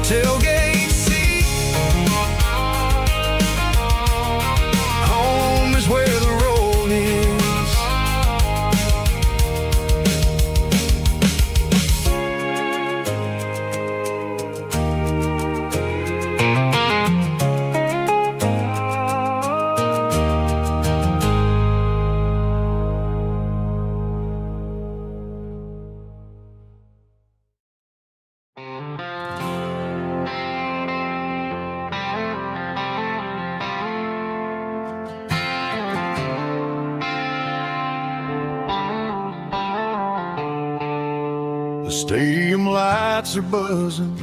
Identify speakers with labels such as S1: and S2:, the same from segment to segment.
S1: tailgate seat. Home is where the road is. The stadium lights are buzzing,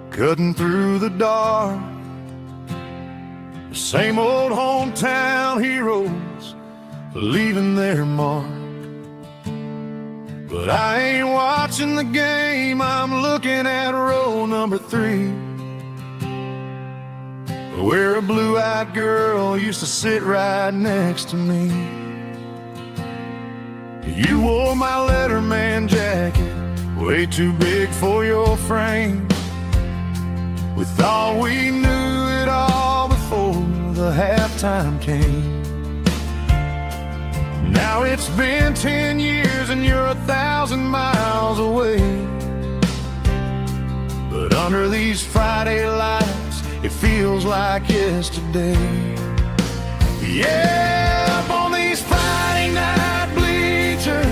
S1: cutting through the dark. The same old hometown heroes leaving their mark. But I ain't watching the game, I'm looking at row number 3, where a blue-eyed girl used to sit right next to me. You wore my Letterman jacket, way too big for your frame. We thought we knew it all before the halftime came. Now it's been 10 years and you're 1,000 miles away. But under these Friday lights, it feels like yesterday. Yeah, up on these Friday night bleachers,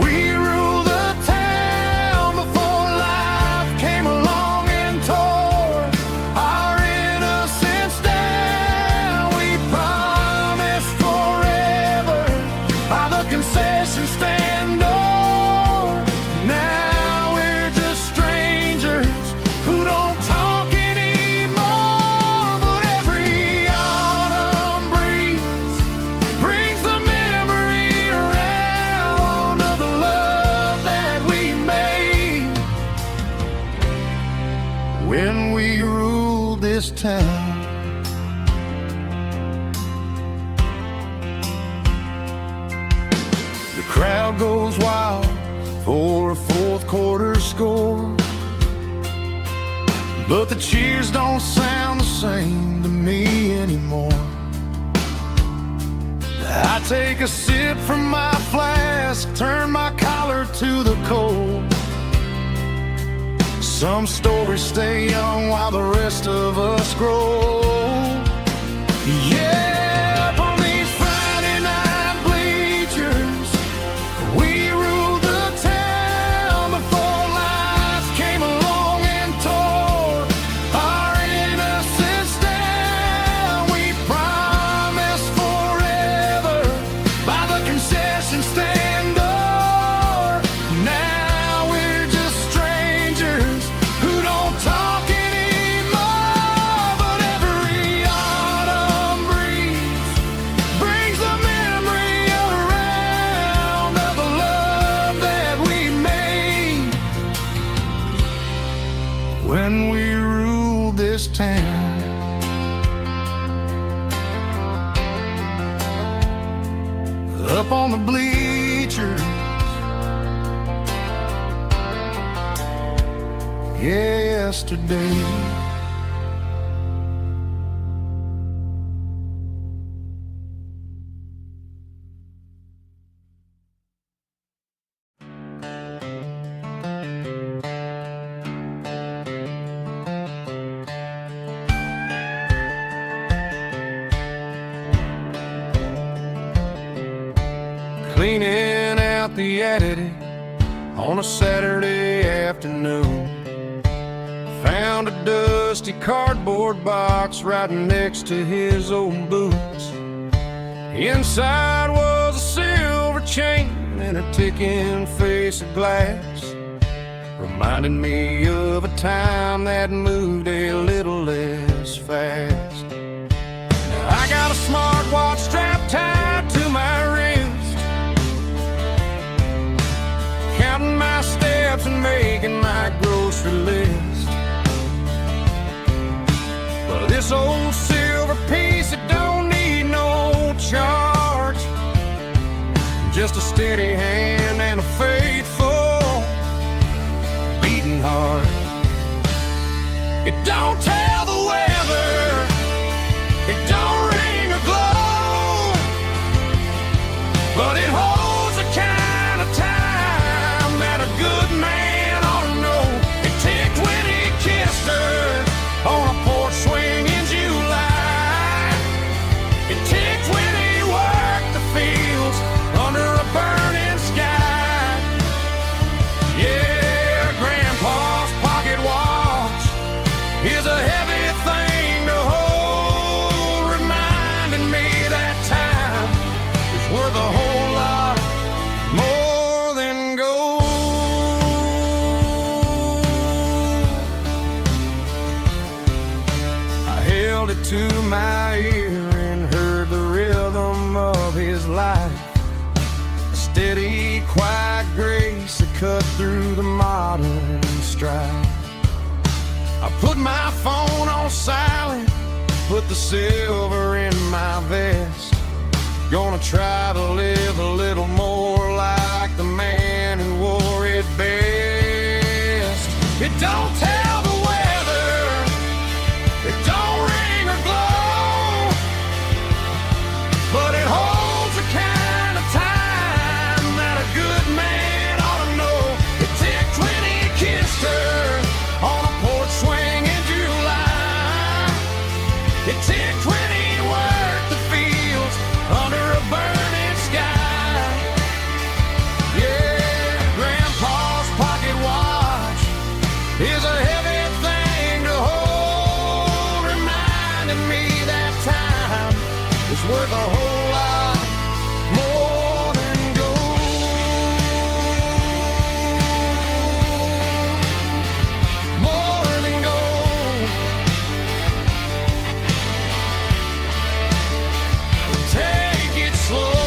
S1: we rule the town before life came along and tore our innocence down. We promised forever by the concession stand door. Now we're just strangers who don't talk anymore. But every autumn breeze brings the memory around of the love that we made when we ruled this town. The crowd goes wild for a fourth quarter score, but the cheers don't sound the same to me anymore. I take a sip from my flask, turn my collar to the cold. Some stories stay young while the rest of us grow. Yeah, up on these Friday night bleachers, we ruled the town before life came along and tore our innocence down. We promised forever by the concession stand door. Now we're just strangers who don't talk anymore. But every autumn breeze brings the memory around of the love that we made when we ruled this town. Up on the bleachers, yesterday. Cleaning out the attic on a Saturday afternoon, found a dusty cardboard box right next to his old boots. Inside was a silver chain and a ticking face of glass, reminding me of a time that moved a little less fast. Now I got a smartwatch strapped tied to my wrist, counting my steps and making my grocery list. But this old silver piece, it don't need no charge, just a steady hand and a faithful beating heart. don't tell the weather, it don't ring or glow, but it holds a kind of time that a good man ought to know. It ticked when he kissed her on a porch swing in July. It ticked when he worked the fields under a burning sky. Yeah, Grandpa's pocket watch is a heavy thing to hold, reminding me that time is worth a whole lot more than gold. I held it to my ear and heard the rhythm of his life, a steady, quiet grace that cut through the modern strife. I put my phone on silent, put the silver in my vest. Gonna try to live a little more like the man who wore it best. It don't tell the weather, it don't ring or glow, but it holds a kind of time that a good man ought to know. It ticked when he kissed her on a porch swing in July. It ticked when he worked the fields under a burning sky. Yeah, Grandpa's pocket watch is a heavy thing to hold, reminding me that time is worth a whole lot more than gold. More than gold. Take it slow.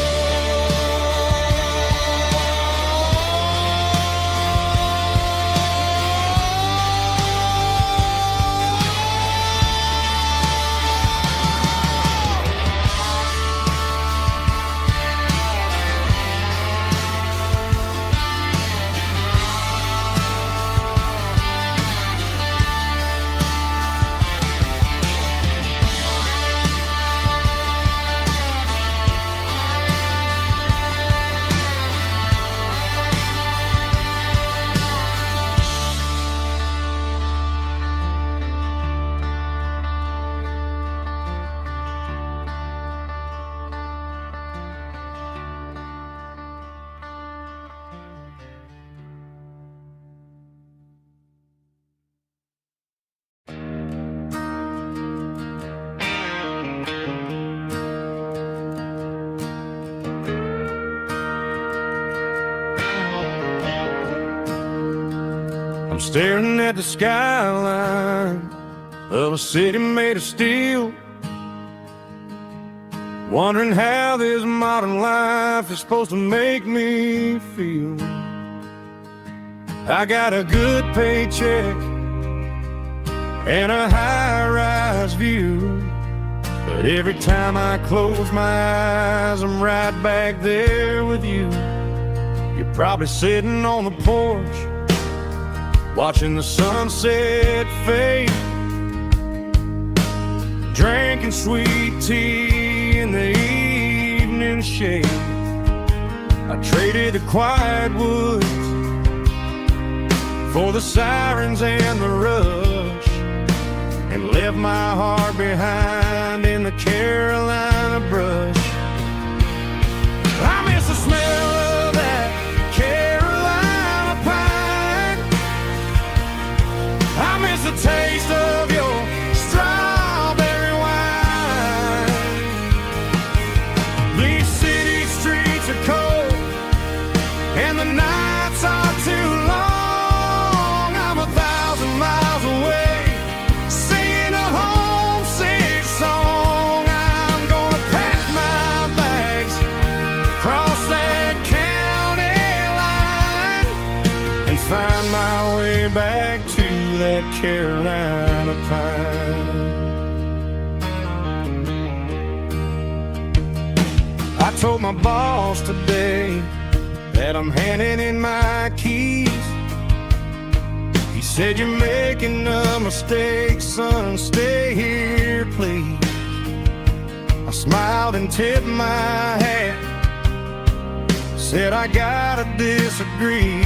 S1: I'm staring at the skyline of a city made of steel, wondering how this modern life is supposed to make me feel. I got a good paycheck and a high-rise view, but every time I close my eyes, I'm right back there with you. You're probably sitting on the porch, watching the sunset fade, drinking sweet tea in the evening shade. I traded the quiet woods for the sirens and the rush, and left my heart behind in the Carolina brush. I miss the smell of that Carolina pine. I miss the taste of your strawberry wine. These city streets are cold and the nights are too long. I'm 1,000 miles away, singing a homesick song. I'm gonna pack my bags, cross that county line, and find my way back to that Carolina pine. I told my boss today that I'm handing in my keys. He Said you're making a mistake, son, stay here, please. I smiled and tipped my hat. Said I gotta disagree.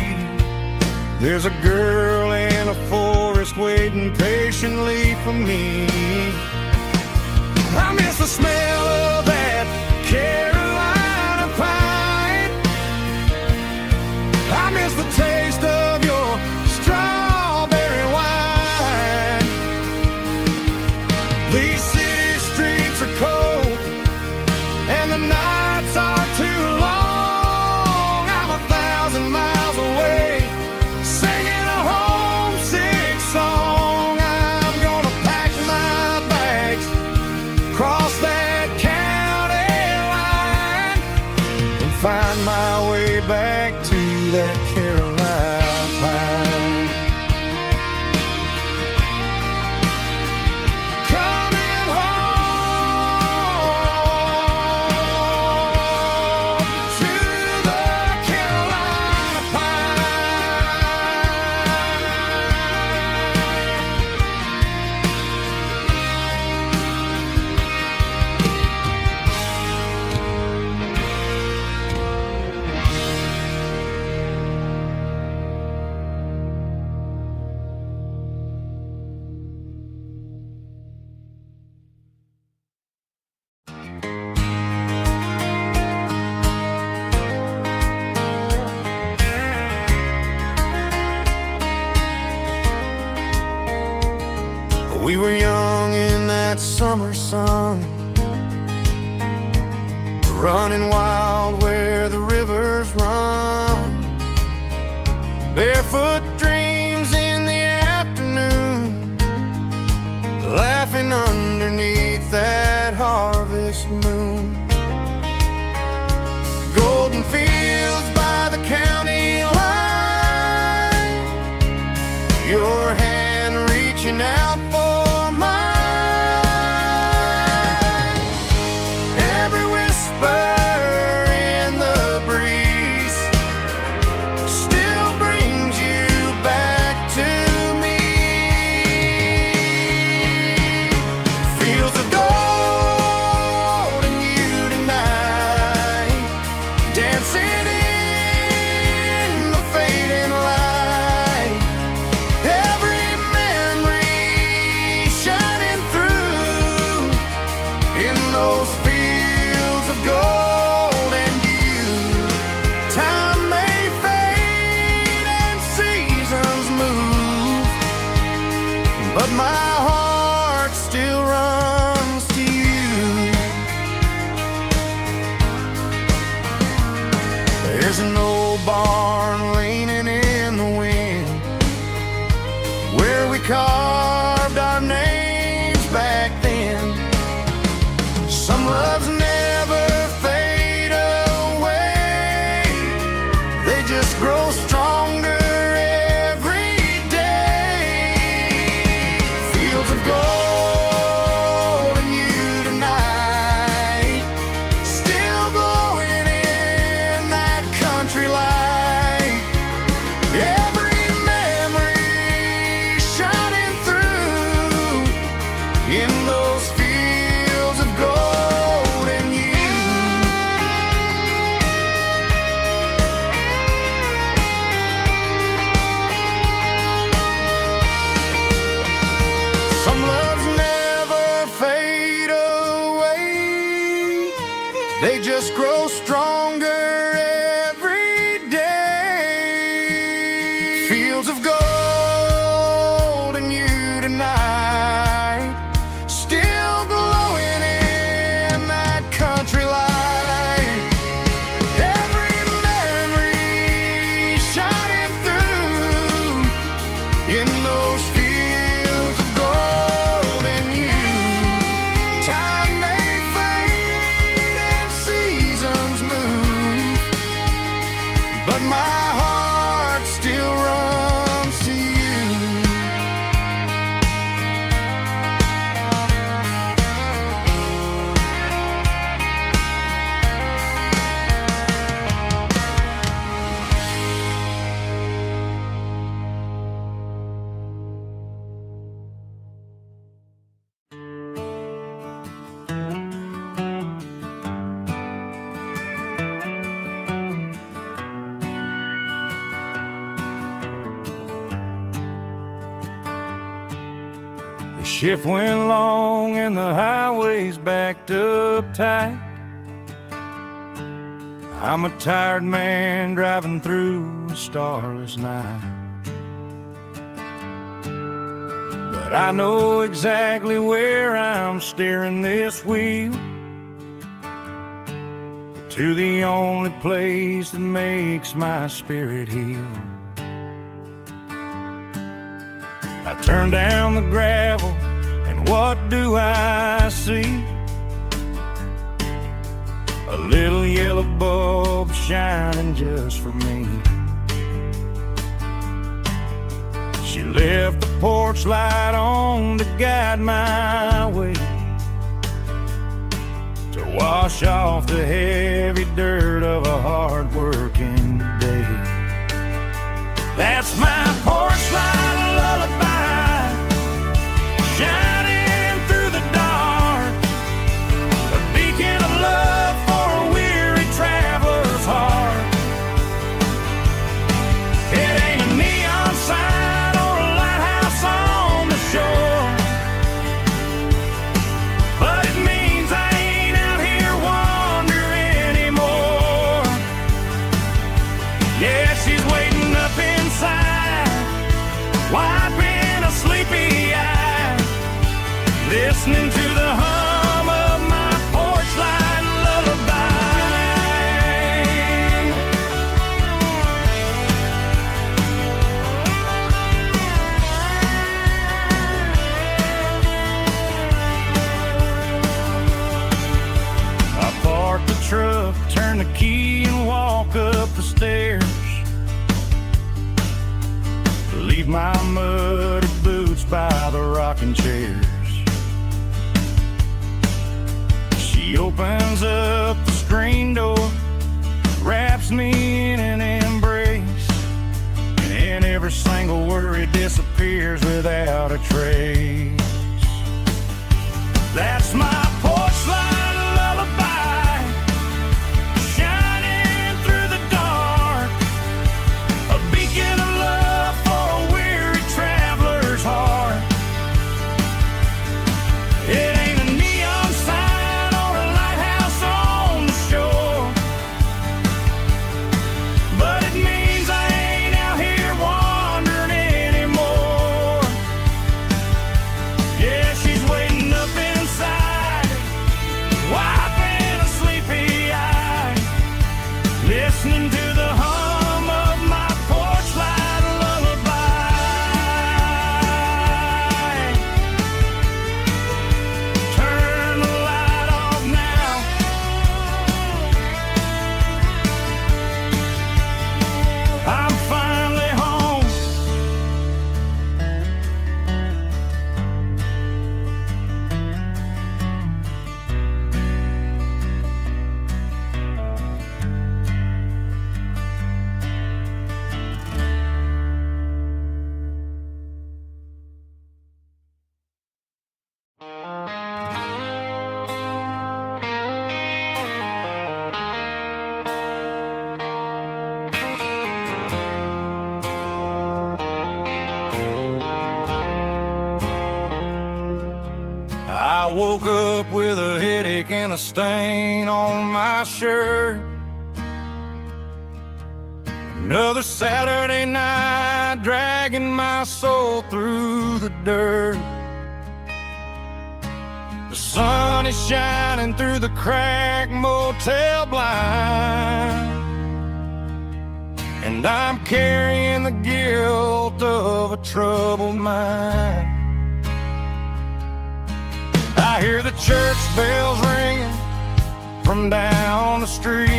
S1: There's a girl in a forest waiting patiently for me. I miss the smell of that Carolina pine. I miss the taste of your strawberry wine. These city streets are cold and the nights are too long. I'm 1,000 miles away singing a homesick song. I'm gonna pack my bags, cross that county line, and find my way back to that Carolina pine. Coming home to the Carolina We were young in that summer sun, running wild where the rivers run. Barefoot dreams in the afternoon, laughing underneath that harvest moon. Golden fields by the county line, your hand reaching out for mine. Every whisper in the breeze still brings you back to me. Fields of gold and you tonight, dancing in the fading light. Every memory shining through in those fields of gold and you. Time may fade and seasons move, but my heart still runs to you. There's an old barn leaning in the wind where we carved our names back then. Some loves never fade away, they just grow stronger every day. Fields of gold and you tonight, still glowing in that country light. Every memory shining through in those fields of gold and you. Some loves never fade away, they just grow stronger every day. Fields of gold and you tonight, still glowing in that country light. Every memory shining through in those fields of gold and you. Time may fade and seasons move, but my heart still runs Shift went long and the highway's backed up tight. I'm a tired man driving through a starless night. But I know exactly where I'm steering this wheel, to the only place that makes my spirit heal. I turn down the gravel, and what do I see? A little yellow bulb shining just for me. She left the porch light on to guide my way, to wash off the heavy dirt of a hard-working day. That's my porch light lullaby, shining through the dark, a beacon of love for a weary traveler's heart. It ain't a neon sign or a lighthouse on the shore, but it means I ain't out here wandering anymore. Yeah, she's waiting up inside, wiping a sleepy eye, listening to the hum of my porch light lullaby. I park the truck, turn the key and walk up the stairs, leave my muddy boots by the rocking chairs. She opens up the screen door, wraps me in an embrace, and every single worry disappears without a trace. That's my porch light lullaby, shining through the dark, a beacon of love for a weary traveler's heart. It ain't a neon sign or a lighthouse on the shore, but it means I ain't out here wandering anymore. Yeah, she's waiting up inside, wiping a sleepy eye, listening to the hum of my porch light lullaby. Turn the light off now, I'm finally home. I woke up with a headache and a stain on my shirt. Another Saturday night dragging my soul through the dirt. The sun is shining through the cracked motel blind, and I'm carrying the guilt of a troubled mind. I hear the church bells ringing from down the street,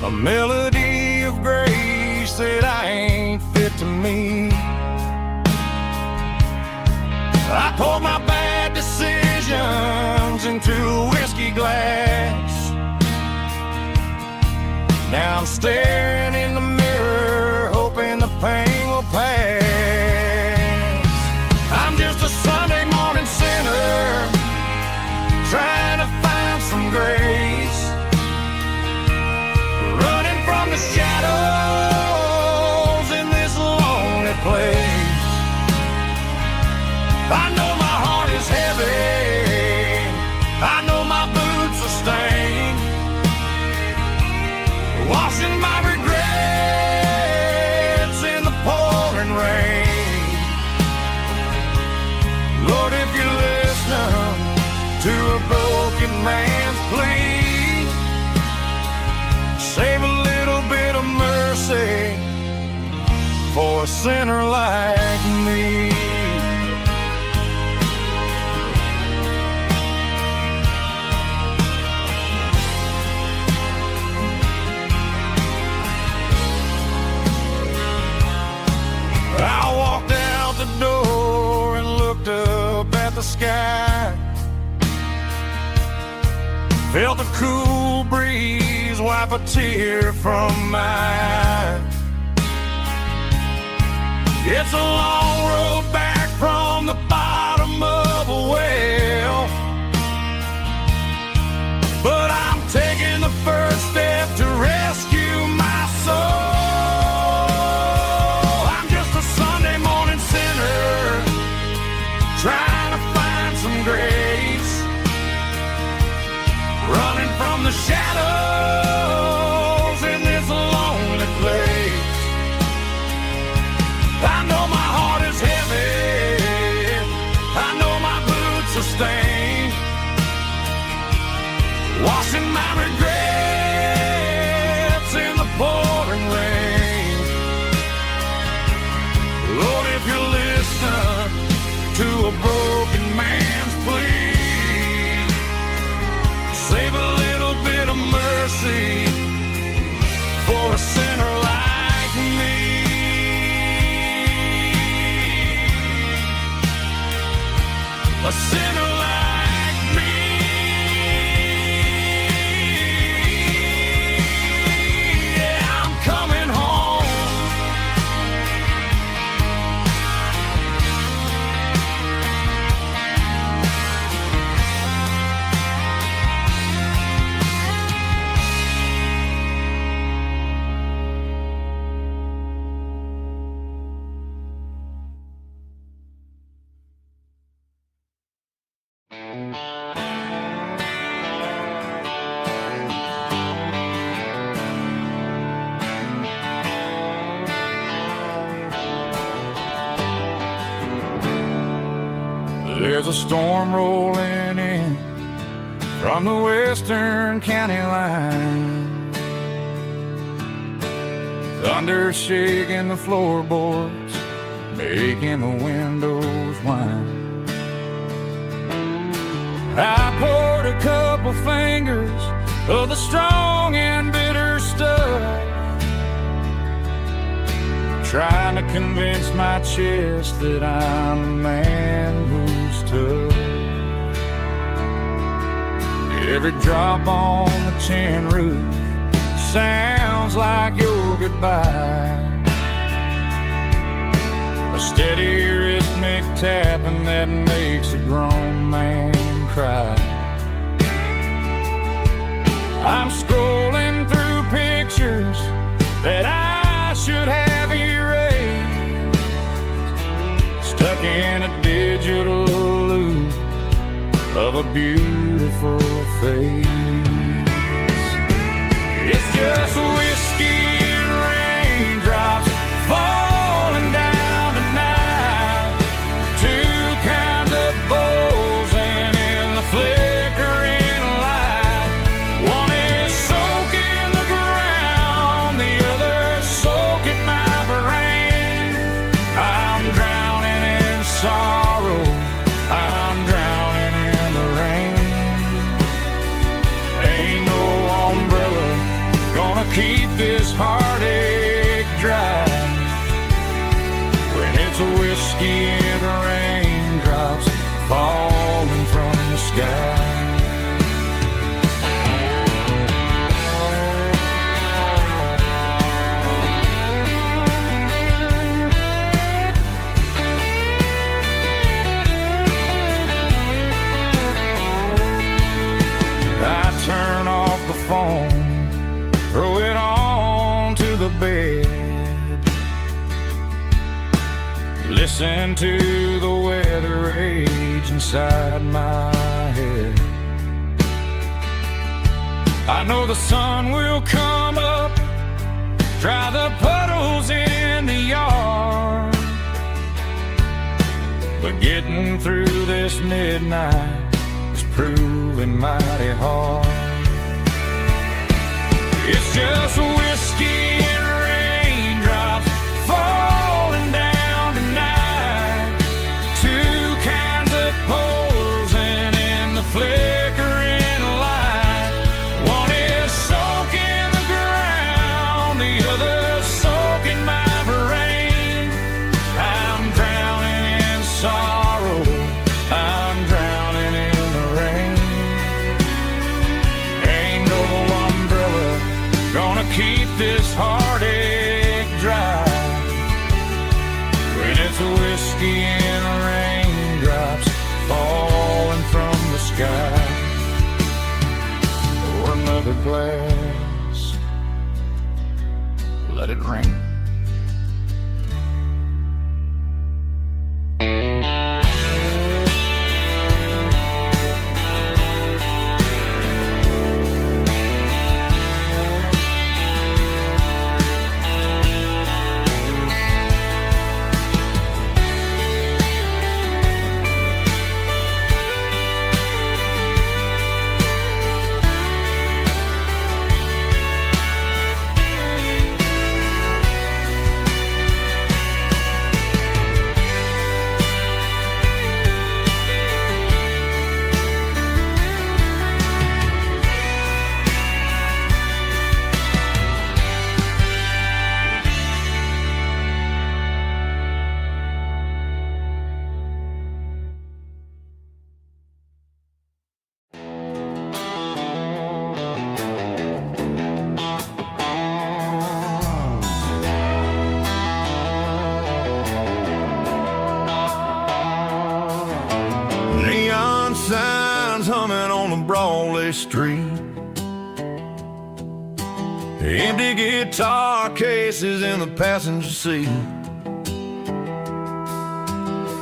S1: a melody of grace that I ain't fit to meet. I poured my bad decisions into a whiskey glass. Now I'm staring in the mirror, hoping the pain will pass. I'm just a Sunday morning sinner, trying to find some grace, running from the shadows in this lonely place. washing my regrets in the pouring rain. Lord, if you listen to a broken man's plea, save a little bit of mercy for a sinner like me. I walked out the door and looked up at the sky, felt a cool breeze wipe a tear from my eye. It's a long road back from the bottom of a well, but I'm taking the first step to rescue my soul. I'm just a Sunday morning sinner trying to find some grace, running from the shadows in this lonely place. I know my heart is heavy, I know my boots are stained, washing my regrets in the pouring rain. Lord, if you listen to a broken man's plea, save a little bit of mercy for a sinner like me. A sinner like me. Yeah, I'm coming home. There's a storm rolling in from the western county line, thunder shaking the floorboards, making the windows whine. I poured a couple fingers of the strong and bitter stuff, trying to convince my chest that I'm a man who's tough. Every drop on the tin roof sounds like your goodbye, a steady rhythmic tapping that makes a grown man cry. I'm scrolling through pictures that I should have erased, stuck in a digital loop of a beautiful face. It's just whiskey and raindrops falling down tonight, two kinds of bowls and in the flickering light. One is soaking the ground, the other soaking my brain. I'm drowning in sorrow, I'm drowning in the rain. Ain't no umbrella gonna keep this heartache dry when it's a whiskey and raindrops falling from the sky. I turn off the phone, throw it on to the bed, listen to the weather rage inside my head. I know the sun will come up
S2: but getting through this midnight is proving mighty hard. It's just whiskey and raindrops falling down tonight. Two kinds of posing in the flickering light. One is soaking the ground, the other soaking my brain. I'm drowning in sorrow, I'm drowning in the rain. Ain't no umbrella gonna keep this heartache dry when it's whiskey and raindrops falling from the sky. Pour another glass, let it rain.
S1: Neon signs humming on the Broadway street. Empty guitar cases in the passenger seat.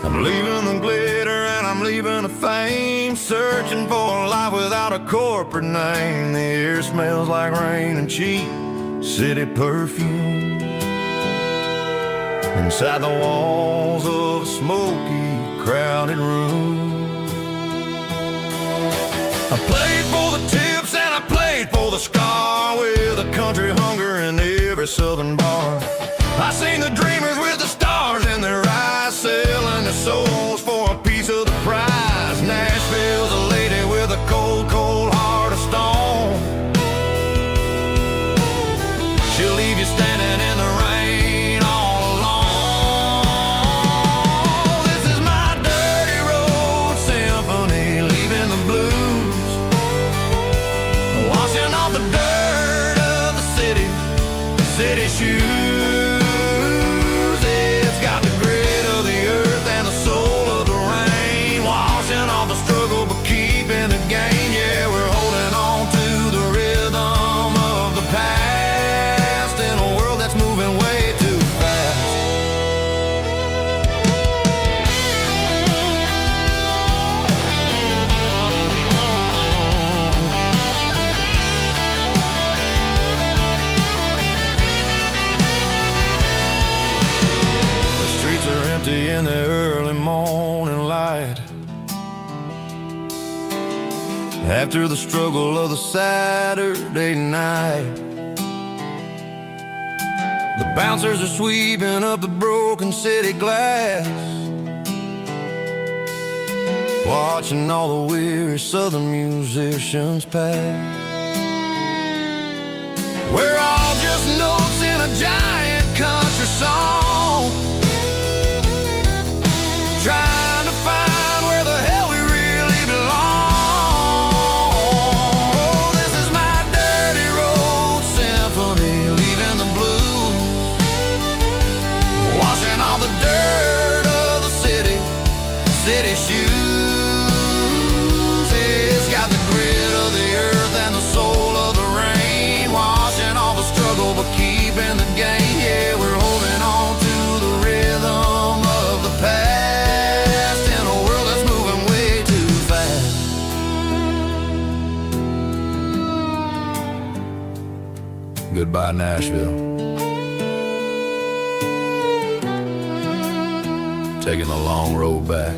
S1: I'm leaving the glitter and I'm leaving the fame, searching for a life without a corporate name. The air smells like rain and cheap city perfume. Inside the walls of a smoky, crowded room. I played for the tips and I played for the scar, with a country hunger in every southern bar. I seen the dreamers with the stars in their eyes, selling their souls for a piece of the prize. Nashville's a lady with a cold, cold heart of stone. She'll leave you standing in the rain all alone. This is my dirty road symphony, leaving the blues, washing off the dirt of the city shoes. It's got the grit of the earth and the soul of the rain, washing off the struggle but keeping the gain. Yeah, we're holding on to the rhythm of the past in a world that's moving way too fast. The streets are empty in the early morning light, after the struggle of the Saturday night. The bouncers are sweeping up the broken city glass, watching all the weary southern musicians pass. We're all just notes in a giant country song, trying to find where the hell we really belong. Oh, this is my dirty road symphony, leaving the blues, washing all the dirt of the city shoes. It's got the grit of the earth and the soul of the rain, washing all the struggle but keeping the gain. Yeah, we're holding on to the rhythm of the past in a world that's moving way too fast. Goodbye, Nashville. taking the long road back.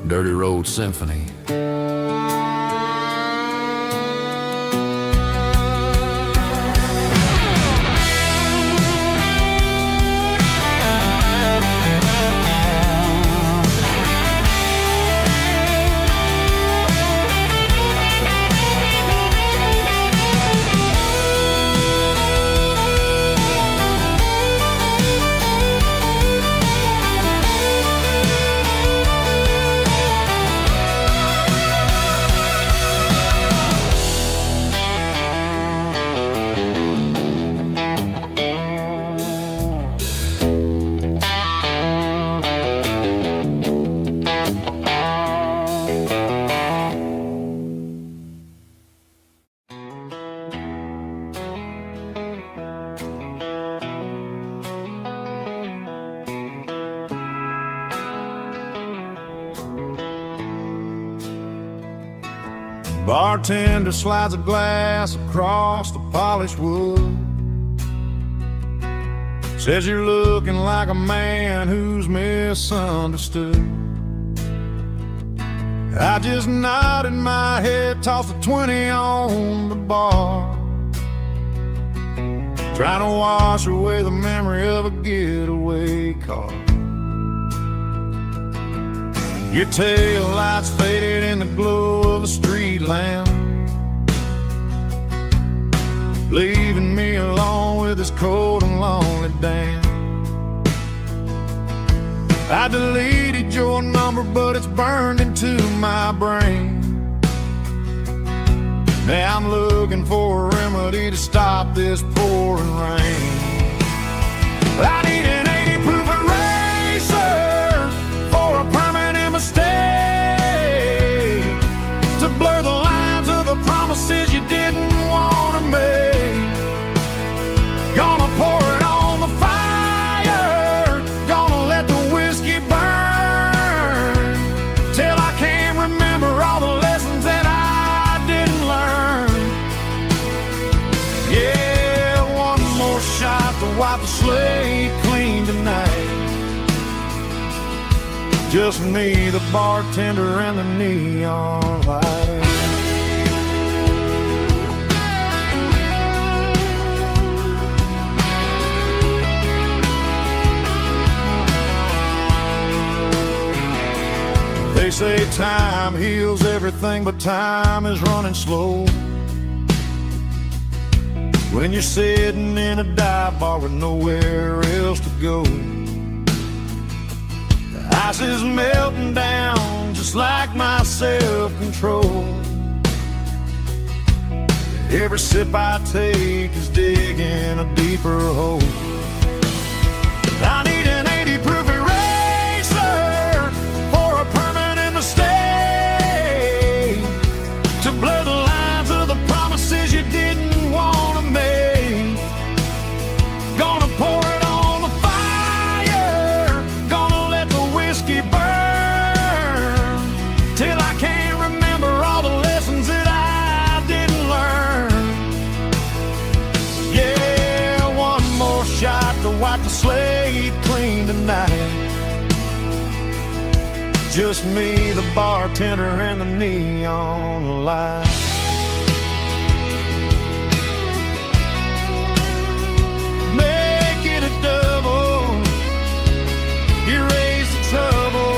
S1: Dirty Road Symphony. Bartender slides a glass across the polished wood. Says you're looking like a man who's misunderstood. I just nodded my head, tossed a 20 on the bar, trying to wash away the memory of a getaway car. Your tail lights faded in the glow of a street lamp, leaving me alone with this cold and lonely damn. I deleted your number, but it's burned into my brain. Now I'm looking for a remedy to stop this pouring rain. I need an 80 proof eraser for a permanent mistake, to blur the lines of the promises you didn't want to make. Gonna pour it on the fire, gonna let the whiskey burn, till I can't remember all the lessons that I didn't learn. Yeah, one more shot to wipe the slate clean tonight. Just me, the bartender, and the neon light. They say time heals everything, but time is running slow when you're sitting in a dive bar with nowhere else to go. The ice is melting down just like my self-control. Every sip I take is digging a deeper hole. I need an 80 proof eraser for a permanent mistake, to blur the lines of the promises you didn't want to make. Gonna pour it on the fire, gonna let the whiskey burn, till I can't remember all the lessons that I didn't learn. Yeah, one more shot to wipe the slate clean tonight. Just me, the bartender, and the neon light. Make it a double, erase the trouble.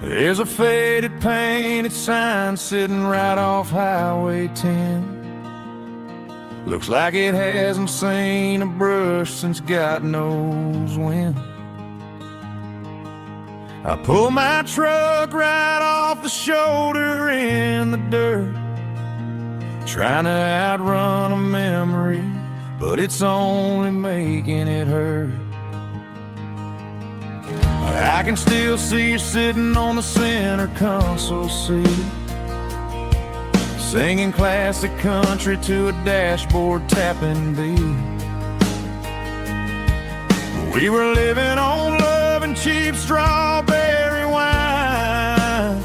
S1: There's a faded painted sign sitting right off Highway 10. Looks like it hasn't seen a brush since God knows when. I pulled my truck right off the shoulder in the dirt, trying to outrun a memory, but it's only making it hurt. I can still see you sitting on the center console seat, singing classic country to a dashboard tapping beat. We were living on love and cheap strawberry wine,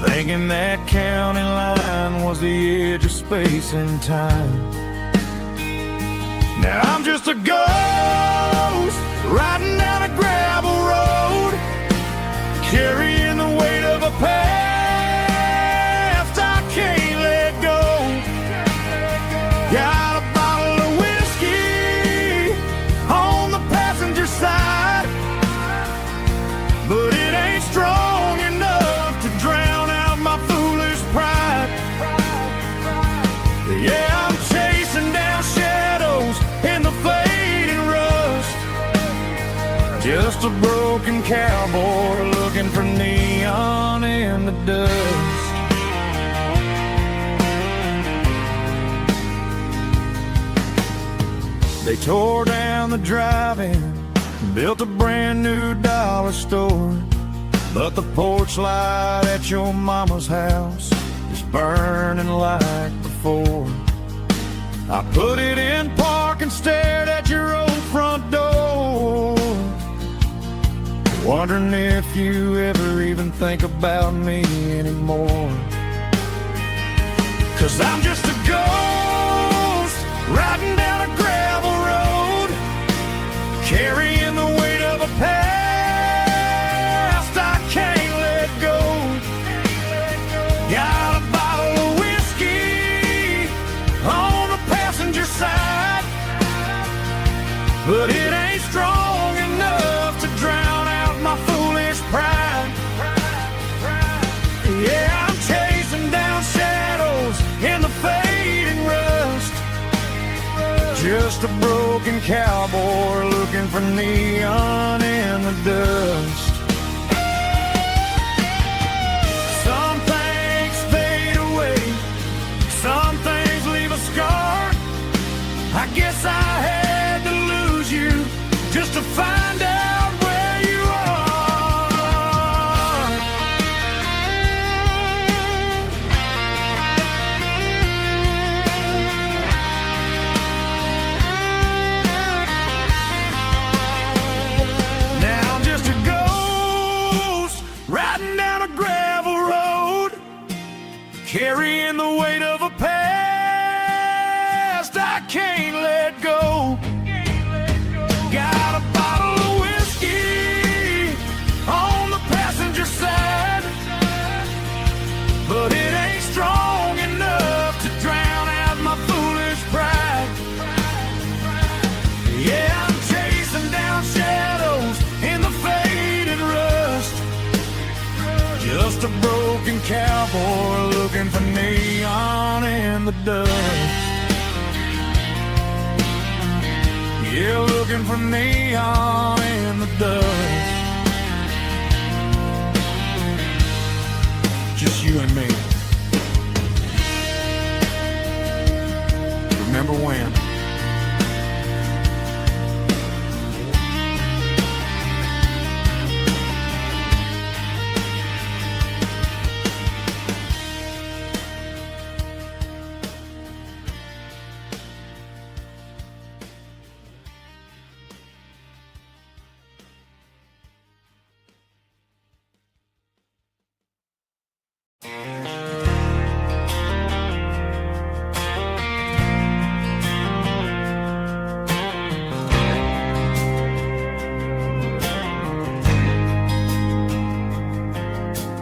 S1: thinking that county line was the edge of space and time. Now I'm just a ghost riding down a gravel road, carrying the weight of a past I can't let go. Got a bottle of whiskey on the passenger side, but it ain't strong enough to drown out my foolish pride. Yeah, I'm chasing down shadows in the fading rust, just a broken cowboy looking for neon in the dust. They tore down the drive-in, built a brand new dollar store, but the porch light at your mama's house is burning like before. I put it in park and stared at your old front door, wondering if you ever even think about me anymore. 'Cause I'm just a ghost riding down a gravel road, carrying the weight of a past I can't let go. Got a bottle of whiskey on the passenger side, but it ain't strong enough to drown out my foolish pride. Yeah, I'm chasing down shadows in the fading rust, just a broken cowboy looking for neon in the dust. Some things fade away, some things leave a scar. I guess I had to lose you just to find out where you are. Now I'm just a ghost riding down a gravel road, carrying the weight of a past I can't let go. Got a bottle of whiskey on the passenger side, but it ain't strong enough to drown out my foolish pride. Yeah, I'm chasing down shadows in the faded rust, just a broken cowboy looking for neon in the dust. Yeah, looking for neon in the dust. Just you and me. Remember when?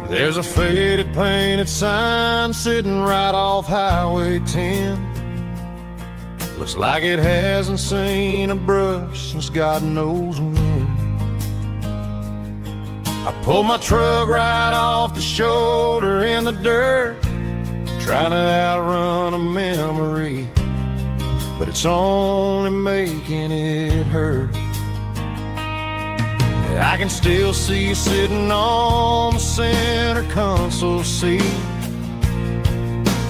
S1: There's a faded painted sign sitting right off Highway 10. Looks like it hasn't seen a brush since God knows when. I pulled my truck right off the shoulder in the dirt, trying to outrun a memory, but it's only making it hurt. I can still see you sitting on the center console seat,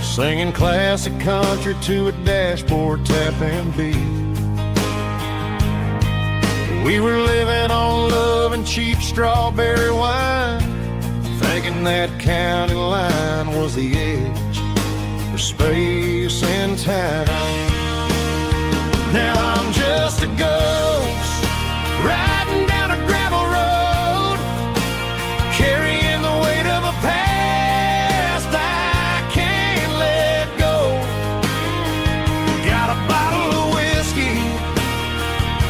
S1: singing classic country to a dashboard tapping beat. We were living on love and cheap strawberry wine, thinking that county line was the edge for space and time. Now I'm just a ghost riding down a gravel road, carrying the weight of a past I can't let go. Got a bottle of whiskey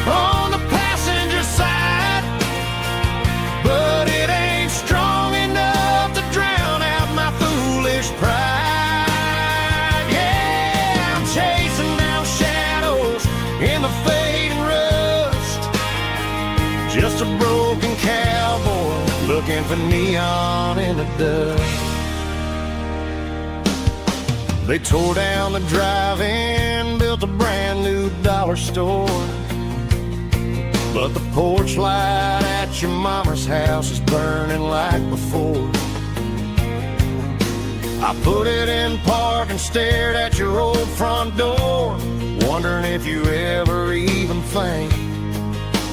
S1: on the passenger side, but it ain't strong enough to drown out my foolish pride. Yeah, I'm chasing down shadows in the fading rust, just a broken cowboy looking for neon in the dust. They tore down the drive-in, built a brand new dollar store, but the porch light at your mama's house is burning like before. I put it in park and stared at your old front door, wondering if you ever even think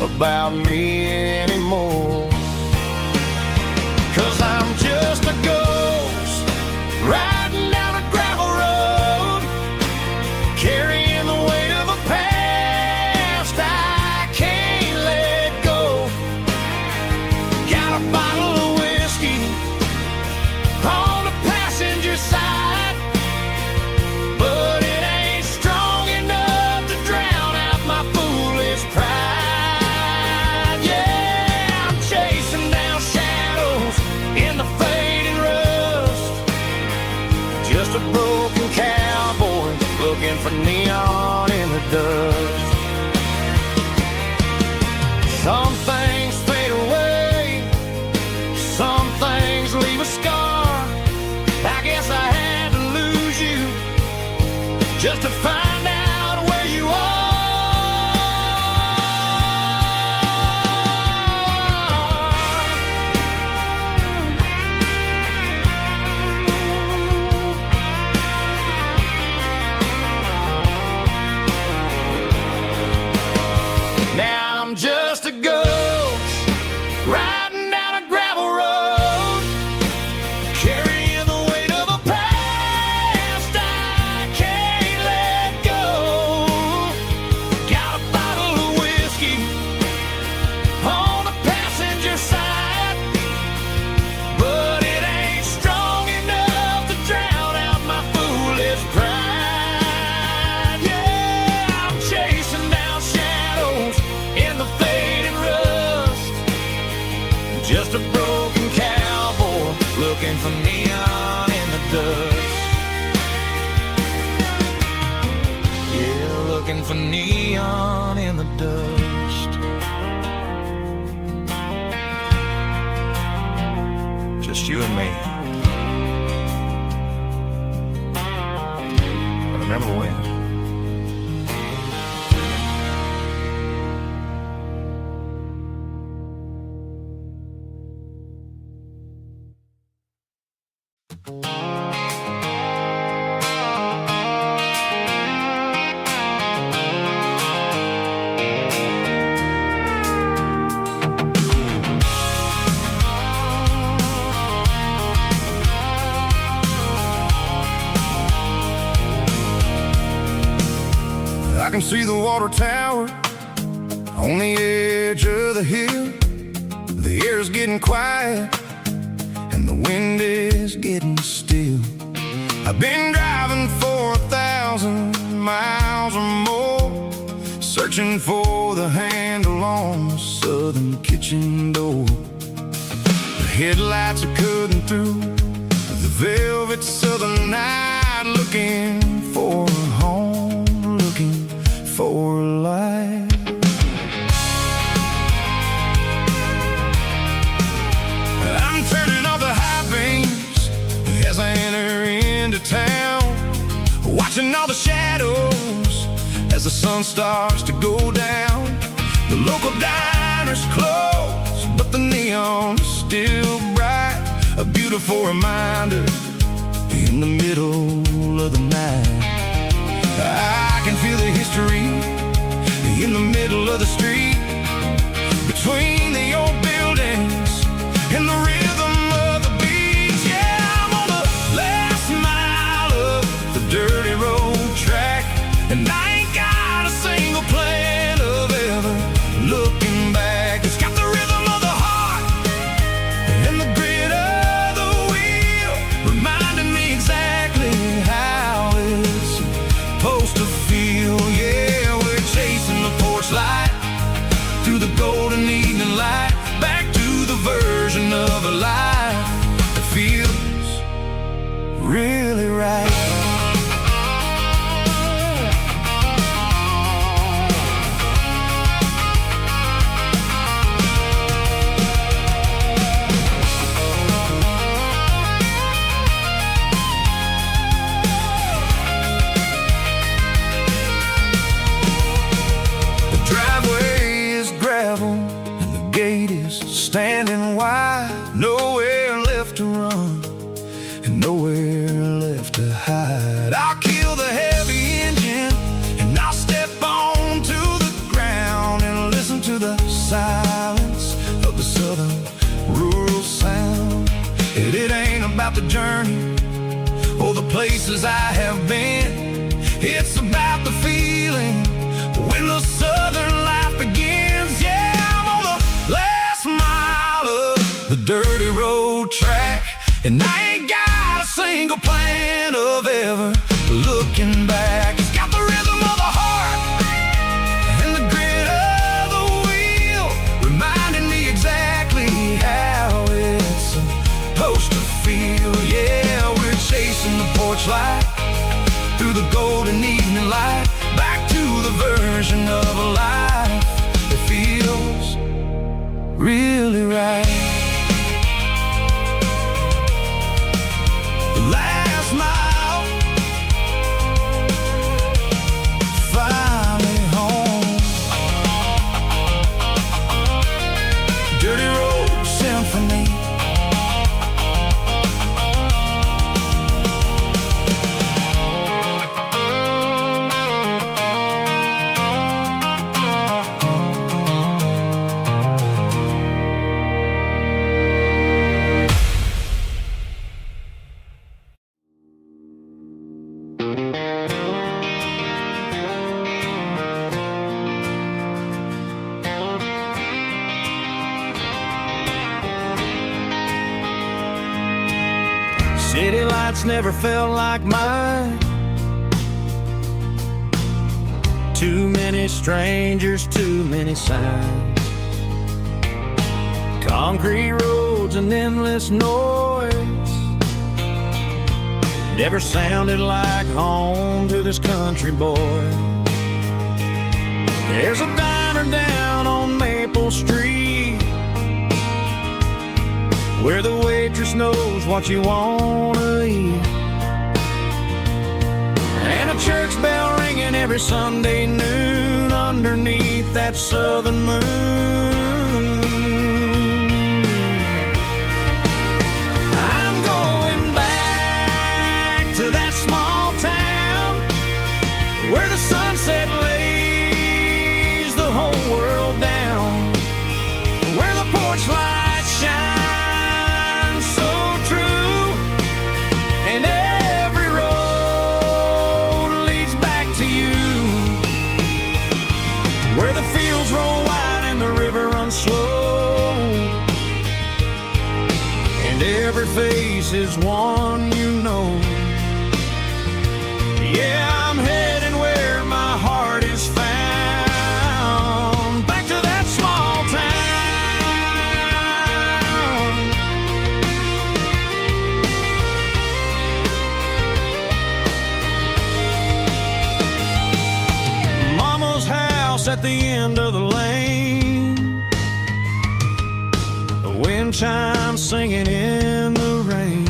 S1: about me anymore. 'Cause I'm just a ghost riding down a gravel road, carrying the weight of a past I can't let go. Got a bottle of whiskey on the passenger side, but it ain't strong enough to drown out my foolish pride. Yeah, I'm chasing down shadows in the fading rust, just a broken cowboy looking for neon in the dust. Some things fade away, some things leave a scar. I guess I had to lose you just to find out where you are. Now I'm just a ghost riding down a gravel road, carrying the weight of a past I can't let go. Got a bottle of whiskey on the passenger side, but it ain't strong enough to drown out my foolish pride. Yeah, I'm chasing down shadows in the fading rust, just a broken cowboy looking for neon in the dust. Yeah, looking for neon in the dust. Just you and me. But remember when? I can see the water tower on the edge of the hill. The air's getting quiet and the wind is getting still. I've been driving for 1,000 miles or more, searching for the handle on the southern kitchen door. The headlights are cutting through the velvet southern night, looking for a home, looking for life. I'm turning off the high beams as I enter into town, watching all the shadows as the sun starts to go down. The local diner's closed, but beautiful reminder in the middle of the night. I can feel the history in the middle of the street, between the old buildings and the rhythm of the beats. Yeah, I'm on the last mile of the dirty road track, and I ain't got a single plan of ever looking back. It's got the rhythm of the heart and the grit of the wheel, reminding me exactly how it's supposed to feel. Yeah, we're chasing the porch light through the golden evening light, back to the version of a life that feels really right. Standing wide, nowhere left to run and nowhere left to hide. I'll kill the heavy engine and I'll step onto the ground and listen to the silence of the southern rural sound. And it ain't about the journey or the places I have been, it's about the feeling when the southern life begins. Yeah, I'm on the last mile of the dirty road track, and I ain't got a single plan of ever looking back. It's got the rhythm of the heart and the grit of the wheel, reminding me exactly how it's supposed to feel. Yeah, we're chasing the porch light through the golden evening light, back to the version of a life that feels really right. The last mile, finally home. Dirty Road Symphony. City lights never felt like mine. Too many strangers, too many signs. Concrete roads and endless noise never sounded like home to this country boy. There's a diner down on Maple Street where the waitress knows what you wanna eat, and a church bell ringing every Sunday noon underneath that southern moon. I'm going back to that small town where the sunset lays the whole world down, where the porch lights shine slow, and every face is one you know. Yeah, I'm heading where my heart is found, back to that small town. Mama's house at the end of the lane, wind chimes singing in the rain.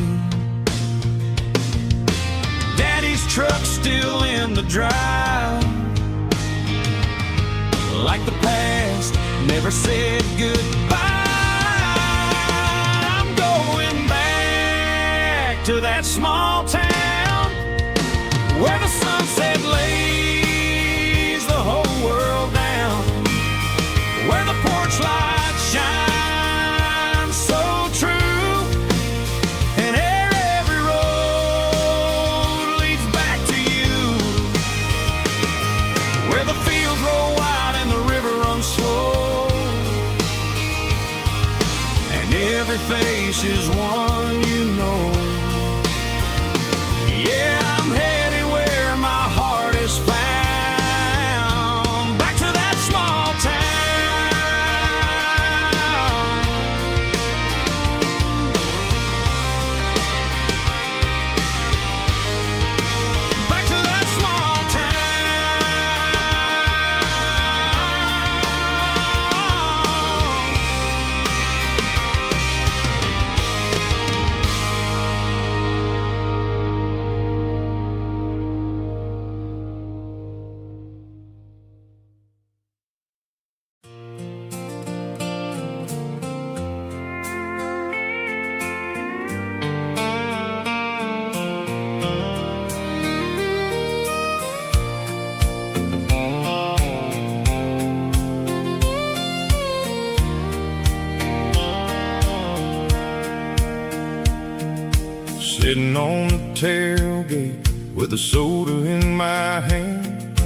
S1: Daddy's truck still in the drive, like the past never said goodbye. I'm going back Every face is one you know. Yeah, I'm headed where my heart is found. Back to that small town. Back to that small
S2: Sitting on the tailgate with a soda in my hand,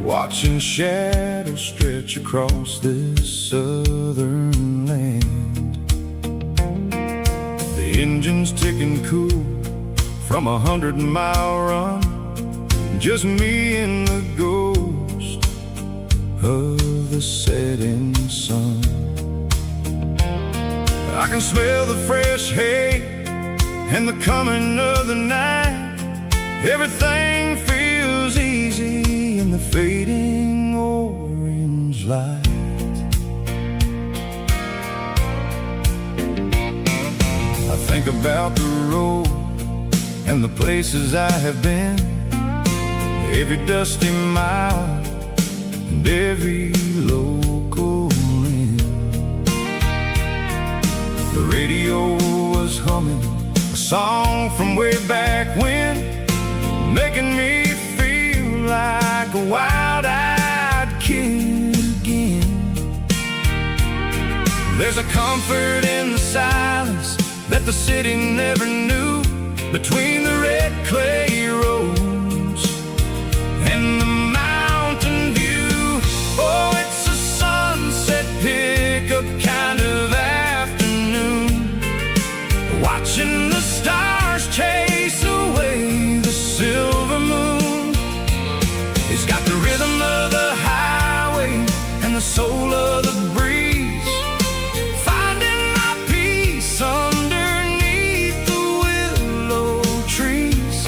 S2: watching shadows stretch across this southern land. The engine's ticking cool from 100-mile run, just me and the ghost of the setting sun. I can smell the fresh hay and the coming of the night. Everything feels easy in the fading orange light. I think about the road and the places I have been, every dusty mile and every local inn. The radio was humming a song from way back when, making me feel like a wild-eyed kid again. There's a comfort in the silence that the city never knew, between the red clay roads and the mountain view. Oh, it's a sunset pickup kind of afternoon, watching the stars chase away the silver moon. It's got the rhythm of the highway and the soul of the breeze, finding my peace underneath the willow trees.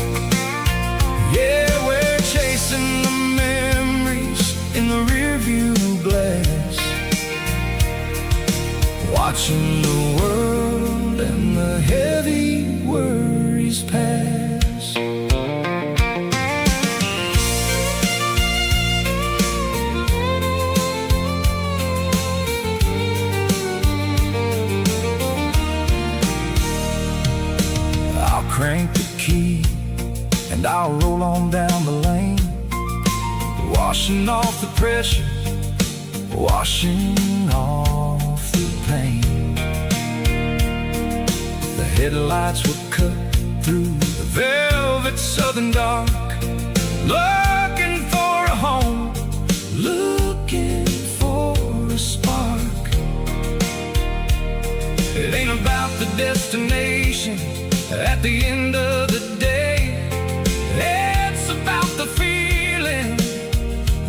S2: Yeah, we're chasing the memories in the rearview glass, watching the world and the heavy worries pass. I'll crank the key and I'll roll on down the lane, washing off the pressure, washing off the pain. The headlights will cut through the velvet southern dark, looking for a home, looking for a spark. It ain't about the destination at the end of the day, it's about the feeling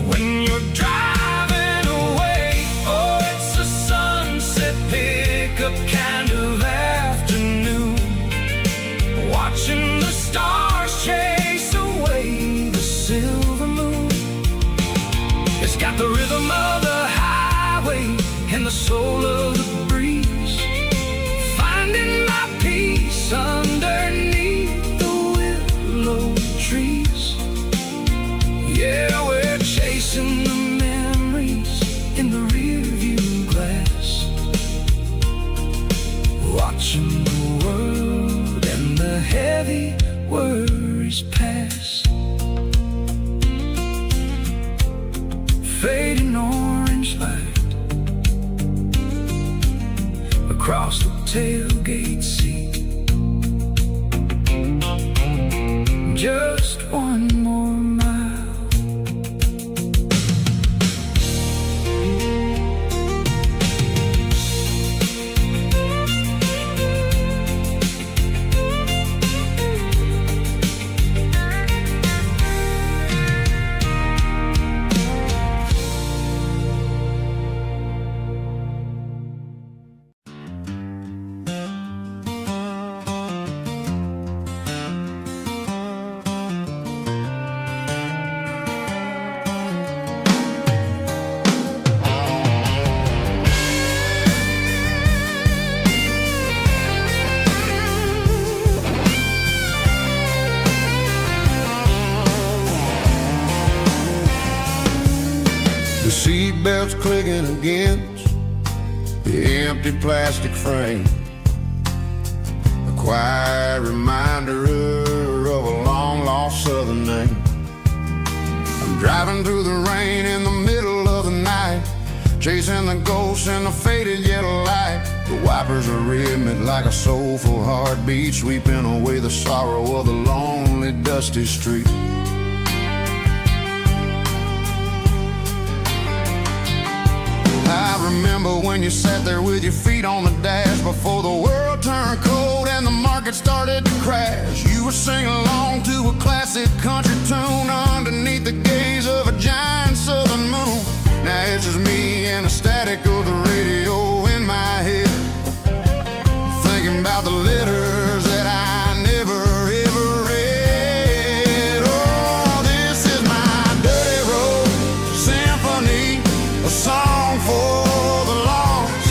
S2: when you're driving away. Oh, it's a sunset pickup kind of afternoon, watching the stars chase away the silver moon. It's got the rhythm of the highway and the soul of the breeze, finding my peace underneath the willow trees. Yeah, we're chasing the memories in the rearview glass, watching the world and the heavy worries pass. Fading orange light across the tailgate seat. Just one more mile.
S1: words clicking against the empty plastic frame. A quiet reminder of a long-lost southern name. I'm driving through the rain in the middle of the night, chasing the ghosts in the faded yellow light. The wipers are rhythmic like a soulful heartbeat, sweeping away the sorrow of the lonely, dusty street. I remember when you sat there with your feet on the dash before the world turned cold and the market started to crash. You were singing along to a classic country tune underneath the gaze of a giant southern moon. Now it's just me and the static of the radio in my head, thinking about the letters that I never ever read. Oh, this is my dirty road symphony, a song for the lost,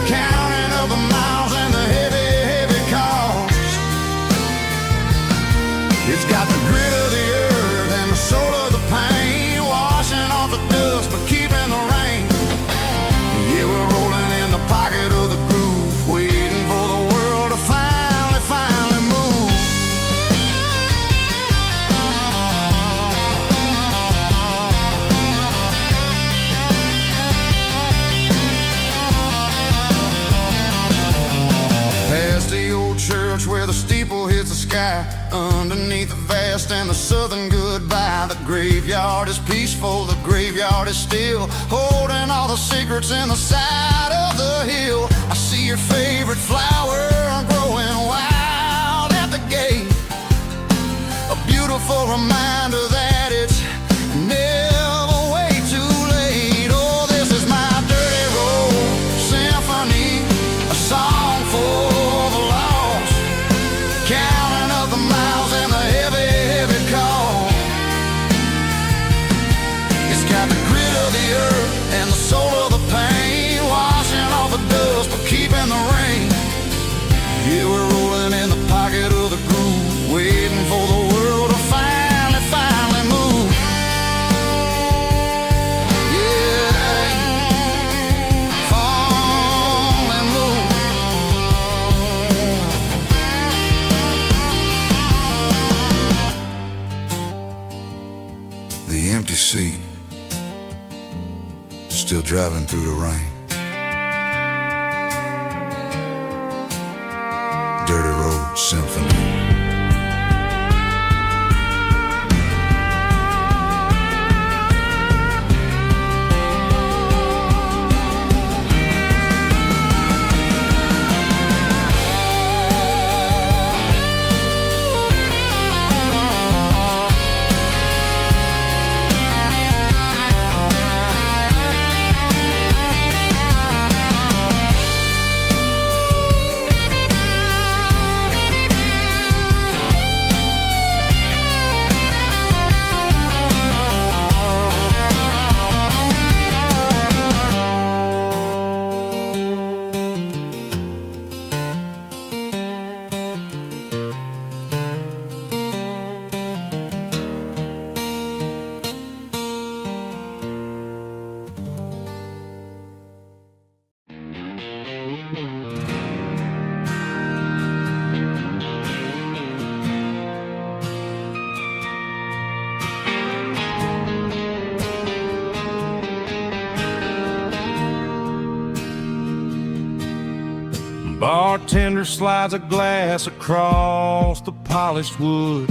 S1: counting up the miles and the heavy, heavy cost. It's got the grit of the earth and the soul of the pain, washing off the dust but keeping the rain. Yeah, we're rolling in the pocket of the groove, waiting for the world to finally move. Past the old church where the steeple hits the sky, underneath the vast and the southern goodbye. The graveyard is peaceful, the graveyard is still, holding all the secrets in the side of the hill. I see your favorite flower growing wild at the gate, a beautiful reminder that it's never way too late. Oh, this is my dirty road symphony, a song for the lost, counting up the miles and the heavy, heavy call. It's got the grit of the earth and the soul of the pain, washing off the dust but keeping the rain. Yeah, we're rolling in the pocket of the groove, waiting for the world to finally move. Yeah, finally move. The empty seat, still driving through the rain. Dirty road symphony. Bartender slides a glass across the polished wood,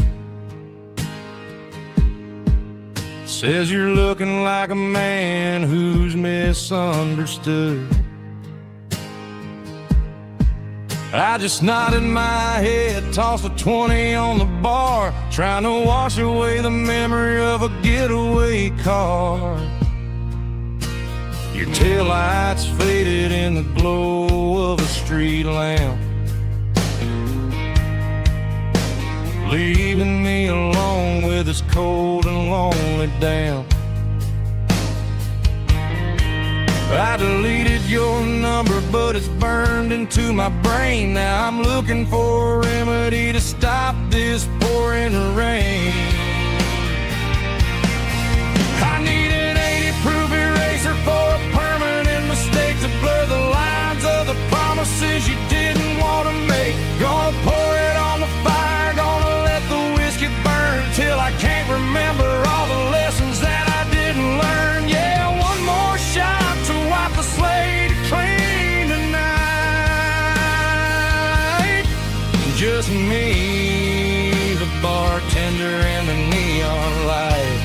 S1: says you're looking like a man who's misunderstood. I just nodded my head, tossed a 20 on the bar, trying to wash away the memory of a getaway car. Your taillights faded in the glow of a street lamp, leaving me alone with this cold and lonely damp. I deleted your number, but it's burned into my brain. Now I'm looking for a remedy to stop this pouring rain. I need an 80 proof eraser for
S2: just me, the bartender and the neon light.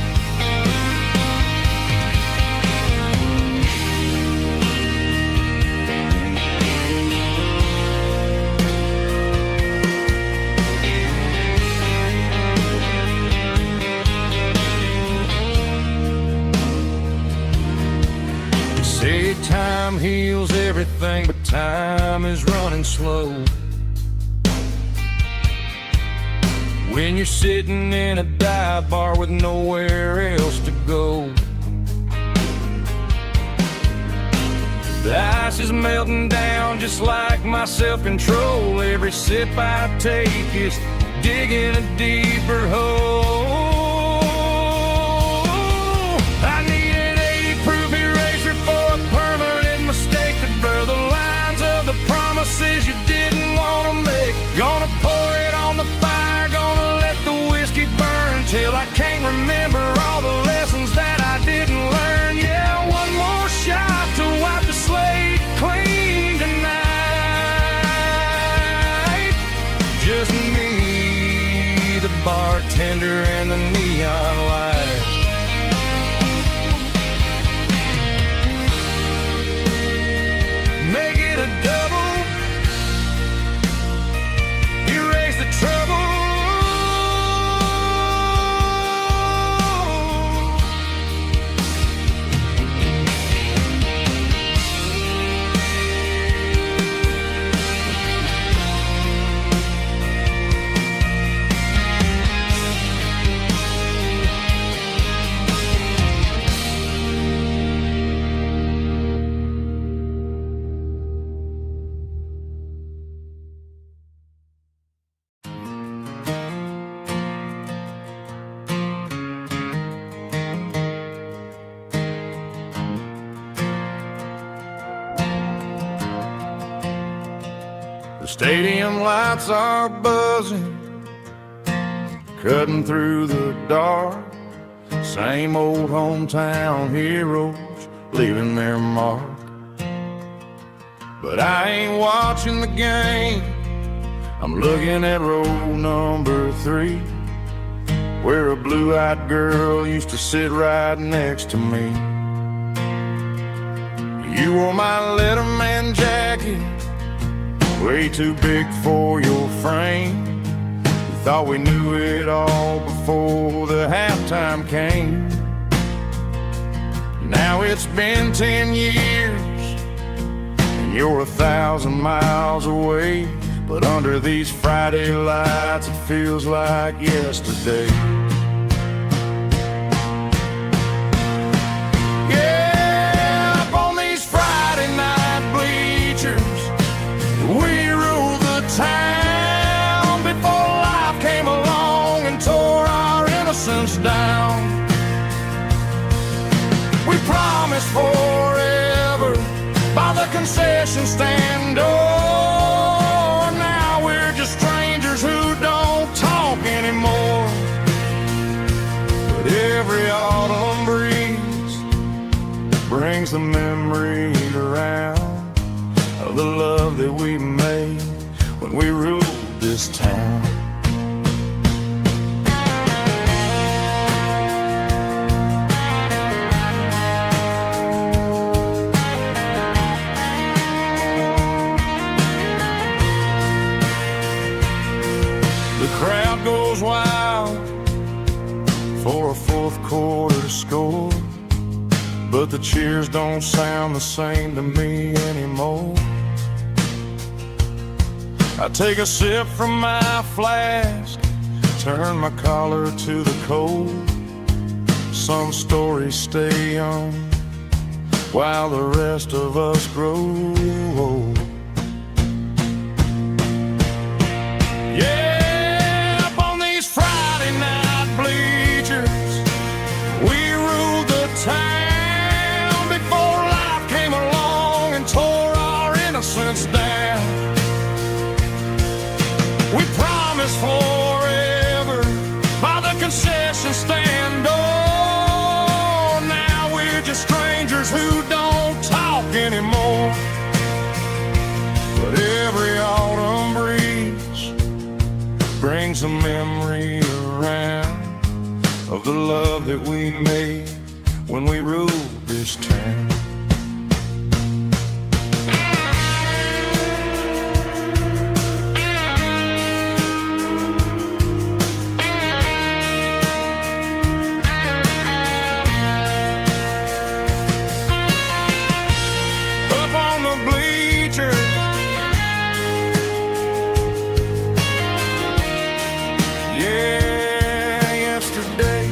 S2: Say time heals everything, but time is running slow. When you're sitting in a dive bar with nowhere else to go, the ice is melting down just like my self-control. Every sip I take is digging a deeper hole. I need an 80-proof eraser for a permanent mistake to blur the lines of the promises you didn't want to make. Gonna pour it on the fire, gonna let the whiskey burn till I can't remember all the lessons that I didn't learn. Yeah, one more shot to wipe the slate clean tonight. Just me, the bartender and the neon lights. Make it a double, erase the trouble. The stadium lights are buzzing, cutting through the dark. Same old hometown heroes leaving their mark. But I ain't watching the game, I'm looking at row number 3, where a blue-eyed girl used to sit right next to me. You wore my Letterman jacket, way too big for your frame. We thought we knew it all before the halftime came. Now it's been 10 years and you're 1,000 miles away, but under these Friday lights it feels like yesterday. Yeah, up on these Friday night bleachers, we ruled the town before life came along and tore our innocence down. We promised forever by the concession stand door. Now we're just strangers who don't talk anymore. But every autumn breeze brings the memories around of the love that we made when we ruled this town. The crowd goes wild for a fourth quarter score, but the cheers don't sound the same to me anymore. I take a sip from my flask, turn my collar to the cold. Some stories stay young while the rest of us grow old. Yeah, up on these Friday night bleachers, we ruled the town before life came along and tore our innocence down. We promised forever by the concession stand door. Now we're just strangers who don't talk anymore. But every autumn breeze
S1: brings a memory around of the love that we made when we ruled this town. Up on the bleachers, yeah, yesterday.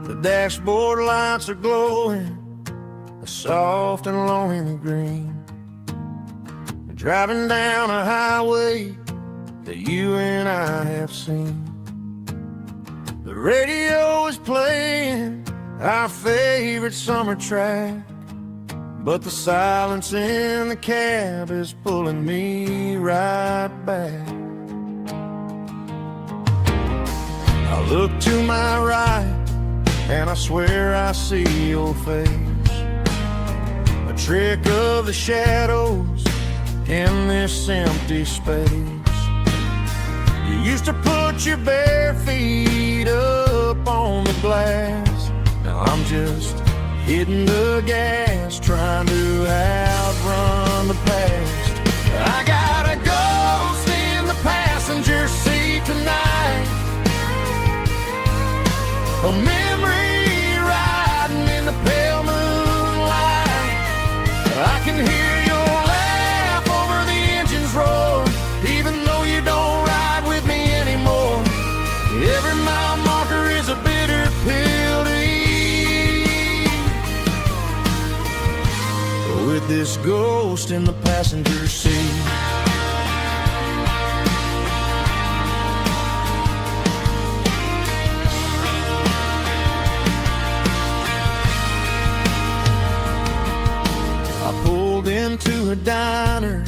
S1: The dashboard lights are glowing a soft and lonely green. Driving down a highway that you and I have seen. The radio is playing our favorite summer track, but the silence in the cab is pulling me right back. I look to my right and I swear I see your face, a trick of the shadows in this empty space. You used to put your bare feet up on the glass. Now I'm just hitting the gas, trying to outrun the past. I got a ghost in the passenger seat tonight, a memory riding in the pale moonlight. I can hear your laugh over the engine's roar, even though you don't ride with me anymore. Every mile marker is a bitter pill to eat, with this ghost in the passenger seat. I pulled into a diner,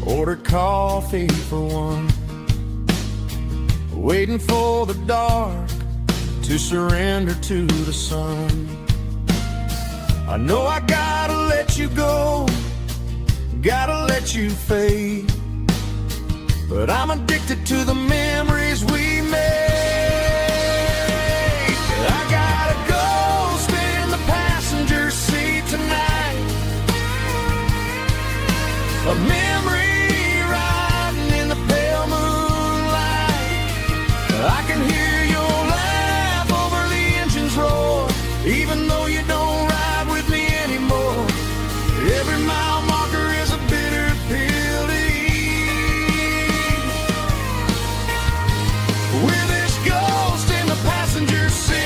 S1: ordered coffee for one, waiting for the dark to surrender to the sun. I know I gotta let you go, gotta let you fade, but I'm addicted to the memories we made. I got a ghost in the passenger seat tonight, a memory riding in the pale moonlight. I can hear your laugh over the engine's roar, even though you don't ride with me anymore. Every mile marker is a bitter pill to eat, with this ghost in the passenger seat.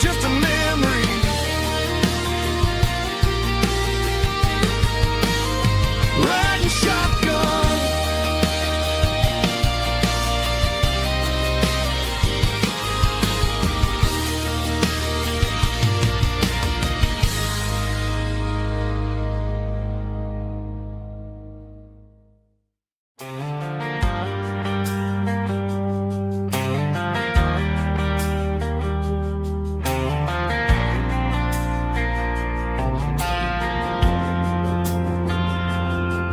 S1: Just a memory, riding shotgun.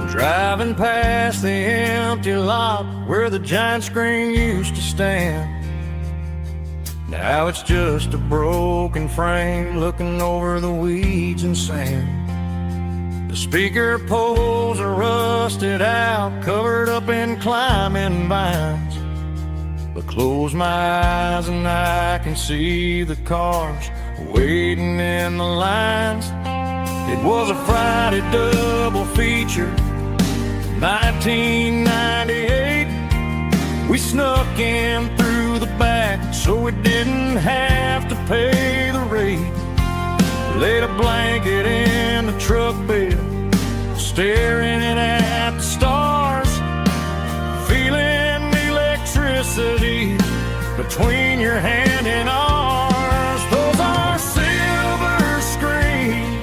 S1: Driving past the empty lot where the giant screen used to stand. Now it's just a broken frame looking over the weeds and sand. The speaker poles are rusted out, covered up in climbing vines. But close my eyes and I can see the cars waiting in the lines. It was a Friday double feature, 1998. We snuck in through the back so we didn't have to pay the rate. Laid a blanket in the truck bed, staring at the stars, feeling the electricity between your hand and ours. Those are silver screen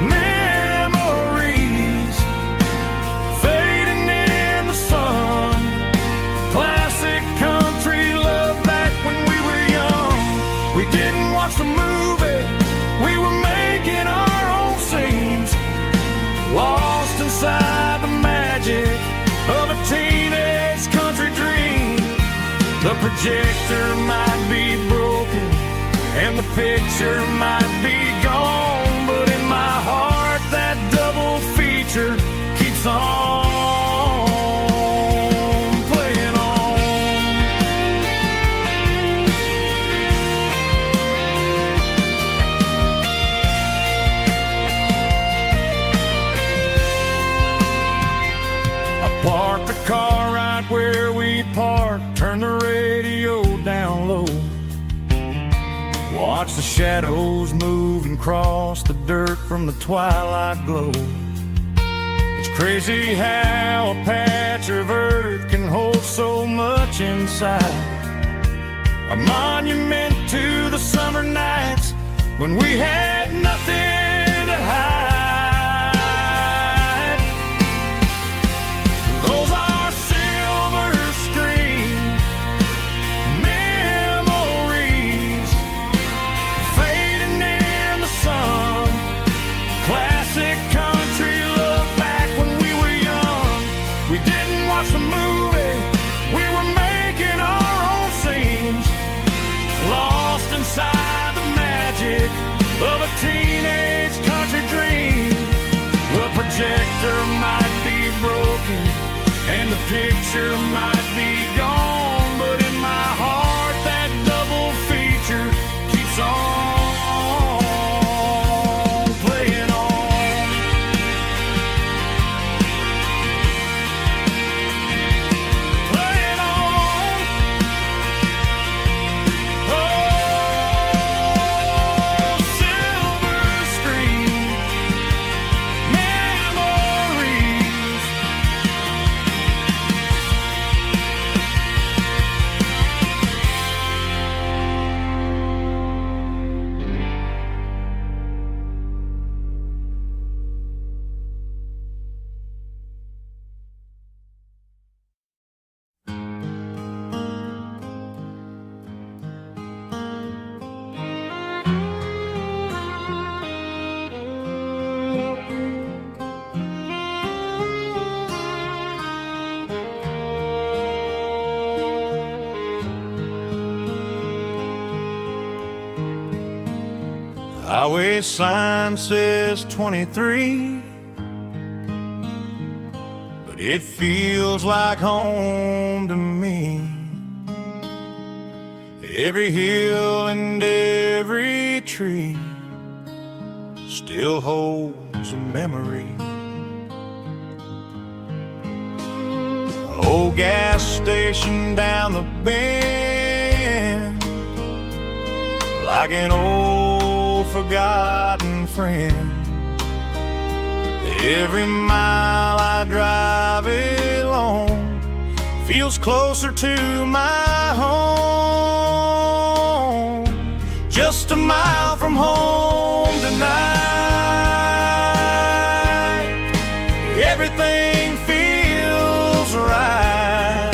S1: memories fading in the sun. Classic country love back when we were young. We didn't watch the movie, we were making our own scenes, lost inside the magic of a teenage country dream. The projector might be broken and the picture might be gone, but in my heart that double feature keeps on playing on. I parked the car right where we parked, turned the radio down low, watch the shadows move and cross the dirt from the twilight glow. It's crazy how a patch of earth can hold so much inside. A monument to the summer nights when we had nothing to hide. Those are silver screen memories fading in the sun. Classic country love back when we were young. We didn't watch the movie, we were making our own scenes, lost inside the magic of a teenage country dream. The projector might be broken and the picture might be gone, but in my heart that double feature keeps on playing on. Playing on. Oh, silver screen memories. Highway sign says 23, but it feels like home to me. Every hill and every tree still holds a memory. Old gas station down the bend, like an old forgotten friend. Every mile I drive along feels closer to my home. Just a mile from home tonight, everything feels right.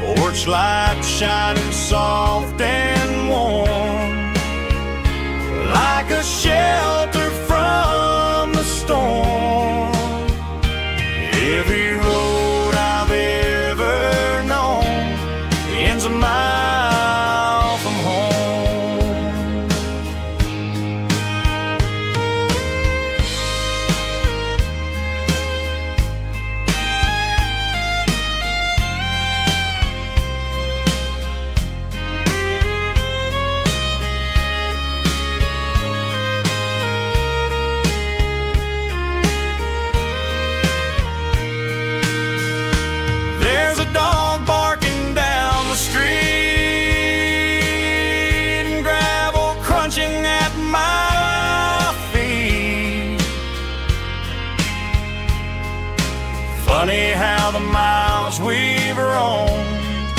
S1: Porch light shining soft and warm, like a shelter from the storm. Every road I've ever known ends a
S2: all the miles we've roamed,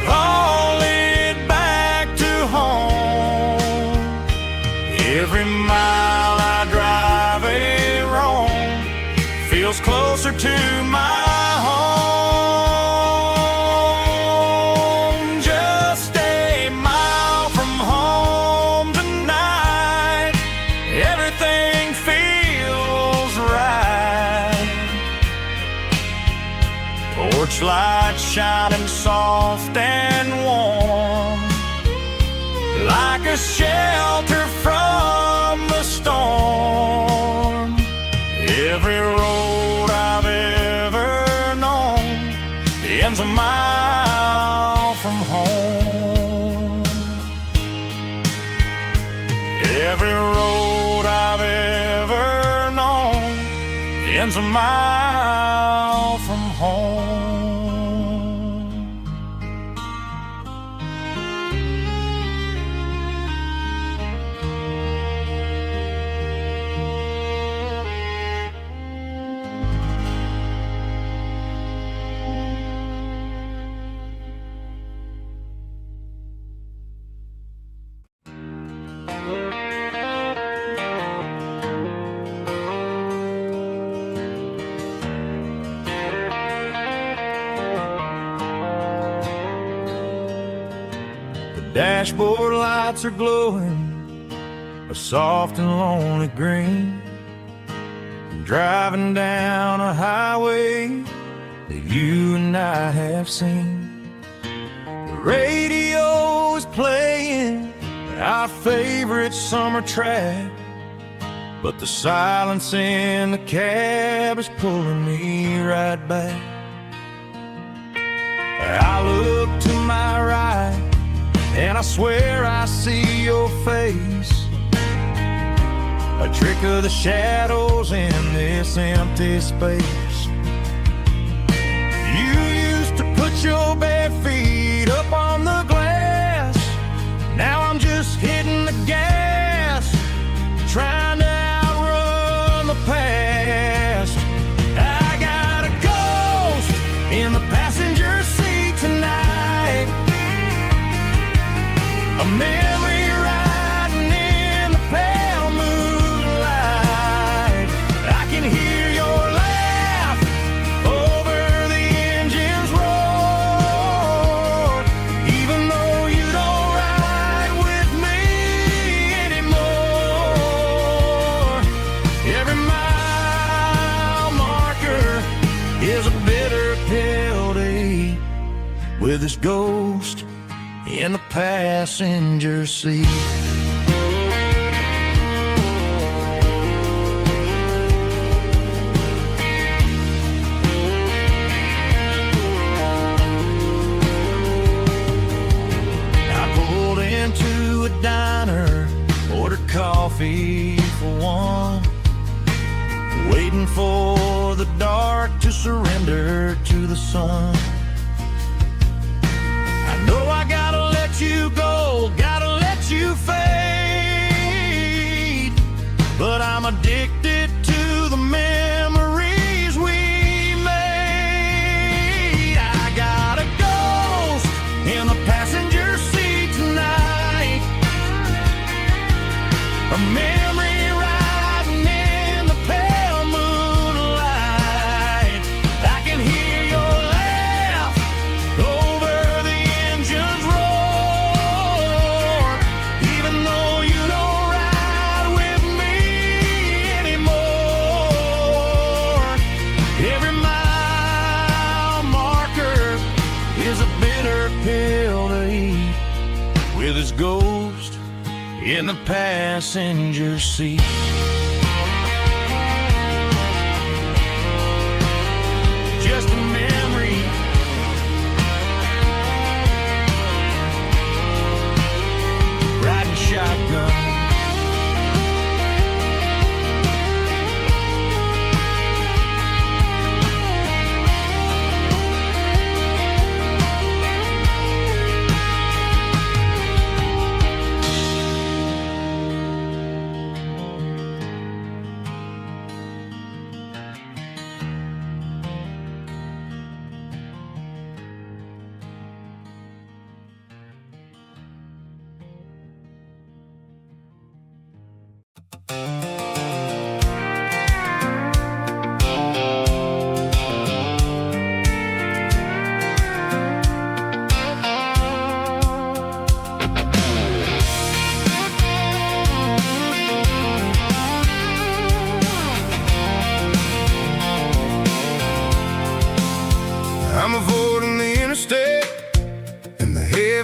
S2: all lead back to home. Every mile I drive a roam feels closer to my home. Just a mile from home tonight, everything feels right. Porch light shining soft and warm, like a shelter from the storm. Every road I've ever known ends a mile from home. Every road I've ever known ends a mile from home. Dashboard lights are glowing a soft and lonely green. I'm driving down a highway that you and I have seen. The radio is playing our favorite summer track, but the silence in the cab is pulling me right back. I look to my right and I swear I see your face, a trick of the shadows in this empty space. You used to put your bare feet up on the glass. Now I'm just hitting the gas, trying to outrun the past. I got a ghost in the passenger seat tonight, a memory riding in the pale moonlight. I can hear your laugh over the engine's roar, even though you don't ride with me anymore. Every mile marker is a bitter pill to eat, with this ghost in the passenger seat. I pulled into a diner, ordered coffee for one, waiting for the dark to surrender to the sun. I know I gotta let you go, gotta let you fade, but I'm addicted to the memories we made. I got a ghost in the passenger seat tonight, a memory riding in the pale moonlight. I can hear your laugh over the engine's roar, even though you don't ride with me anymore. Every mile marker is a bitter pill to eat, with his ghost in the passenger seat. Just a memory, riding shotgun.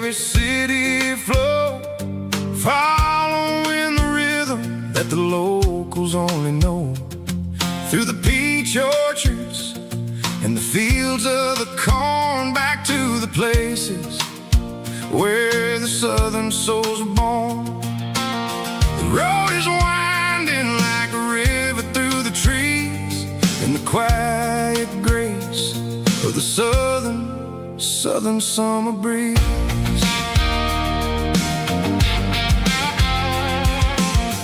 S2: heavy city flow, following the rhythm that the locals only know. Through the peach orchards and the fields of the corn, back to the places where the southern souls were born. The road is winding like a river through the trees, in the quiet grace of the southern summer breeze.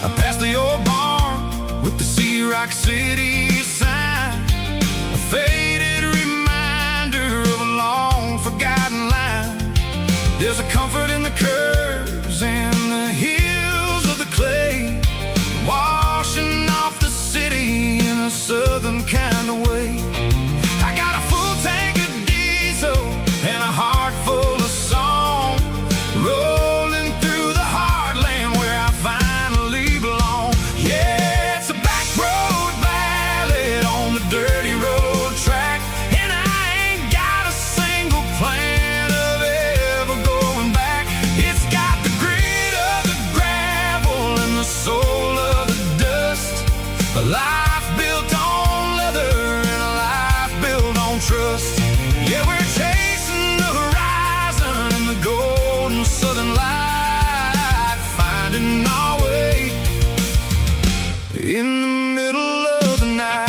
S2: I passed the old barn with the Rock City sign, a faded reminder of a long forgotten line. There's a comfort in the curves and the hills of the clay, washing off the city in a southern kind of way. I got a full tank of diesel and a heart full of song, rolling through the heartland where I finally belong. Yeah, it's a back road ballad on the dirty road track, and I ain't got a single plan of ever going back. It's got the grit of the gravel and the soul of the dust, a life built on leather and a life built on trust. Yeah, we're chasing the horizon in the golden southern light, finding our way in the middle of the night.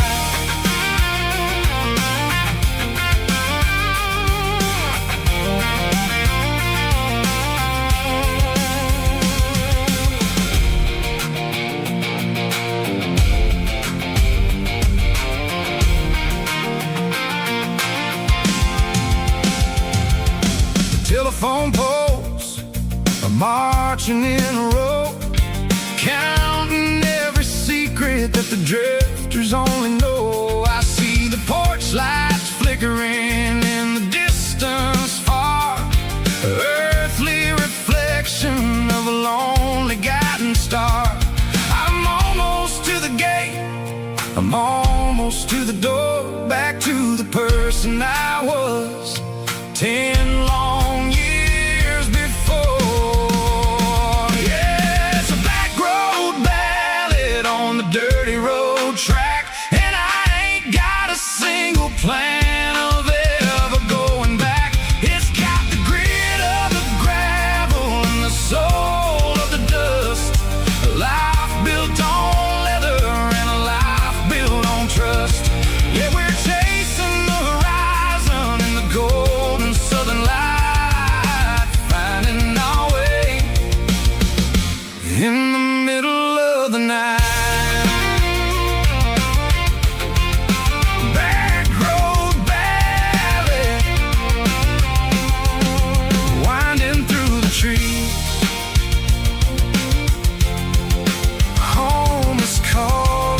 S2: Telephone poles are marching in a row, counting every secret that the drifters only know. I see the porch lights flickering in the distance far, earthly reflection of a lonely guiding star. I'm almost to the gate, I'm almost to the door, back to the person I was 10 long years before. Yeah, it's a back road ballad on the dirty road track, and I ain't got a single plan of ever going back. It's got the grit of the gravel and the soul of the dust, a life built on leather and a life built on trust. Yeah, we're chasing the horizon in the golden southern light, finding our way in the middle of the night. Back road ballad, winding through the trees. Home is calling.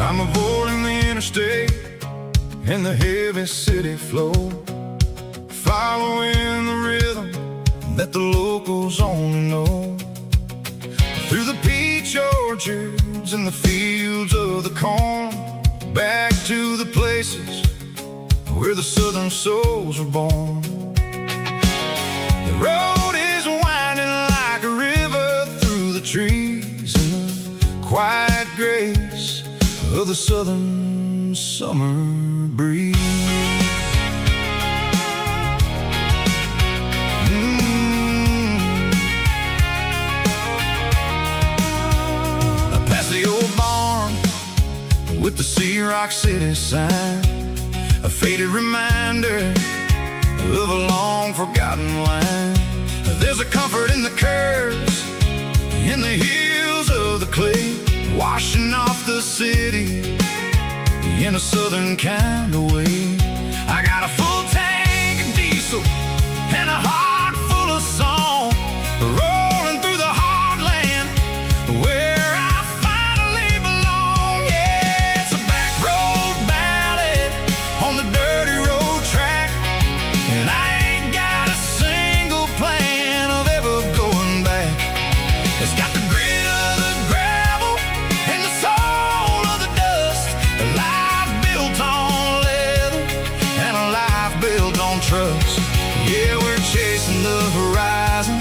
S2: I'm avoiding the interstate and the heavy city flow, following the rhythm that the locals only know. Through the peach orchards and the fields of the corn, back to the places where the southern souls were born. The road is winding like a river through the trees in the quiet grace of the southern summer breeze. I passed the old barn with the Rock City sign, a faded reminder of a long forgotten line. There's a comfort in the curves, in the heels of the clay, washing off the city in a southern kind of way. I got a full tank of diesel and a heart full of song, rolling through the heartland where I finally belong. Yeah, it's a back road ballad on the dirty road track, and I ain't got a single plan of ever going back. It's got the grit of the gravel and the soul of the dust, a life built on leather and a life built on trust. Yeah, we're chasing the horizon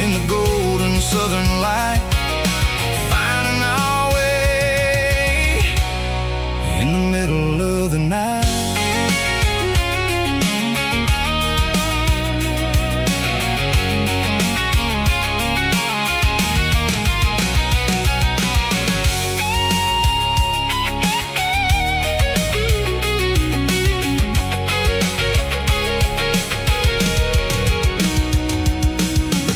S2: in the golden southern light, finding our way in the middle of the night.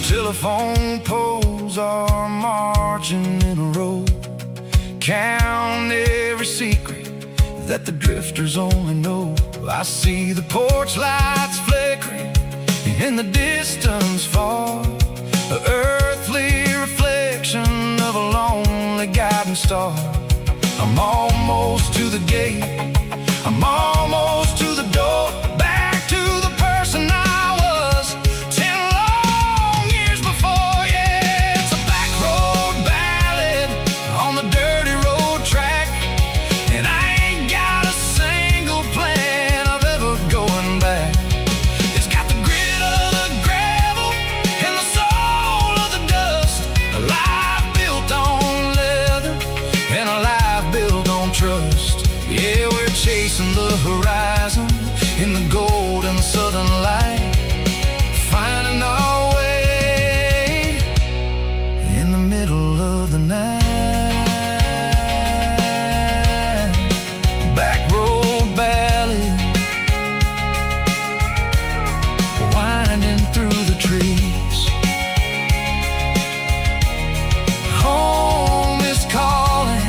S2: Telephone poles are marching in a row, count every secret that the drifters only know. I see the porch lights flickering in the distance far, an earthly reflection of a lonely guiding star. I'm almost to the gate, I'm almost to the door, back to the person I was 10 long years before. Yeah, it's a back road ballad on the dirty road track, and I ain't got a single plan of ever going back. It's got the grit of the gravel and the soul of the dust, a life built on leather and a life built on trust. Yeah, we're chasing the horizon in the golden southern light, finding our way in the middle of the night. Back road ballad, winding through the trees. Home is calling.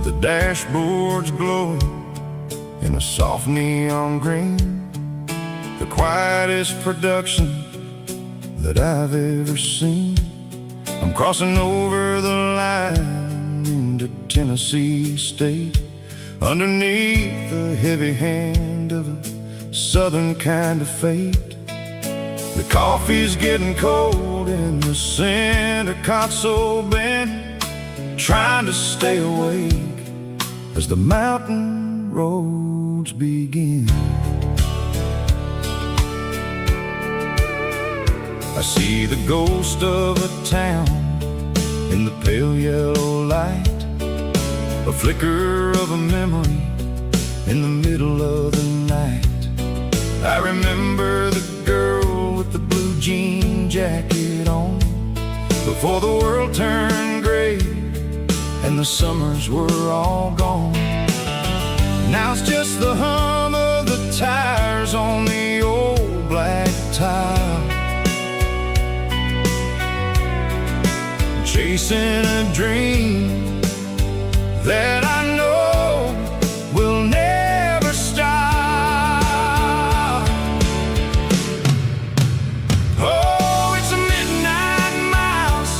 S2: The dashboard's glowing in a soft neon green, the quietest production that I've ever seen. I'm crossing over the line into Tennessee State, underneath the heavy hand of a southern kind of fate. The coffee's getting cold in the center console bin, trying to stay awake as the mountain roads begin. I see the ghost of a town in the pale yellow light, a flicker of a memory in the middle of the night. I remember the girl with the blue jean jacket on, before the world turned gray and the summers were all gone. Now it's just the hum of the tires on the old black tile, chasing a dream that I know will never stop. Oh, it's a midnight miles,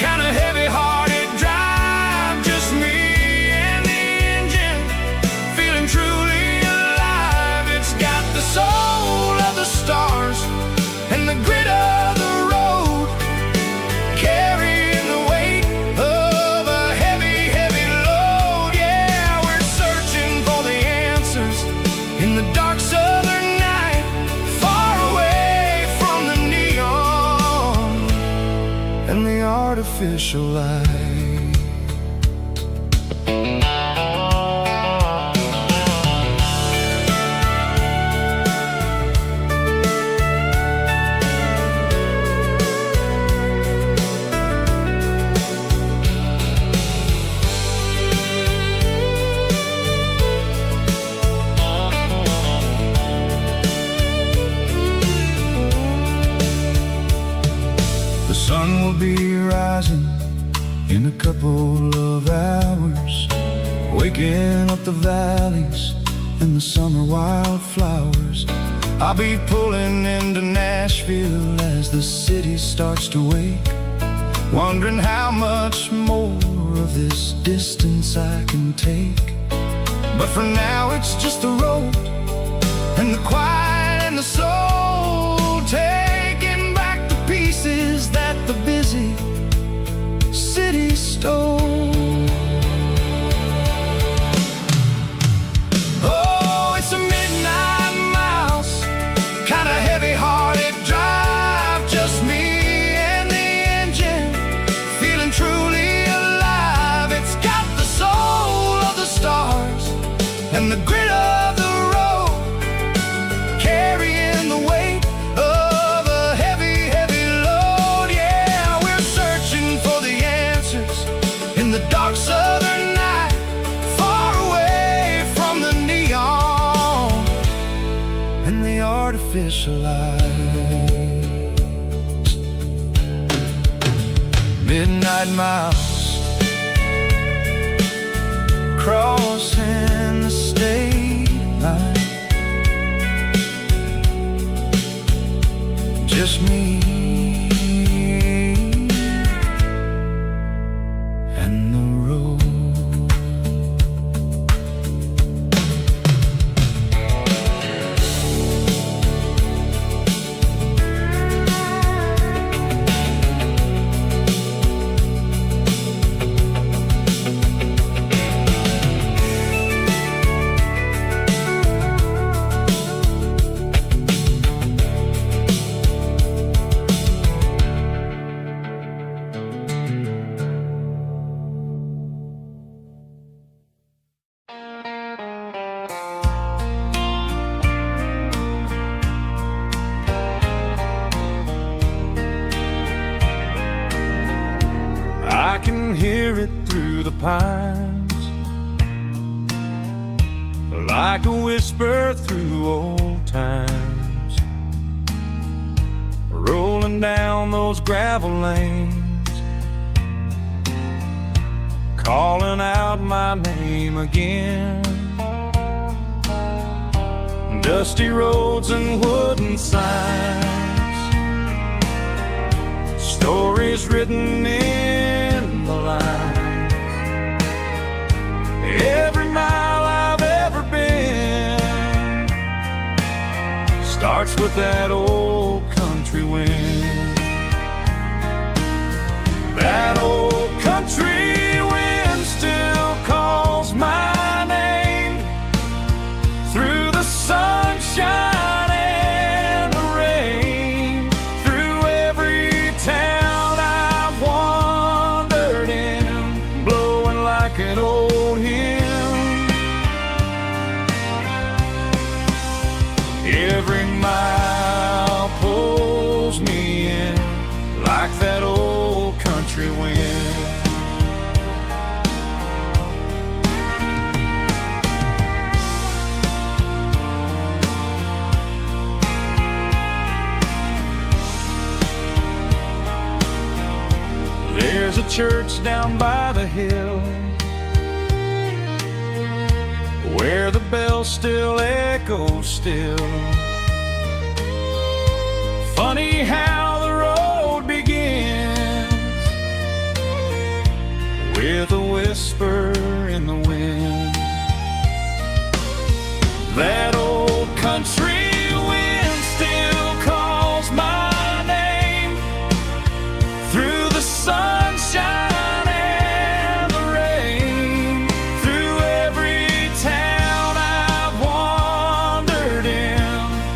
S2: kind of heavy-hearted drive, artificial light. The sun will be rising in a couple of hours, waking up the valleys and the summer wildflowers. I'll be pulling into Nashville as the city starts to wake, wondering how much more of this distance I can take. But for now it's just the road and the quiet and the soul, taking back the pieces that the busy city stole. Oh, it's a midnight mouse, kinda heavy-hearted drive, just me and the engine, feeling truly alive. It's got the soul of the stars and the grit of the road, carrying the weight of a heavy, heavy load. Yeah, we're searching for the answers in the dark southern night, far away from the neon and the artificial lights. Midnight mouse, crossing the state line, just me and the road. I can hear it through the pines, like a whisper through old times, rolling down those gravel lanes, calling out my name again. Dusty roads and wooden signs, stories written in the lines. Every mile I've ever been starts with that old country wind. That old country wind still calls my name through the sunshine and the rain, through every town I've wandered in, blowing like an old hymn. Every mile pulls me in like that old country wind. There's a church down by the hill where the bells still echo still. Funny how the road begins with a whisper in the wind. That old country wind still calls my name through the sunshine and the rain, through every town I've wandered in,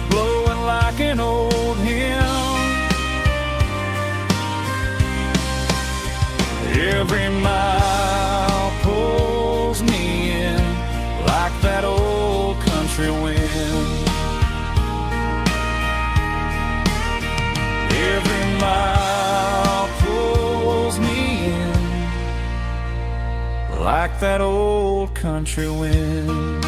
S2: blowing like an old hymn. Every mile pulls me in like that old country wind. Every mile pulls me in like that old country wind.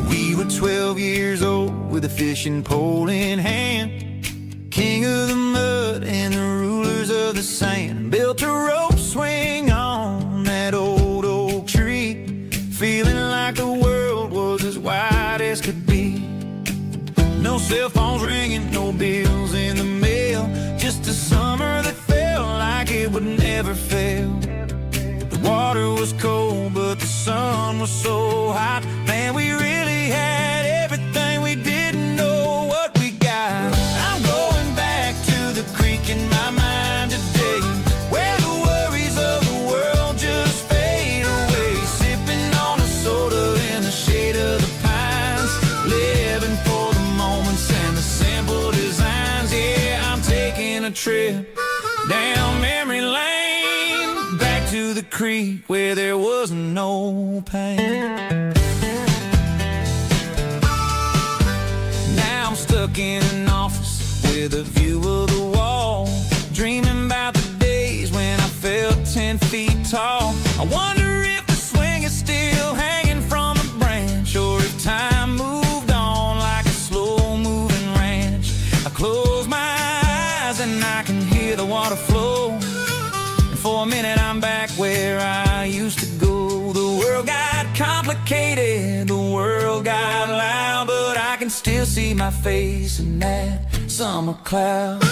S3: We were 12 years old with a fishing pole in hand, king of the mud and the rulers of the sand. Built a rope swing on that old oak tree, feeling like the world was as wide as could be. No cell phones ringing, no bills in the mail, just a summer that felt like it would never fail. The water was cold, but the sun was so hot. Man, we really had everything, we didn't know what we got. I'm going back to the creek in my mind today, where the worries of the world just fade away. Sipping on a soda in the shade of the pines, living for the moments and the simple designs. Yeah, I'm taking a trip down memory lane, back to the creek where there was no pain. Now I'm stuck in an office with a view of the wall, dreaming about the days when I felt 10 feet tall. I wonder if the swing is still hanging from a branch, or if time moved on like a slow-moving ranch. I close my eyes and I can hear the water flow, and for a minute I'm back where I used to go. The world got complicated, the world got loud, but I can still see my face in that summer cloud.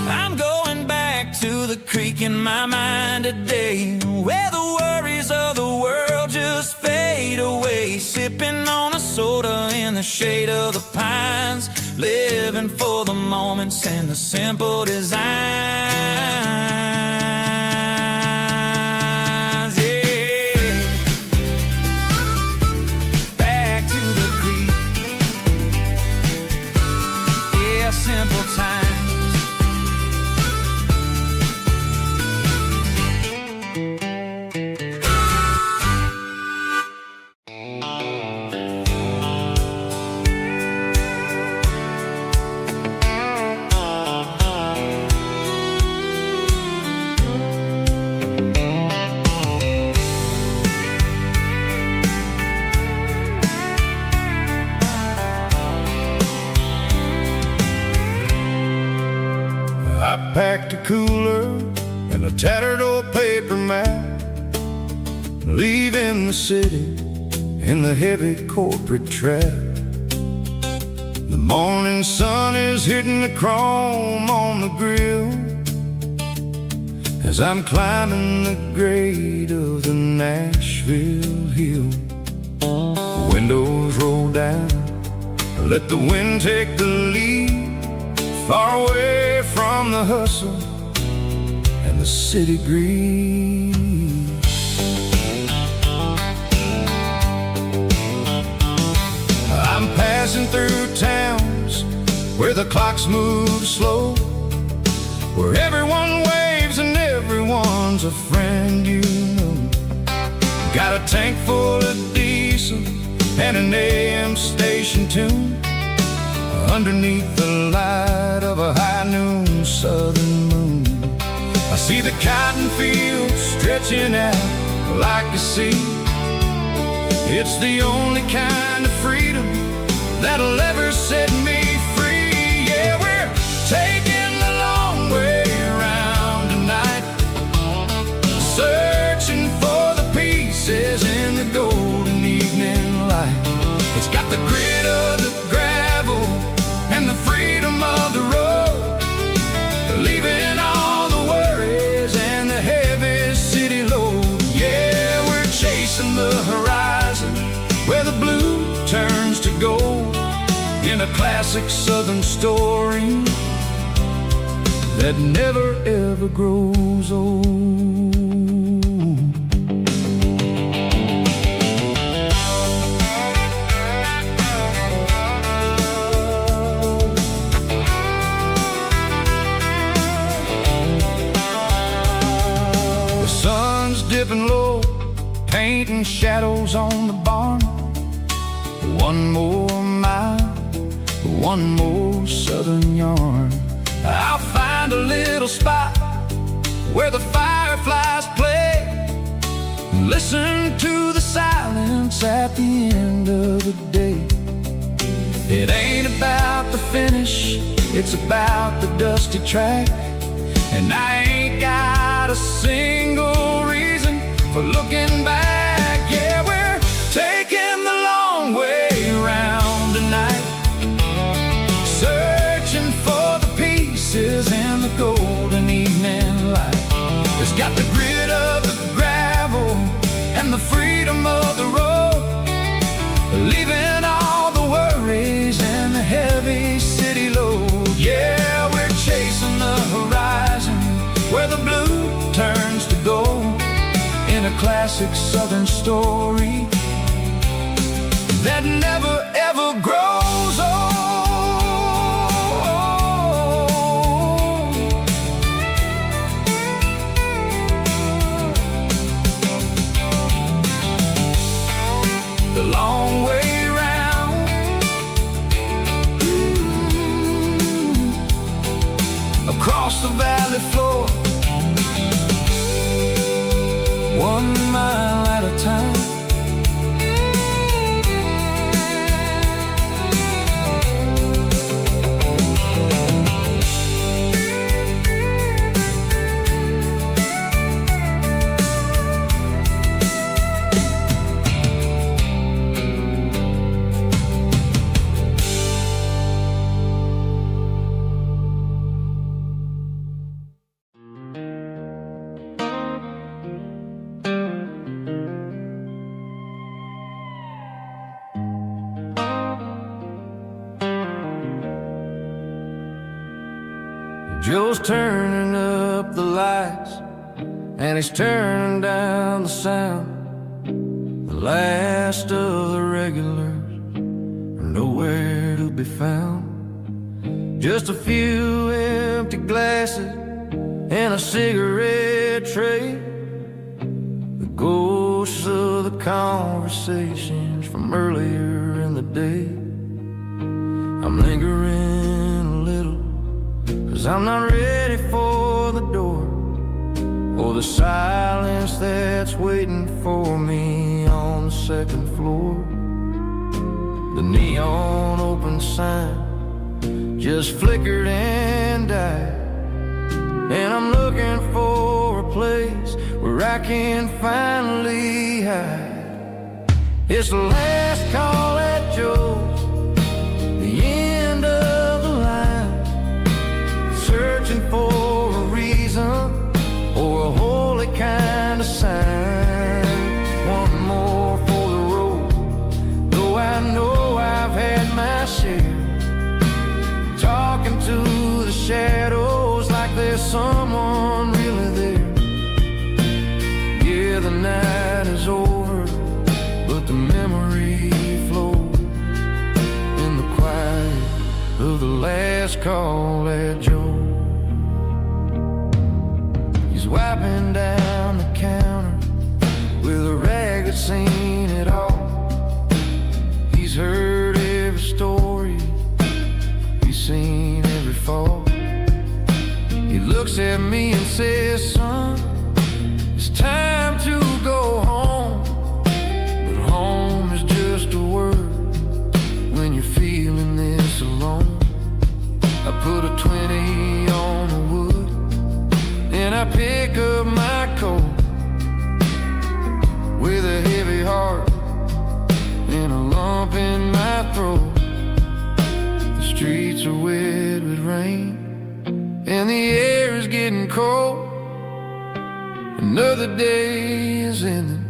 S3: I'm going back to the creek in my mind today, where the worries of the world just fade away. Sipping on a soda in the shade of the pines, living for the moments and the simple designs. Yeah, back to the creek. Yeah, simple times.
S1: I packed a cooler and a tattered old paper map, leaving the city in the heavy corporate trap. The morning sun is hitting the chrome on the grill as I'm climbing the grade of the Nashville hill. Windows roll down, let the wind take the lead, far away from the hustle and the city greed. I'm passing through towns where the clocks move slow, where everyone waves and everyone's a friend you know. Got a tank full of diesel and an AM station tune, underneath the light of a high noon southern moon. I see the cotton fields stretching out like a sea. It's the only kind of freedom that'll ever set me free. Yeah, we're taking the long way around tonight, searching for the pieces in
S2: golden evening light. It's got the grit of the gravel and the freedom of the road, leaving all the worries and the heavy city load. Yeah, we're chasing the horizon where the blue turns to gold, in a classic southern story that never ever grows old. The sun's dipping low, painting shadows on the barn. One more mile, one more southern yarn. I'll find a little spot where the fireflies play, and listen to the silence at the end of the day. It ain't about the finish, it's about the dusty track. And I ain't got a single reason for looking back. Yeah, we're taking the long way around tonight, searching for the pieces in the golden evening light. It's got the grit of the gravel and the freedom of the road, leaving all the worries and the heavy city load. Yeah, we're chasing the horizon where the blue turns to gold, in a classic southern story that never ever grows old. The long way round, across the valley floor, 1 mile at a time. Joe's turning up the lights and he's turning down the sound. The last of the regulars are nowhere to be found. Just a few empty glasses and a cigarette tray, the ghosts of the conversations from earlier in the day. I'm lingering a little, 'cause I'm not ready for the door, or the silence that's waiting for me on the second floor. The neon open sign just flickered and died, and I'm looking for a place where I can finally hide. It's the last call at Joe's, the end of the line, searching for a reason or a holy kind of sign. One more for the road, though I know I've had my share, talking to the shadows like there's someone really there. Yeah, the night is over, but the memory flows in the quiet of the last call at Joe. He's wiping down the counter with a rag that's seen it all. He's heard every story, he's seen every fall. He looks at me and says, son, it's time to go home. But home is just a word when you're feeling this alone. I put a 20 on the wood and I pick up my coat with a heavy heart
S1: cold. Another day is ending,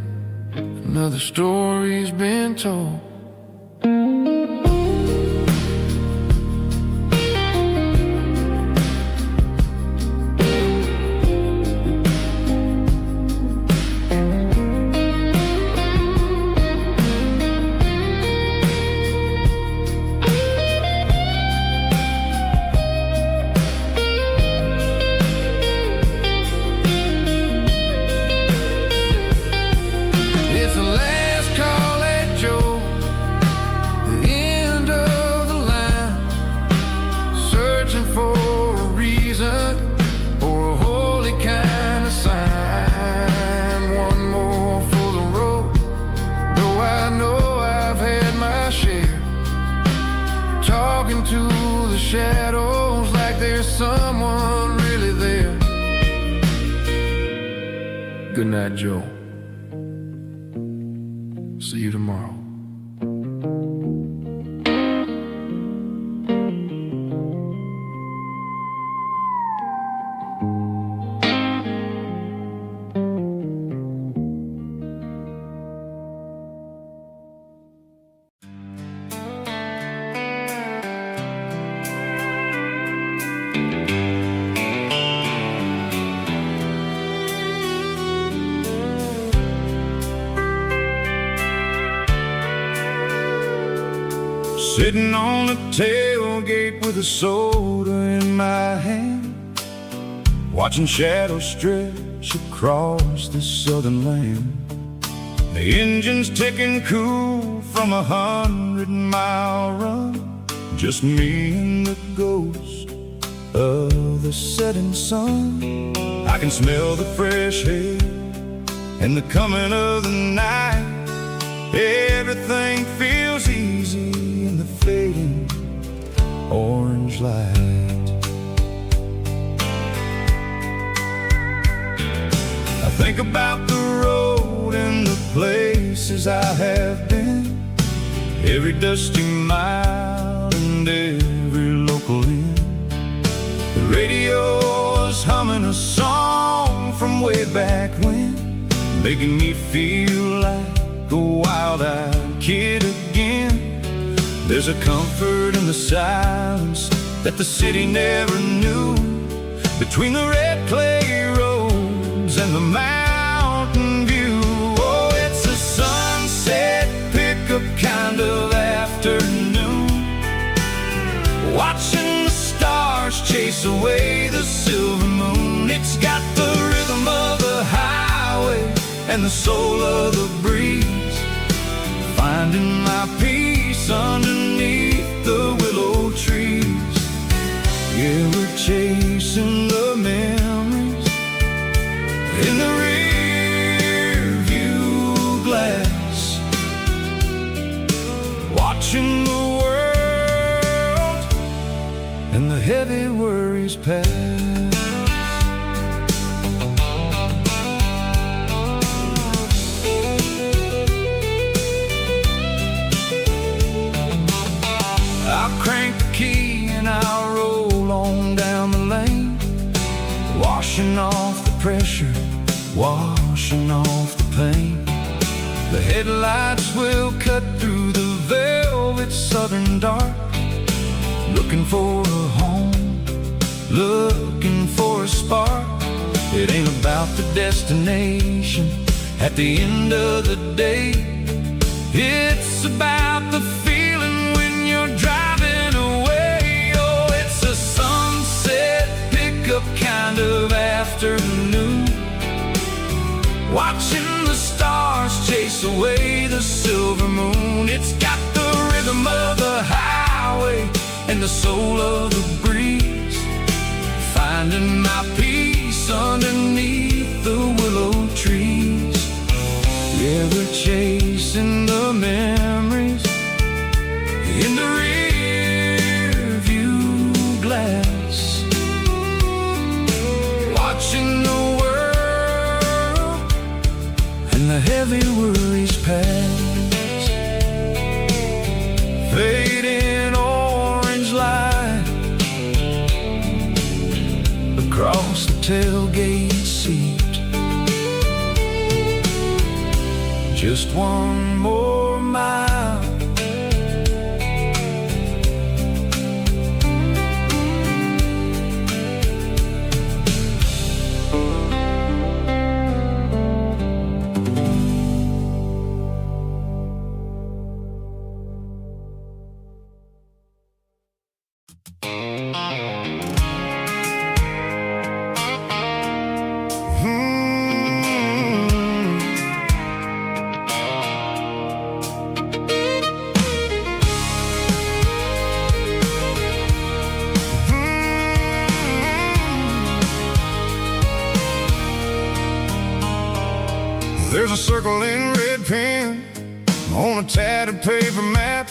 S1: another story's been told. Shadows like there's someone really there. Good night, Joe. See you tomorrow.
S2: Sitting on the tailgate with a soda in my hand, watching shadows stretch across this southern land. The engine's ticking cool from 100-mile run, just me and the ghost of the setting sun. I can smell the fresh air and the coming of the night. Everything feels easy in the fading orange light. I think about the road and the places I have been, every dusty mile and every local inn. The radio is humming a song from way back when, making me feel like a wild-eyed kid again. There's a comfort in the silence that the city never knew, between the red clay roads and the mountain view. Oh, it's a sunset pickup kind of afternoon, watching the stars chase away the silver moon. It's got the rhythm of the highway and the soul of the breeze, finding my peace underneath the willow trees. Yeah, we're chasing the memories in the rear view glass, watching the world and the heavy worries pass. I'll crank the key and I'll roll on down the lane, washing off the pressure, washing off the pain. The headlights will cut through the velvet southern dark, looking for a home, looking for a spark. It ain't about the destination at the end of the day, it's about the feeling when you're driving away. Oh, it's a sunset pickup kind of afternoon, watching the stars chase away the silver moon. It's got the rhythm of the highway and the soul of the breeze, finding my peace underneath the willow trees. Yeah, we're chasing the memories in the rear view glass, watching the world and the heavy worries pass. Fading orange light across the tailgate seat. Just one more mile.
S1: There's a circle in red pen on a tattered paper map,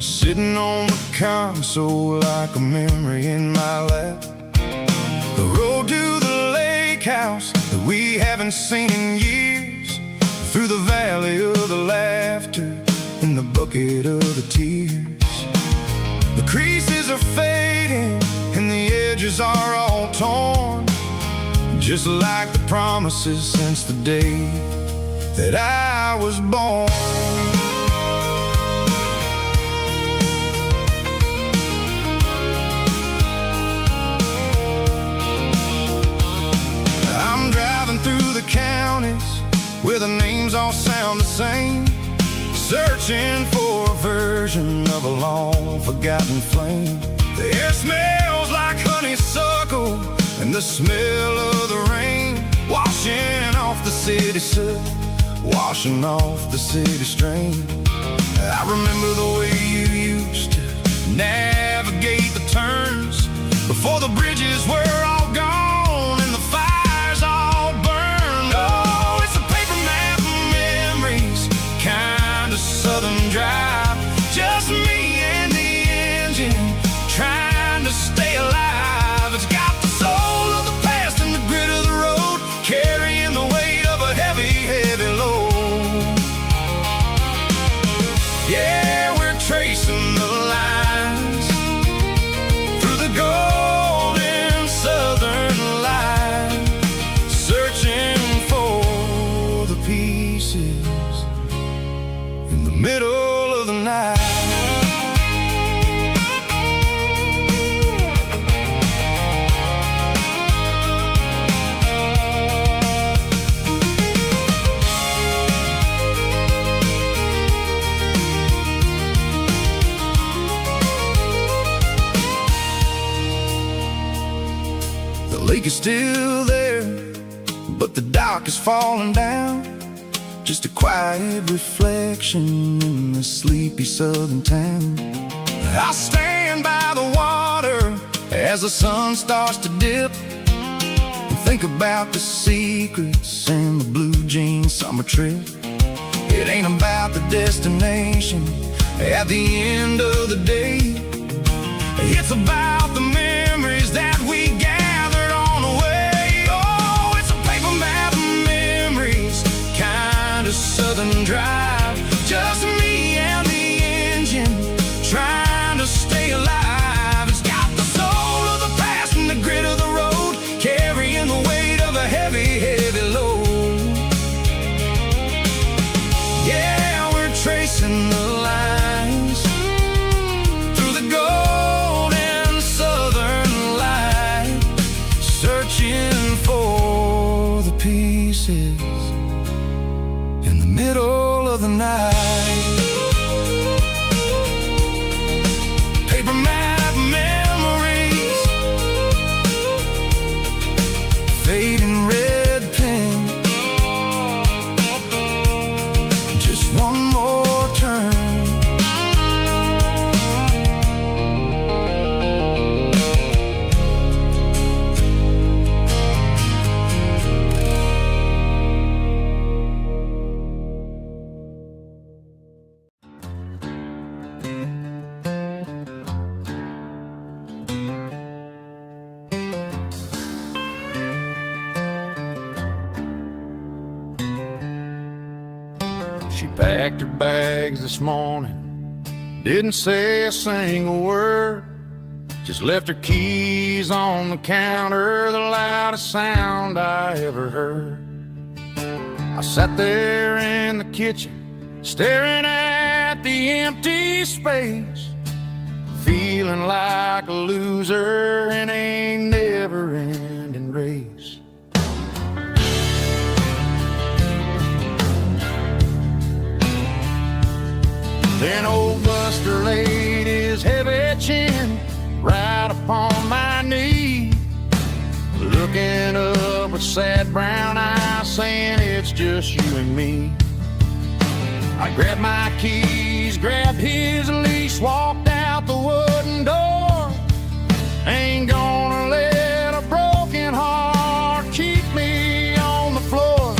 S1: sitting on the console like a memory in my lap. The road to the lake house that we haven't seen in years, through the valley of the laughter and the bucket of the tears. The creases are fading and the edges are all torn, just like the promises since the day that I was born. I'm driving through the counties where the names all sound the same, searching for a version of a long forgotten flame. The air smells like honeysuckle and the smell of the rain, washing off the city soot, washing off the city strain. I remember the way you used to navigate the turns before the bridges were all gone and the fires all burned. Oh, it's a paper map of memories, kind of southern drive, just me and the engine trying to stay alive. It's got the soul of the past and the grit of the road, carrying the weight of a heavy, heavy load. Yeah, we're tracing the lines through the golden southern light, searching for the pieces in the middle of the night. The lake is still there, but the dock is falling down, just a quiet reflection in the sleepy southern town. I stand by the water as the sun starts to dip, and think about the secrets and the blue jean summer trip. It ain't about the destination at the end of the day, it's about the memories that we gathered on the way. Oh, it's a paper map of memories, kind of southern drive, just me and the engine trying to stay alive. It's got the soul of the past and the grit of the road, carrying the weight of a heavy, heavy load. Yeah, we're tracing the lines through the golden southern light, searching for the pieces in the middle of the night. Paper map memories, fading red pen, just one more turn. She packed her bags this morning, didn't say a single word, Just left her keys on the counter, the loudest sound I ever heard. I sat there in the kitchen, staring at the empty space, feeling like a loser in a never-ending race. Then old Buster laid his heavy chin right upon my knee, looking up with sad brown eyes, saying it's just you and me. I grabbed my keys, grabbed his leash, walked out the wooden door. Ain't gonna let a broken heart keep me on the floor.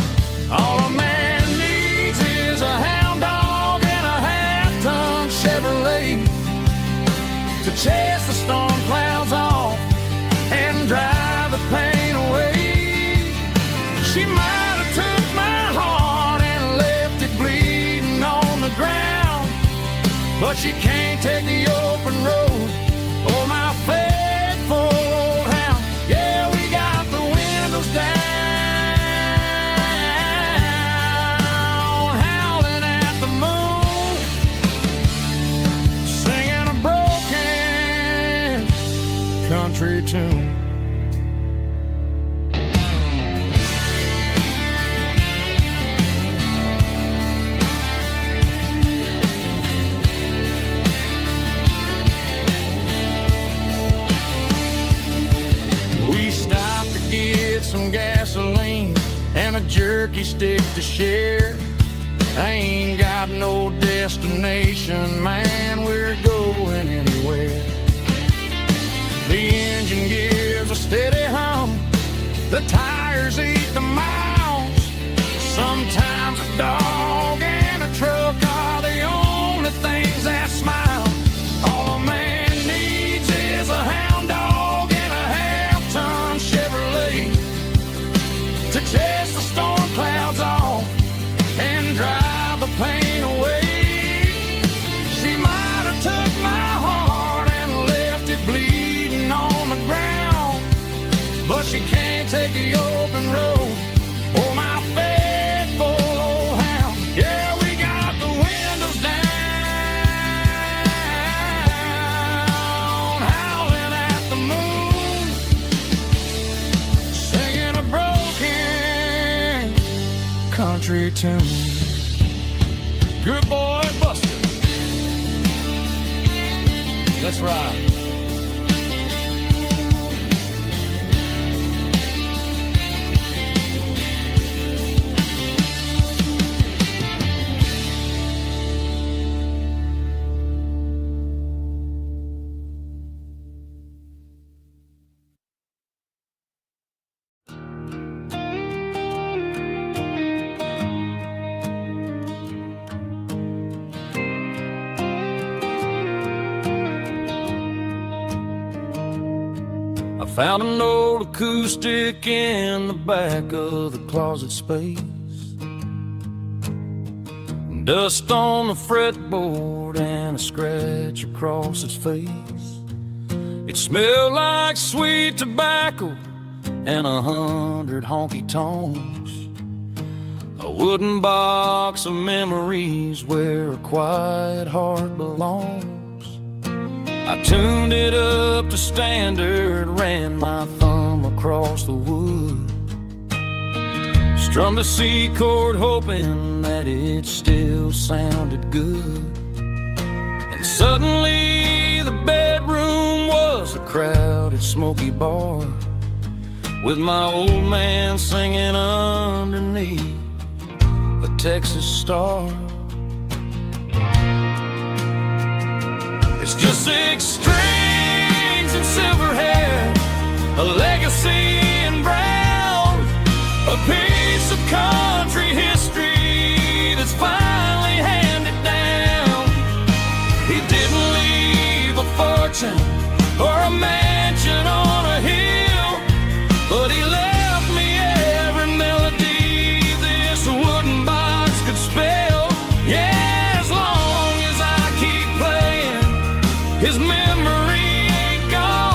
S1: All a man needs is a hound dog and a half-ton Chevrolet to chase the storm clouds off and drive the pain away. She might have took my heart and left it bleeding on the ground, but she can't take the open road or my faithful old hound. Yeah, we got the windows down, howling at the moon, singing a broken country tune. We stopped to get some gasoline and a jerky stick to share. I ain't got no destination, man, we're going anywhere. The engine gives a steady hum, the tires eat the miles. Sometimes a dog and a truck are the only things that smile. All a man needs is a hound dog and a half-ton Chevrolet to chase the storm clouds off and drive the pain away. She might have took my heart and left it bleeding on the ground, but she can't take the open road or my faithful old hound. Yeah, we got the windows down, howling at the moon, singing a broken country tune. Good boy, Buster. Let's ride. Found an old acoustic in the back of the closet space. Dust on the fretboard and a scratch across its face. It smelled like sweet tobacco and 100 honky-tonks. A wooden box of memories where a quiet heart belongs. I tuned it up to standard, ran my thumb across the wood, strummed a C chord hoping that it still sounded good. And suddenly the bedroom was a crowded smoky bar, with my old man singing underneath the Texas star. It's just 6 strings and silver hair, a legacy in brown, a piece of country history that's finally handed down. He didn't leave a fortune or a mansion on a hill, but he left me every melody this wooden box could spell. Yeah, as long as I keep playing, his memory ain't gone.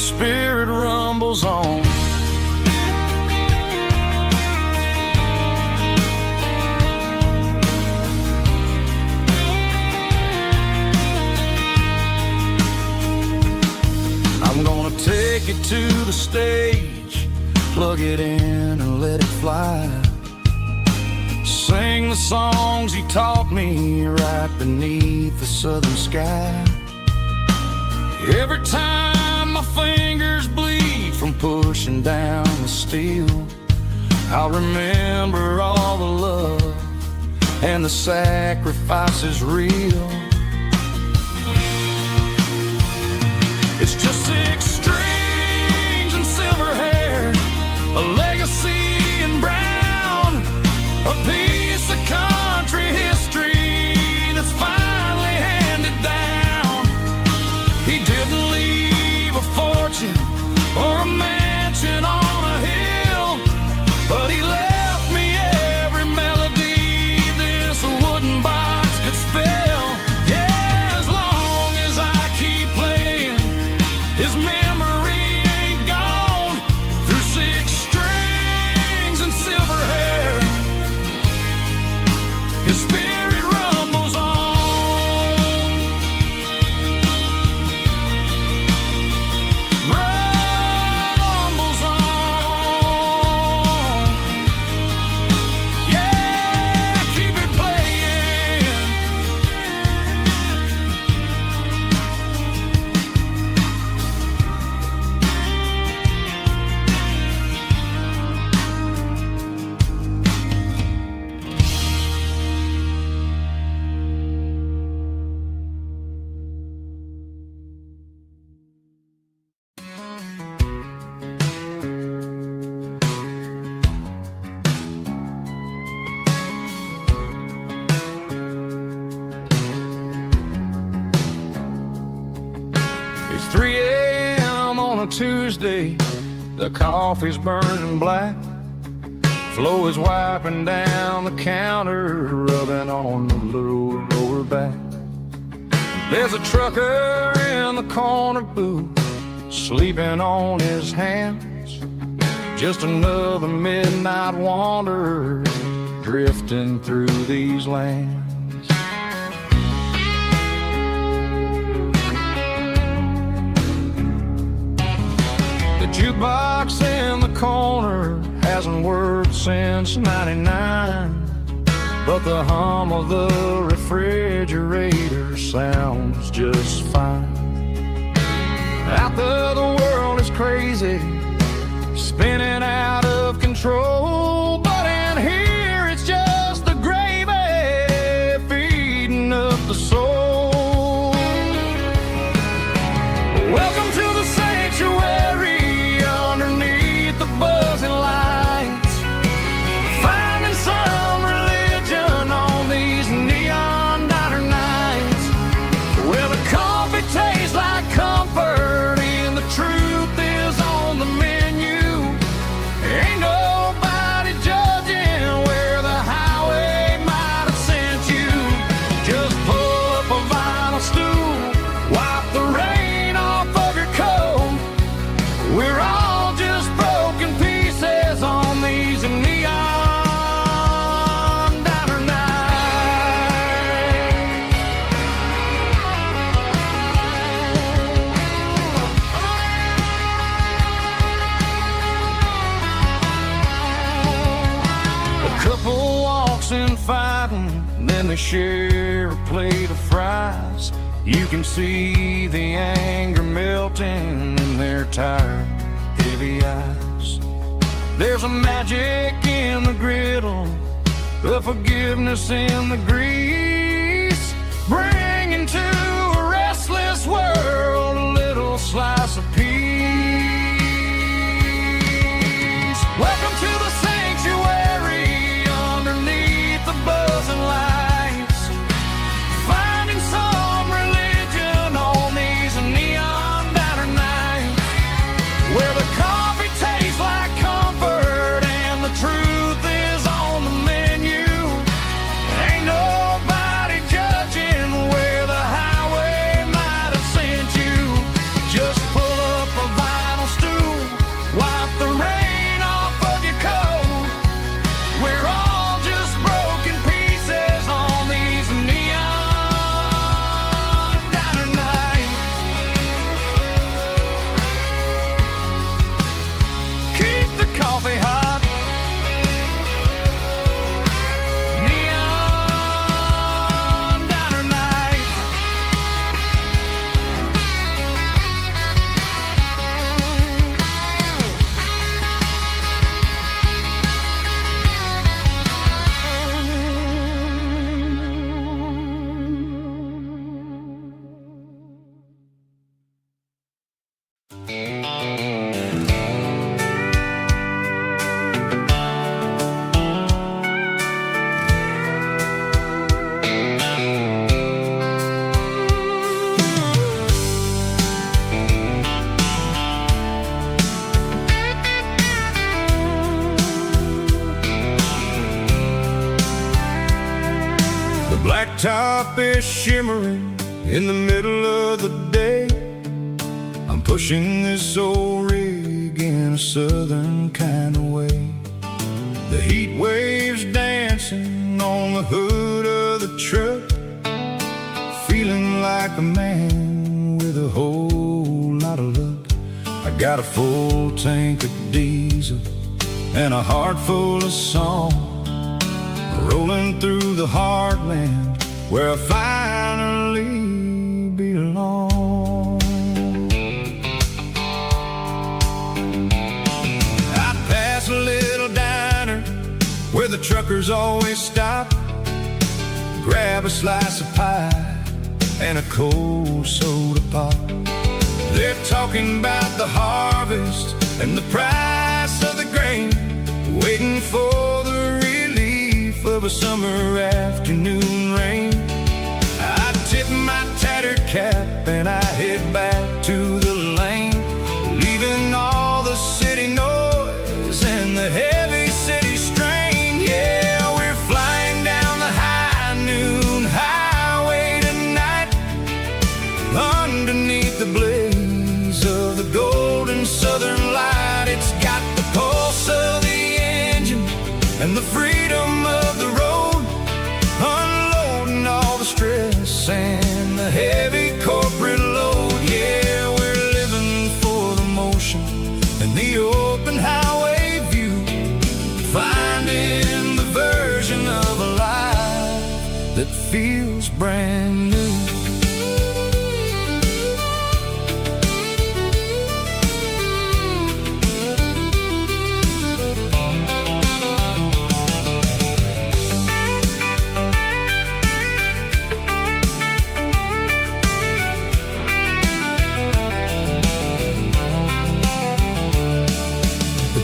S2: his spirit rumbles on. I'm gonna take it to the stage, plug it in and let it fly. Sing the songs he taught me right beneath the southern sky. Every time my fingers bleed from pushing down the steel, I'll remember all the love and the sacrifices real. It's just 6 strings and silver hair, a legacy in brown, a piece of country history that's finally handed down. He didn't leave a fortune or a mansion on a hill, but he left me every melody this wooden box could spell. Yeah, as long as I keep playing, his memory ain't gone. Through 6 strings and silver hair, his spirit rumbles on. Rumbles on. Yeah, keep it playing. It's 3 a.m. on a Tuesday, the coffee's burning black. Flo is wiping down the counter, rubbing on the little lower back. There's a trucker in the corner booth, sleeping on his hands. Just another midnight wanderer, drifting through these lands. The jukebox in the corner hasn't worked since '99, but the hum of the refrigerator sounds just fine. Out there the world is crazy, spinning out of control, but in here it's just the gravy feeding up the soul. Welcome to the sanctuary underneath the buzzing lights, finding some religion on these neon diner nights, where the coffee tastes like comfort and the truth is on the menu. Ain't nobody judging where the highway might have sent you. Just pull up a vinyl stool, wipe the rain off of your coat. We're all just broken pieces on these neon diner nights. A couple walks in fighting, then they share a plate of fries. You can see the anger melting in their tired, heavy eyes. There's a magic in the griddle, a forgiveness in the grease, bringing to a restless world a little slice of peace. Welcome to the sanctuary underneath the buzzing lights, finding some religion on these neon diner nights, where the coffee tastes like comfort and the truth is on the menu. Ain't nobody judging where the highway might have sent you. Just pull up a top is shimmering in the middle of the day. I'm pushing this old rig in a southern kind of way. The heat waves dancing on the hood of the truck, feeling like a man with a whole lot of luck. I got a full tank of diesel and a heart full of song, rolling through the heartland where I finally belong. I pass a little diner where the truckers always stop, grab a slice of pie and a cold soda pop. They're talking about the harvest and the price of the grain, waiting for the relief of a summer afternoon rain. I tip my tattered cap and I head back to the lane, leaving all the city noise and the heavy city strain. Yeah, we're flying down the high noon highway tonight, underneath the blaze of the golden southern light. It's got the pulse of the engine and the freedom of the road, unloading all the stress and the heavy corporate load. Yeah, we're living for the motion and the open highway view, finding the version of a life that feels brand new.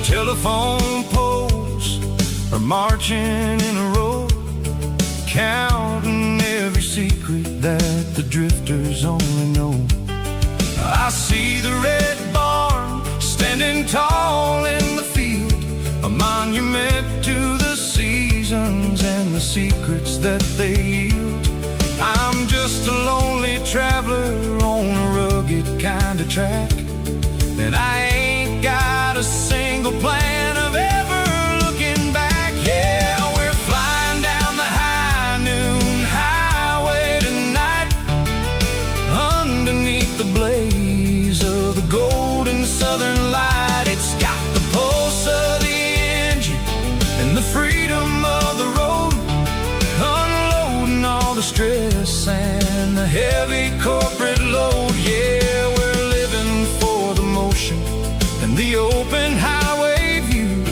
S2: Telephone poles are marching in a row, counting every secret that the drifters only know. I see the red barn standing tall in the field, a monument to the seasons and the secrets that they yield. I'm just a lonely traveler on a rugged kind of track, and I ain't got a single plan of ever looking back. Yeah, we're flying down the high noon highway tonight, underneath the blaze of the golden southern light. It's got the pulse of the engine and the freedom of the road, unloading all the stress and the heavy corporate load. Yeah, we're living for the motion and the open highway view,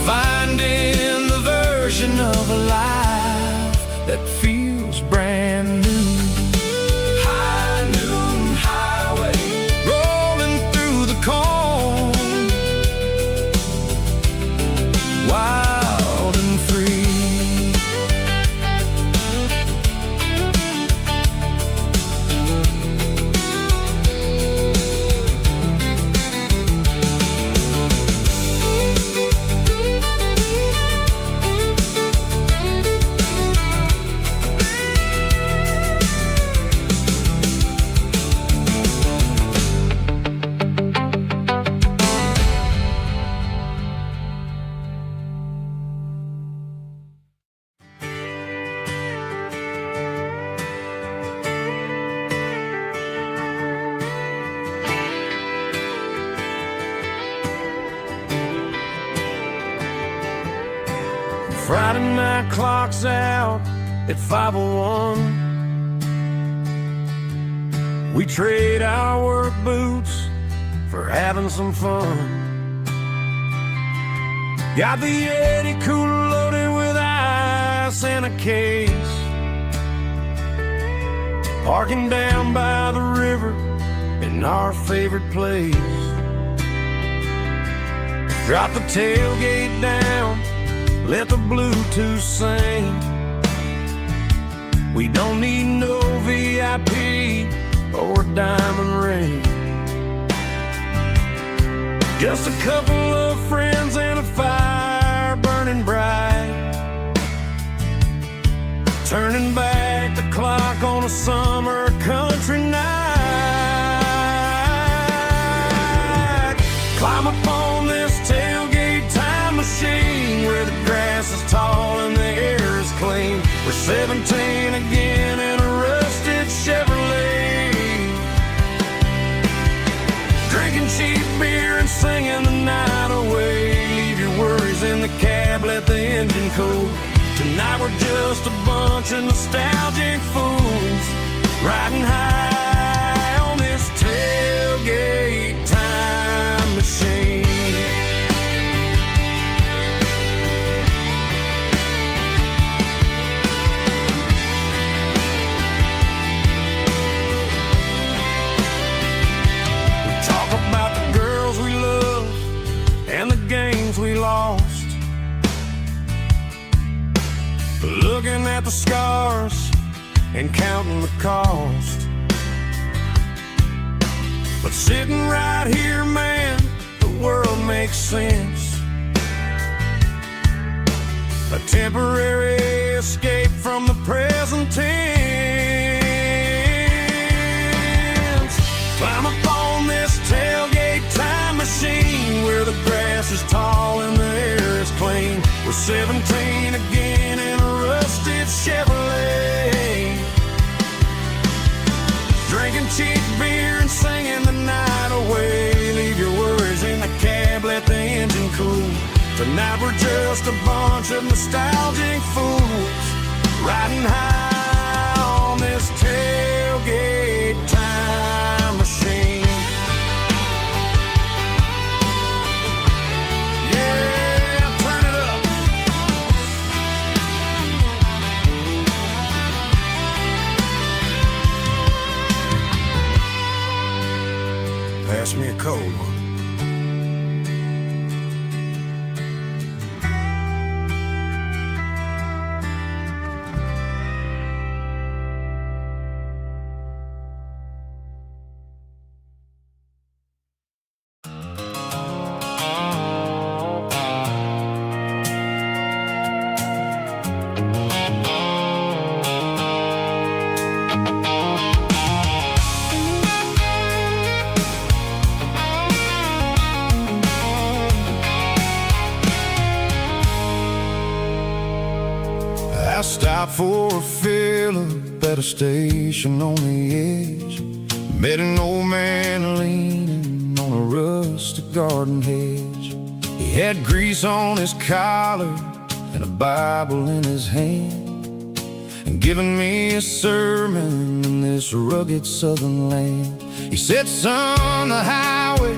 S2: finding the version of a life that feels brand new. High noon highway, rolling through the corn, wild and free. Friday night clock's out at 5:01. We trade our work boots for having some fun. Got the Yeti cooler loaded with ice and a case, parking down by the river in our favorite place. Drop the tailgate down, let the Bluetooth sing. We don't need no VIP or a diamond ring, just a couple of friends and a fire burning bright, turning back
S1: a summer country night. Climb upon this tailgate time machine where the grass is tall and the air is clean. We're 17 again in a rusted Chevrolet, drinking cheap beer and singing the night away. Leave your worries in the cab, let the engine cool. Tonight we're just a bunch of nostalgic fools riding high on this tailgate time machine. We talk about the girls we love and the games we lost, looking at the scars and counting the cost. But sitting right here, man, the world makes sense. A temporary escape from the present tense. Climb upon this tailgate time machine where the grass is tall and the air is clean. We're 17 again in a rusted Chevrolet, drinking cheap beer and singing the night away. Leave your worries in the cab, let the engine cool. Tonight we're just a bunch of nostalgic fools riding high on this tailgate time machine. Yeah, turn it up. Pass me a cold one. I stopped for a fill-up at a station on the edge. Met an old man leaning on a rustic garden hedge. He had grease on his collar and a Bible in his hand, and giving me a sermon in this rugged southern land. He said, son, the highway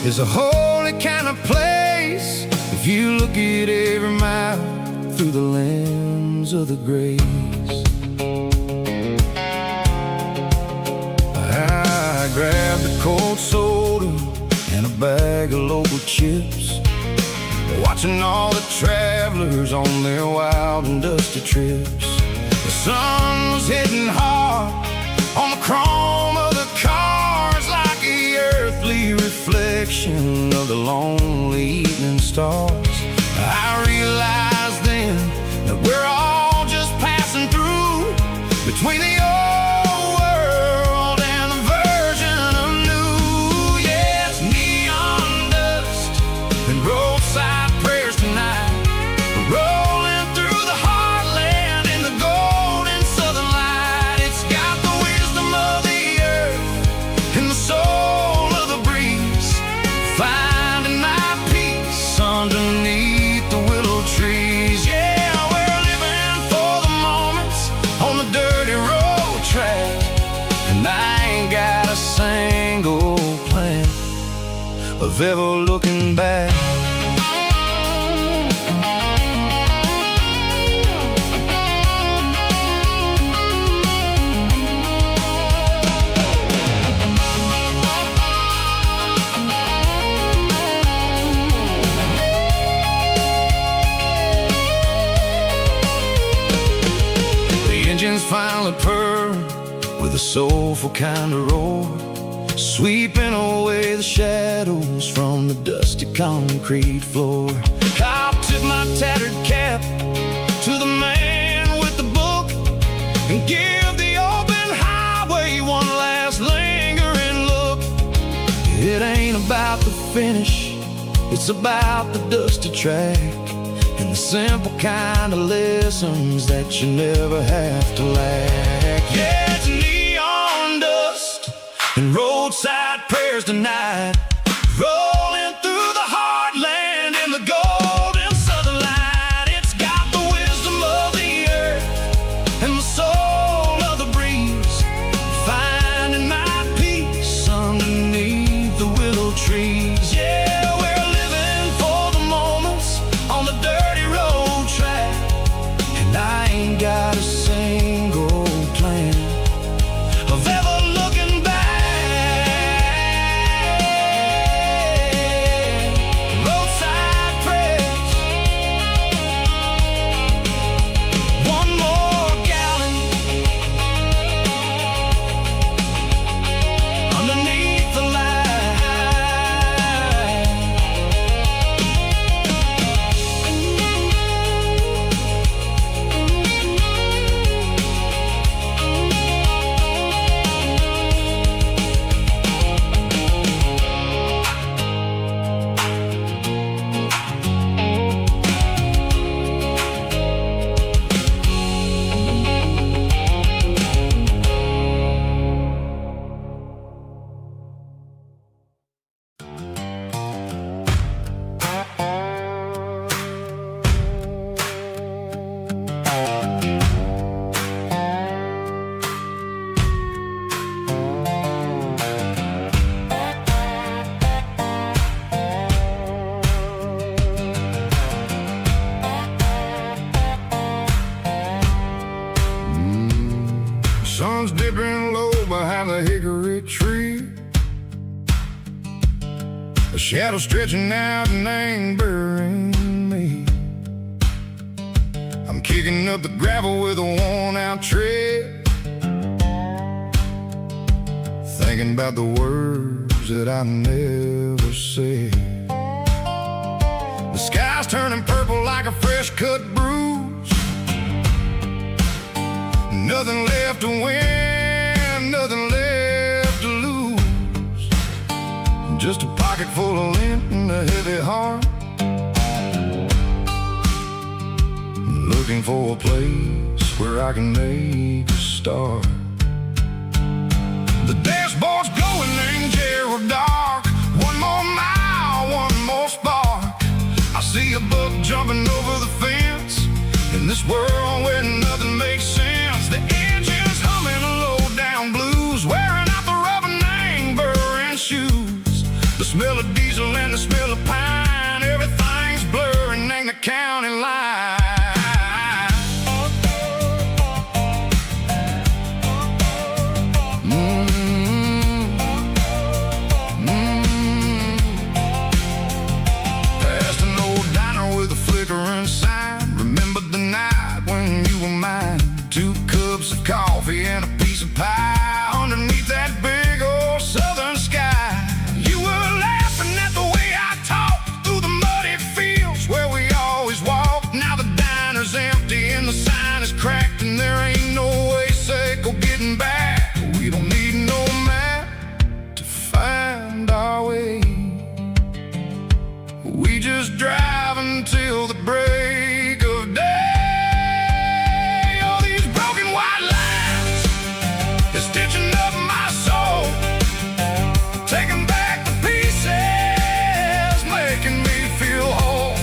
S1: is a holy kind of place if you look at every mile through the lens of the grace. I grabbed a cold soda and a bag of local chips, watching all the travelers on their wild and dusty trips. The sun was hitting hard on the chrome of the cars, like the earthly reflection of the lonely evening stars. I realized then that we're all just passing through between the old world and the version of new. Yes, neon dust and roadside prayers tonight, rolling through the heartland in the golden southern light. It's got the wisdom of the earth and the soul of the breeze, finding my peace underneath the willow trees. Yeah, we're living for the moments on the dirty road track, and I ain't got a single plan of ever looking back. Engines finally purr with a soulful kind of roar, sweeping away the shadows from the dusty concrete floor. I'll tip my tattered cap to the man with the book and give the
S2: It ain't about the finish, it's about the dusty track and the simple kind of lessons that you never have to lack. Yeah, it's neon dust and roadside prayers tonight, rolling through the heartland in the golden southern light. It's got the wisdom of the earth and the soul of the breeze, finding my peace underneath the willow trees. Yeah, we're living for the moments on the dirty road track, and I ain't got a single plan of ever looking back. Roadside prayers, one more gallon underneath the light.
S1: Sun's dipping low behind the hickory tree, a shadow stretching out and angering me. I'm kicking up the gravel with a worn-out tread, thinking about the words that I never said. The sky's turning purple like a fresh-cut bruise, nothing left to win, nothing left to lose, just a pocket full of lint and a heavy heart, looking for a place where I can make a start. The dashboard's glowing in Gerald dark, one more mile, one more spark. I see a buck jumping over the fence in this world where nothing makes sense. The engine's humming low-down blues, wearing out the rubber name burring shoes. The smell of diesel and the smell of pine, everything's blurring in the county line. Past an old diner with a flickering sign, remember the night when you were mine. 2 cups of coffee and a piece of pie underneath that big old southern sky. You were laughing at the way I talked through the muddy fields where we always walked. Now the diner's empty and the sign is cracked, and there ain't no way safe or getting back. We don't need no map to find our way, we just drive until the break of day. Stitching up my soul, taking back the pieces, making me feel whole.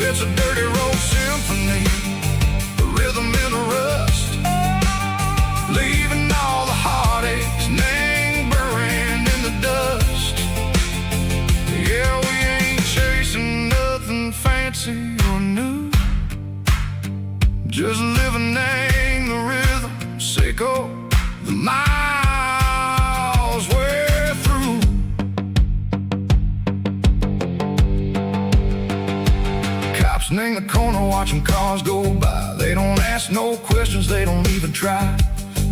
S1: It's a dirty road symphony, a rhythm in a rust, leaving all the heartaches lingering in the dust. Yeah, we ain't chasing nothing fancy or new, just living in the rhythm, sicko, the miles we're through. Cops in the corner watching cars go by. They don't ask no questions, they don't even try.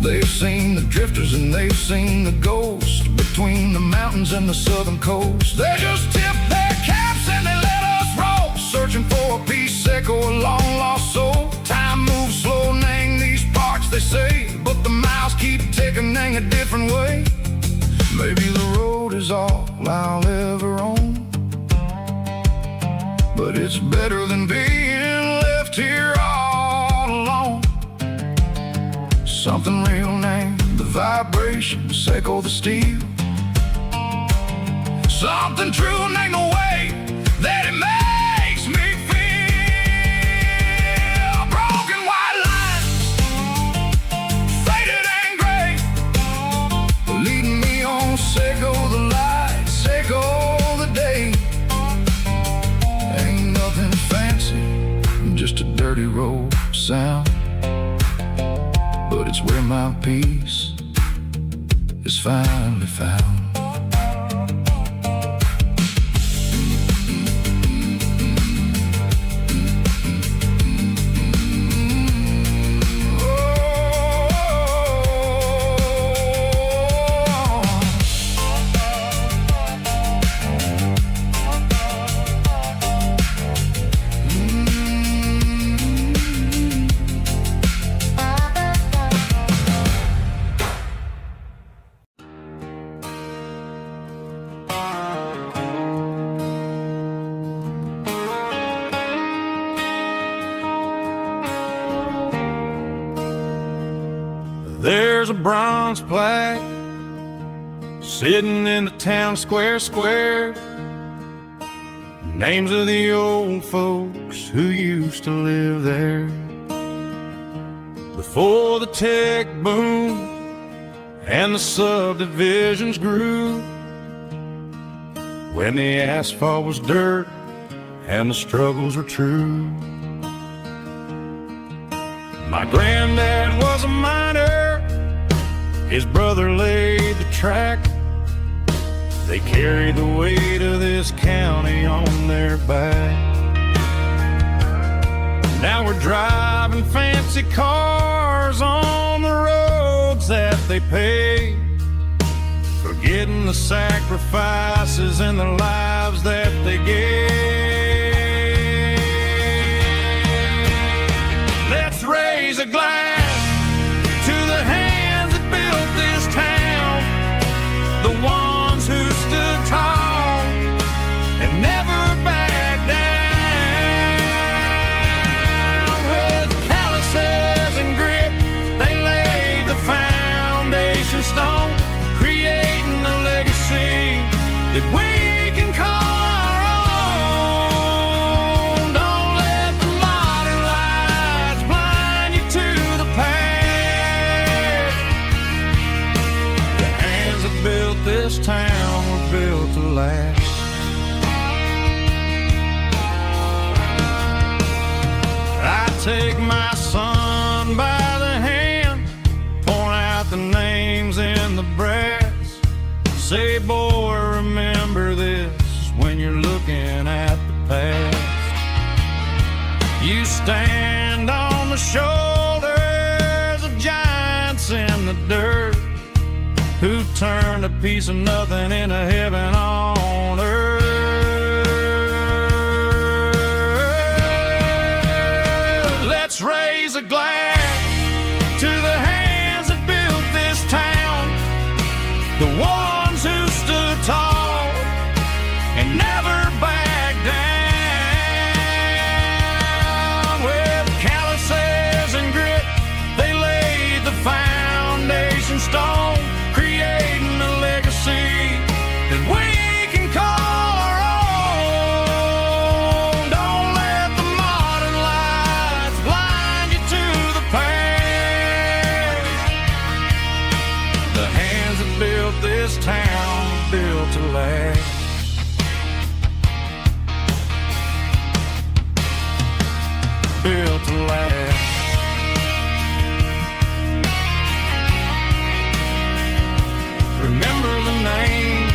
S1: They've seen the drifters and they've seen the ghosts between the mountains and the southern coast. They just tip their caps and they let us roll, searching for a piece echo, a long lost soul. Time moves slow in these parts, they say, but the miles keep ticking in a different way. Maybe the road is
S2: I'll ever own. But it's better than being left here all alone. Something real named the vibrations echo the steel. Something true named the way that it makes me feel. Broken white lines, faded and gray, leading me on, say go the light, say go the day. Ain't nothing fancy, just a dirty road sound, but it's where my peace is finally found.
S1: There's a bronze plaque sitting in the town square. Names of the old folks who used to live there before the tech boom and the subdivisions grew, when the asphalt was dirt and the struggles were true. My granddad was a miner, his brother laid the track. They carried the weight of this county on their back. Now we're driving fancy cars on the roads that they paved, forgetting the sacrifices and the lives that they gave. Let's raise a glass to the hands that built this town, the ones who stood tall and never backed down. With calluses and grit, they laid the foundation stone, creating a legacy that we can call our own. Don't let the modern lights blind you to the past. The hands that built this town were built to last. I take my son by the hand, point out the names in the brass, say, boy, remember this when you're looking at the past. You stand on the shoulders of giants in the dirt, who turned a piece of nothing into heaven on earth. Let's raise a glass to the hands that built this town, the ones who stood tall and never backed down. With calluses and grit, they laid the foundation stone, creating a legacy that we can call our own. Don't let the modern lights blind you to the past. The hands that built this town were built to last. Built to last. Remember the names.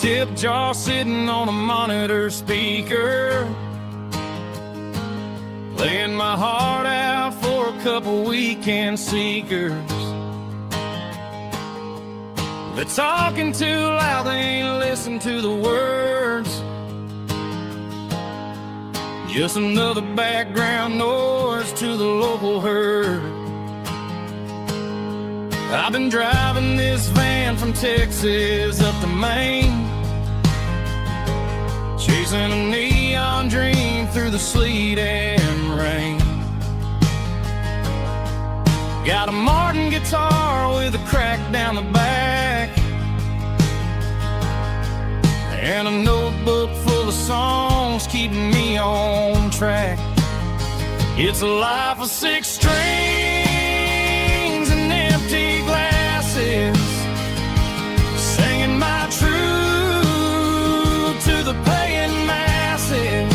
S2: tip jar sitting on a monitor speaker, laying my heart out for a couple weekend seekers. They're talking too loud, they ain't listen to the words. Just another background noise to the local herd. I've been driving this van from Texas up to Maine, chasing a neon dream through the sleet and rain. Got a Martin guitar with a crack down the back, and a notebook full of songs keeping me on track. It's a life of 6 strings and empty glasses, singing my truth to the paying masses.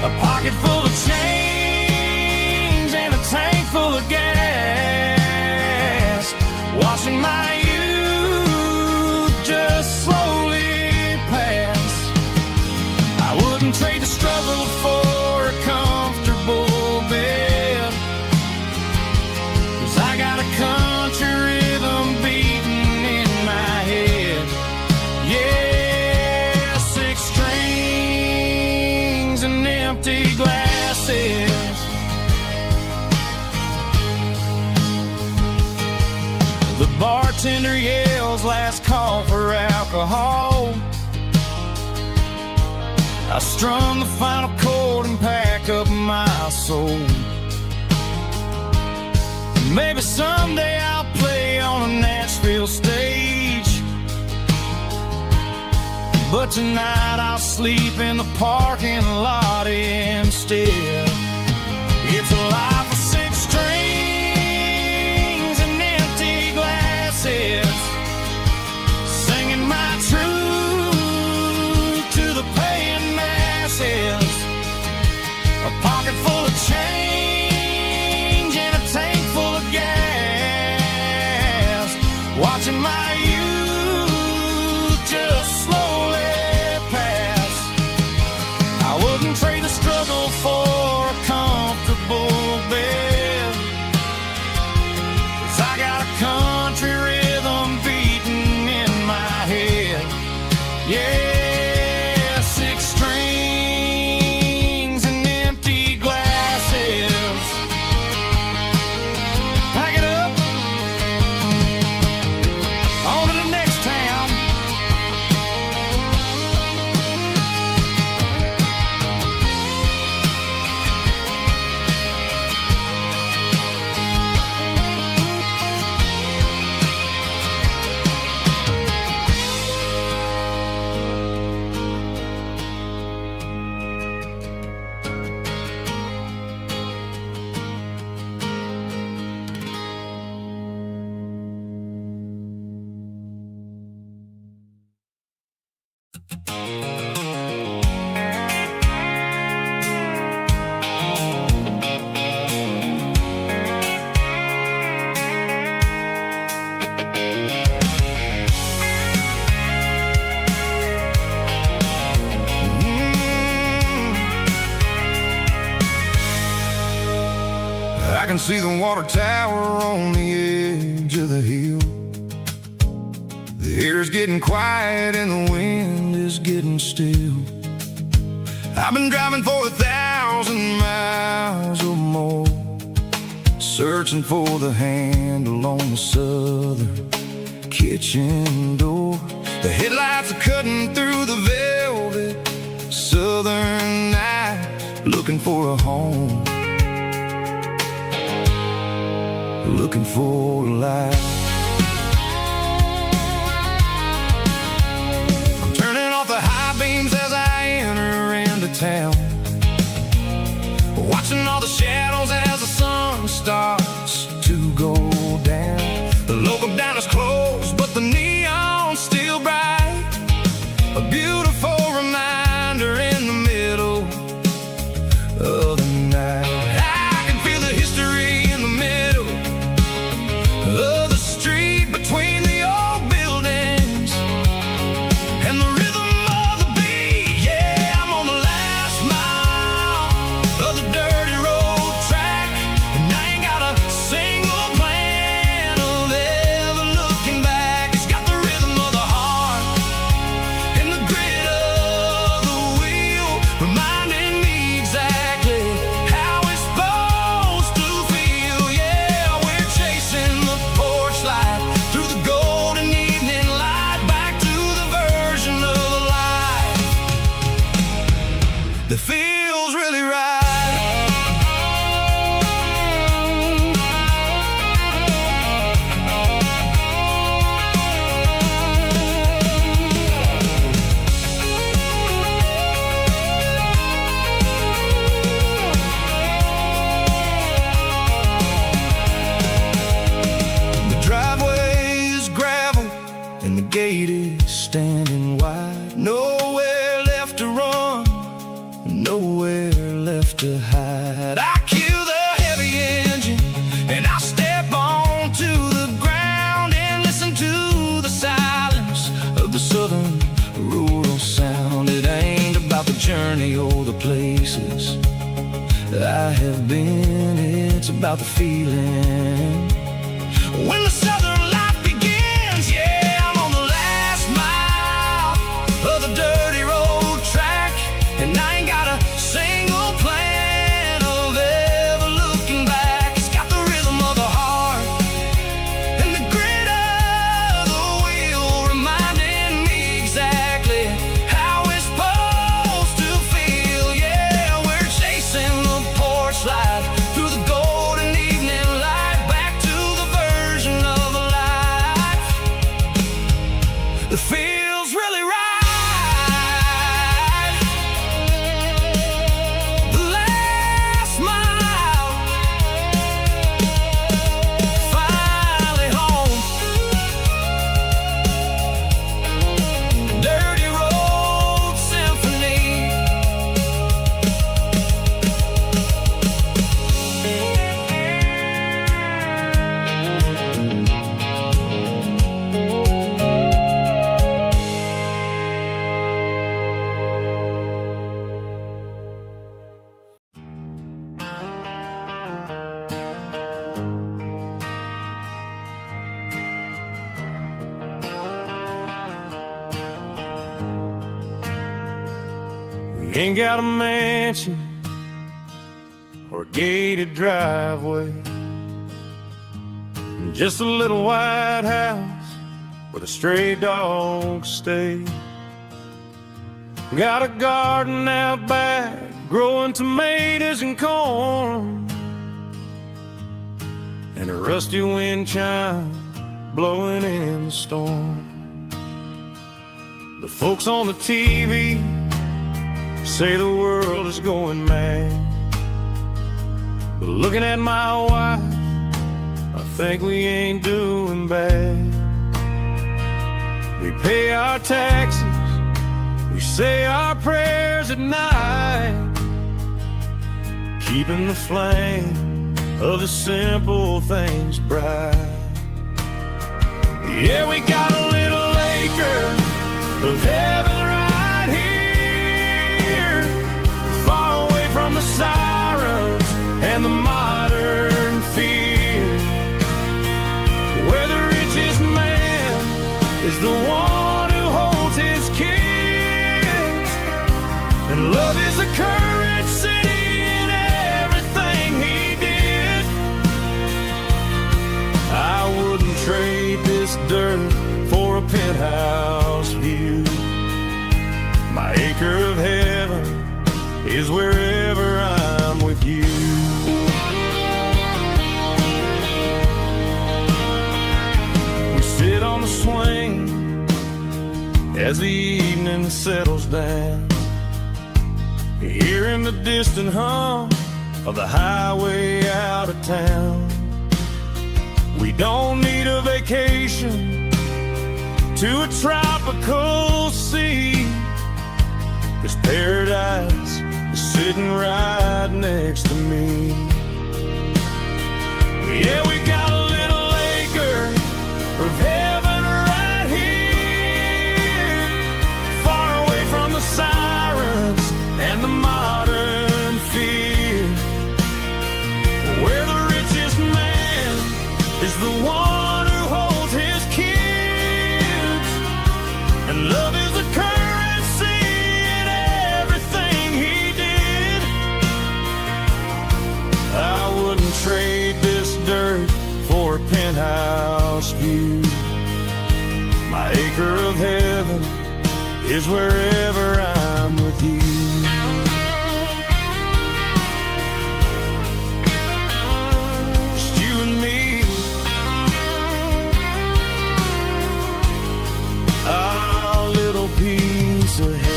S2: A pocket full of change and a tank full of gas, watching my youth just slowly pass. I wouldn't trade the struggle for a comfortable bed, 'cause I got a country rhythm beating in my head. Yeah, 6 strings and empty glasses. The bartender yells last call for alcohol. I strum the final chord and pack up my soul. Maybe someday I'll play on a Nashville stage, but tonight I'll sleep in the parking lot instead. It's a life of 6 strings and empty glasses, singing my truth to the paying masses. A pocket full of change and a tank full of gas, watching my youth just slowly pass. I wouldn't trade the struggle for a comfortable bed, 'cause I got a country rhythm beating in my head. Yeah, 6 strings and empty glasses. Pack it up, on to the next town.
S1: I can see the water tower on the edge of the hill. The air's getting quiet and the wind is getting still. I've been driving for 1,000 miles or more, searching for the handle on the southern kitchen door. The headlights are cutting through the velvet southern night, looking for a home, looking for a life. I'm turning off the high beams as I enter into town, watching all the shadows as the sun starts to go down. The local diner's closed, but the neon's still bright, a beautiful reminder in the middle of the night. I can feel the history in the middle of the street, between the old buildings,
S2: I have been. It's about the feeling when the southern life begins. Yeah, I'm on the last mile of the dirty road track, and I ain't got a single plan of ever looking back. It's got the rhythm of the heart and the grit of the wheel, reminding me exactly how it's supposed to feel. Yeah, we're chasing the porch light through the golden evening light, back to the version of a life that feels really right. The last mile, finally home. Dirty road symphony.
S1: We ain't got a mansion or a gated driveway, just a little white house where the stray dogs stay. Got a garden out back, growing tomatoes and corn, and a rusty wind chime blowing in the storm. The folks on the TV say the world is going mad, but looking at my wife, I think we ain't doing bad. We pay our taxes, we say our prayers at night, keeping the flame of the simple things bright. Yeah, we got a little acre of heaven right here, far away from the sirens and the modern fear, where the richest man is the one who holds his kids, and love is a currency in everything he did. I wouldn't trade this dirt for a penthouse view. My acre of heaven is wherever I'm with you. We sit on the swing as the evening settles down, hearing the distant hum of the highway out of town. We don't need a vacation to a tropical sea, 'cause paradise is sitting right next to me. Yeah, we got a little acre of heaven right here, far away from the sirens and the modern fear, where the richest man is the one who holds his kids, and love is a currency in everything he did. I wouldn't trade this dirt for a penthouse view. My acre of heaven is wherever I'm with you. Just you and me, our little piece of heaven.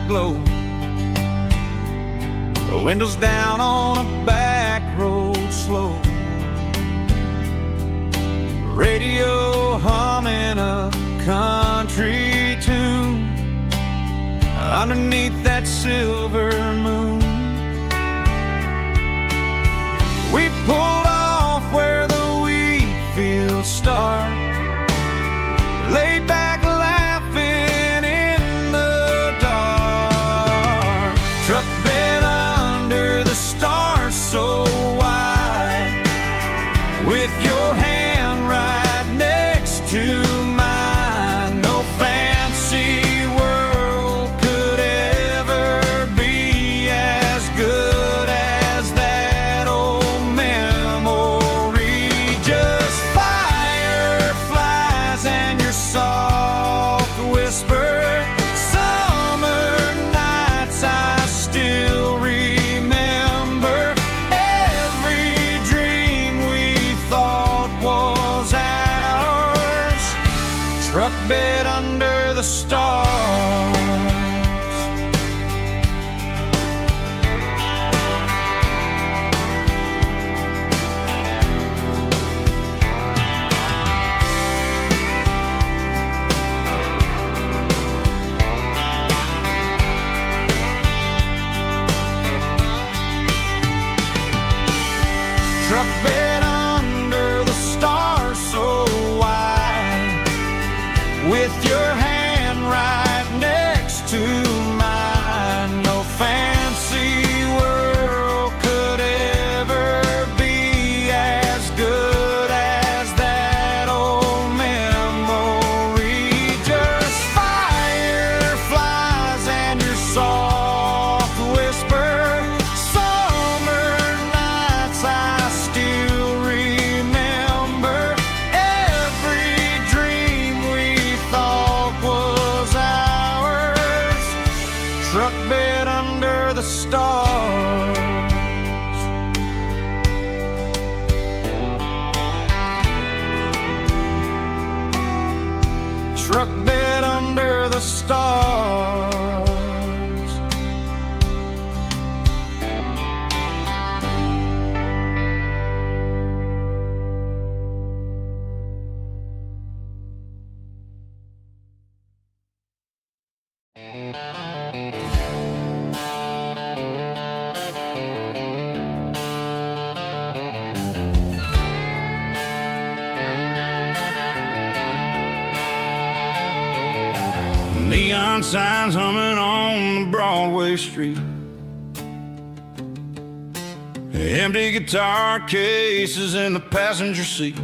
S3: glow. The windows down on a back road slow. Radio humming a country tune underneath that silver moon. We pulled off where the wheat fields start, laid back laughing in the dark. Truck bed under the stars so wide, with your hand right next to mine. No fancy world could ever be as good as that old memory. Just fireflies and your soft whisper. Summer nights I still remember. Every dream we thought was ours. Truck bed under the stars. Truck bed under the stars so wide, with your hand right next to mine. No fancy world could ever be as good as that old memory. Just fireflies and your soft whisper. Summer nights I still remember. Every dream we thought was ours. Truck bed under the stars. Truck bed under the stars. Neon signs humming on the Broadway street. Empty guitar cases in the passenger seat.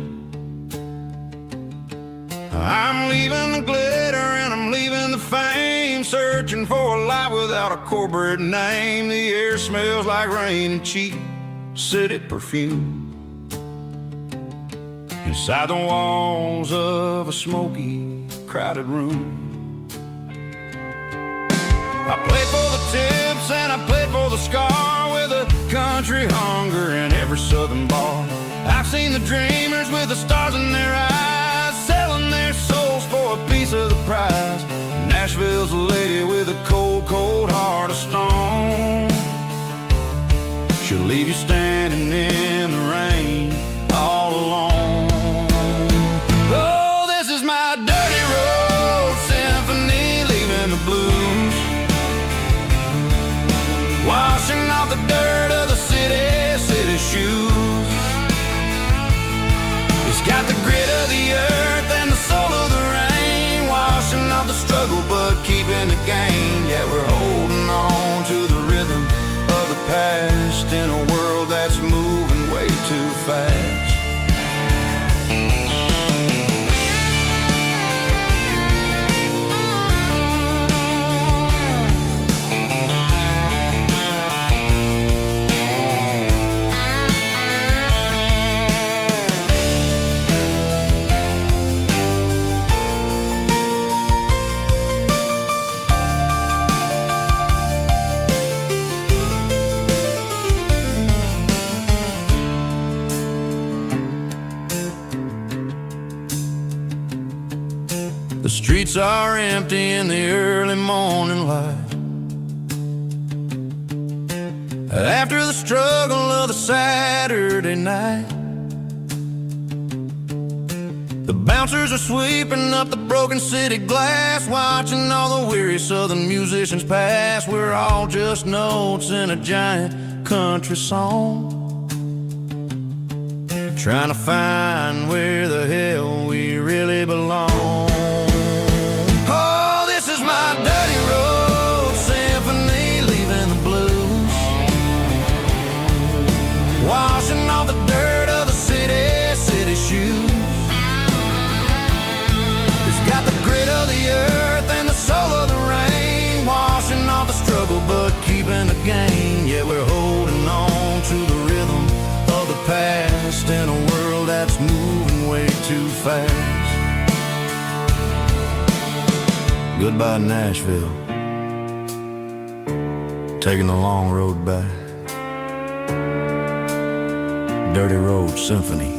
S3: I'm leaving the glitter and I'm leaving the fame, searching for a life without a corporate name. The air smells like rain and cheap city perfume. Inside the walls of a smoky, crowded room. I played for the tips and I played for the scar, with a country hunger in every southern bar. I've seen the dreamers with the stars in their eyes, selling their souls for a piece of the prize. Nashville's a lady with a cold, cold heart of stone. She'll leave you standing in the rain all alone. Oh, this is my dirty road symphony, leaving the blues, washing off the dirt of the city shoes. It's got the grit of the earth and the soul of the rain, washing off the struggle but keeping the gain. Yeah, we're holding on to the rhythm of the past in a world that's moving way too fast. The streets are empty in the early morning light. After the struggle of the Saturday night, the bouncers are sweeping up the broken city glass, watching all the weary southern musicians pass. We're all just notes in a giant country song, trying to find where the hell we really belong. Oh, this is my dirty road symphony, leaving the blues, washing off the dirt of the city shoes. It's got the grit of the earth and the soul of the rain, washing off the struggle but keeping the gain. Yeah, we're holding on to the rhythm of the past in a world that's moving way too fast. Goodbye Nashville, taking the long road back. Dirty Road Symphony.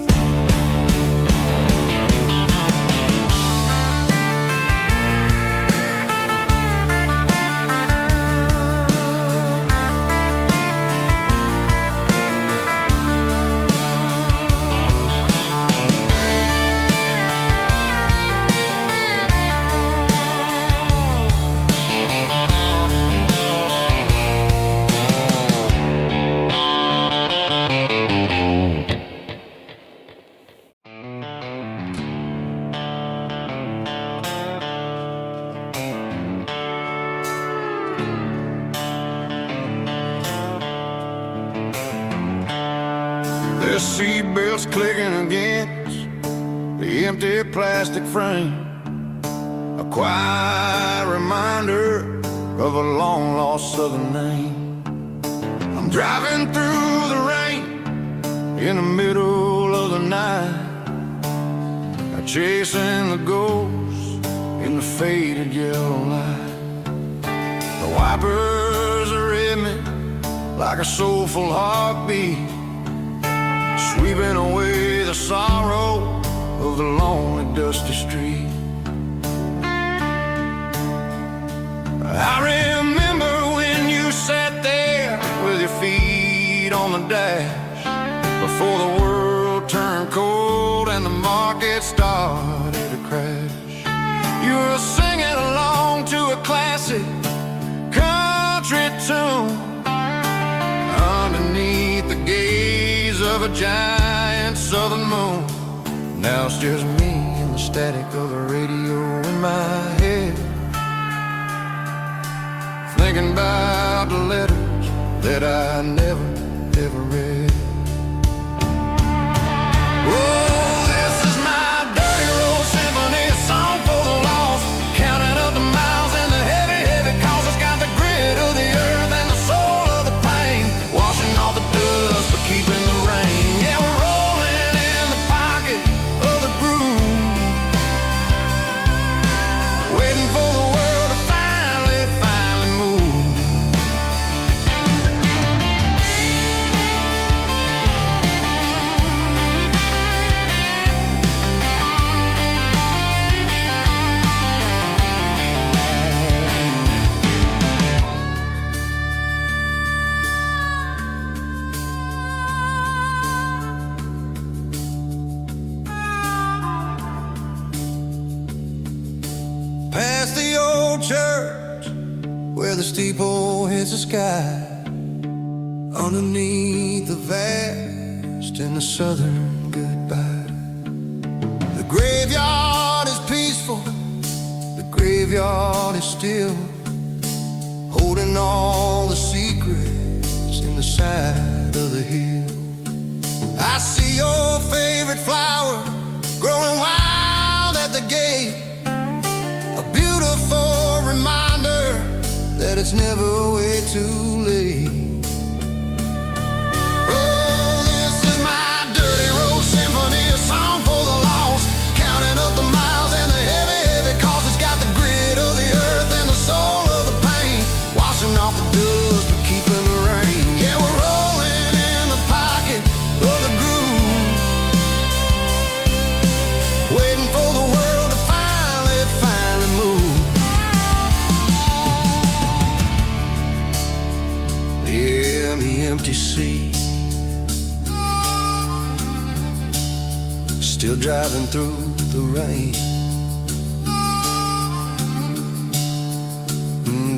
S1: The seatbelts clicking against the empty plastic frame, a quiet reminder of a long-lost southern name. I'm driving through the rain in the middle of the night, chasing the ghosts in the faded yellow light. The wipers are in me like a soulful heartbeat, sweeping away the sorrow of the lonely, dusty street. I remember when you sat there with your feet on the dash, before the world turned cold and the market started to crash. You were singing along to a classic country tune underneath the gaze of a giant southern moon. Now it's just me and the static of the radio in my head, thinking about the letters that I never, ever read. Oh, this is my dirty road symphony, a song for the lost, counting up the miles and the heavy, heavy calls. It's got the grit of the earth and the soul of the pain, washing off the dust but keeping the rain. Yeah, we're rolling in the pocket of the groove, waiting for the world to finally move. Past the old church where the steeple hits the sky, underneath the vast and the southern goodbye. The graveyard is peaceful, the graveyard is still, holding all the secrets in the side of the hill. I see your favorite flower growing wild at the gate, a beautiful reminder that it's never way too late. Oh, this is my dirty road symphony, a song for the lost, counting up the miles and the heavy, heavy calls. It's got the grit of the earth and the soul of the pain, washing off the dust but keeping the rain. Yeah, we're rolling in the pocket of the groove, waiting for the world to finally move. the empty sea. Still driving through the rain.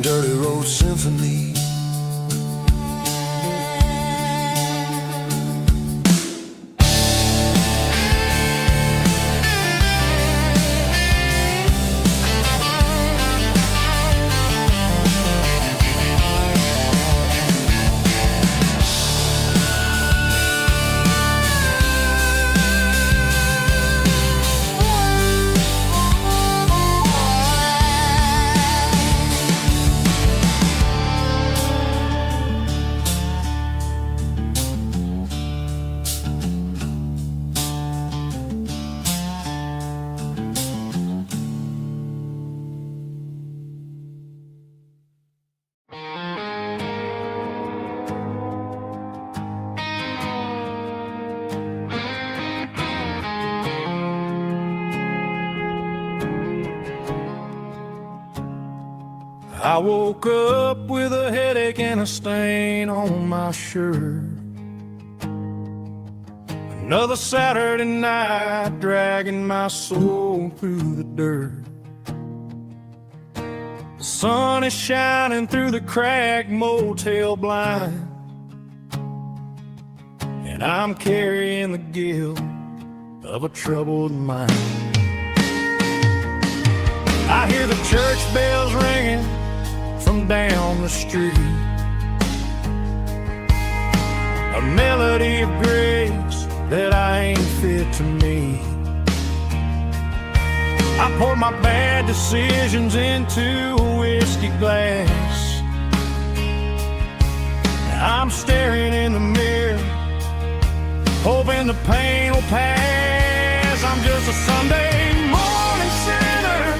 S1: Dirty Road Symphony. I woke up with a headache and a stain on my shirt. Another Saturday night dragging my soul through the dirt. The sun is shining through the cracked motel blind, and I'm carrying the guilt of a troubled mind. I hear the church bells ringing from down the street, a melody of grace that I ain't fit to meet. I pour my bad decisions into a whiskey glass. I'm staring in the mirror, hoping the pain will pass. I'm just a Sunday morning sinner,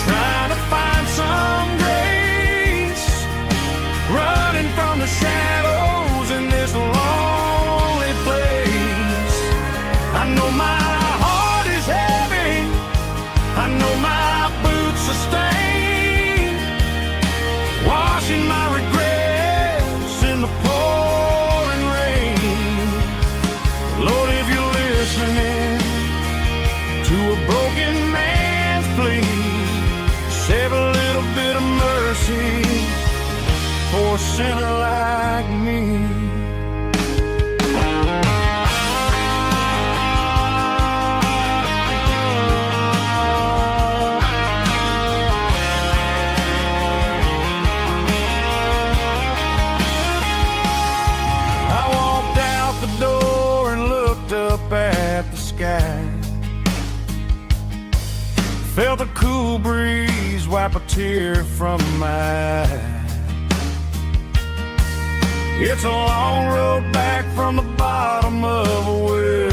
S1: trying to find some grace, running from the shadows in this lonely place. I know my heart is heavy, I know my boots are stained, washing my regrets in the pouring rain. Lord, if you're listening to a broken man's plea, save a little bit of mercy for a sinner like me. I walked out the door and looked up at the sky, felt a cool breeze wipe a tear from my eye. It's a long road back from the bottom of a well,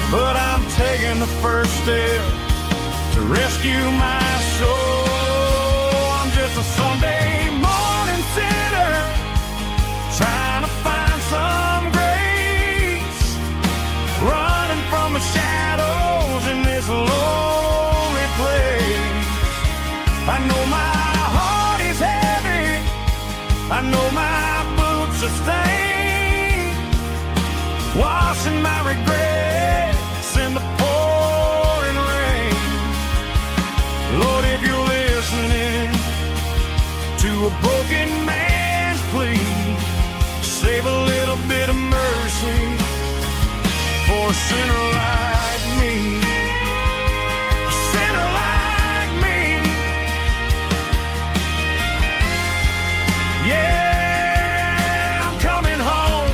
S1: but I'm taking the first step to rescue my soul. I'm just a Sunday morning sinner, trying to find some grace, running from the shadows in this lonely place. I know my heart is heavy, I know my boots are stained, washing my regrets in the pouring rain. Lord, if you're listening to a broken man's plea, save a little bit of mercy for a sinner like me. A sinner like me. Yeah, I'm coming home.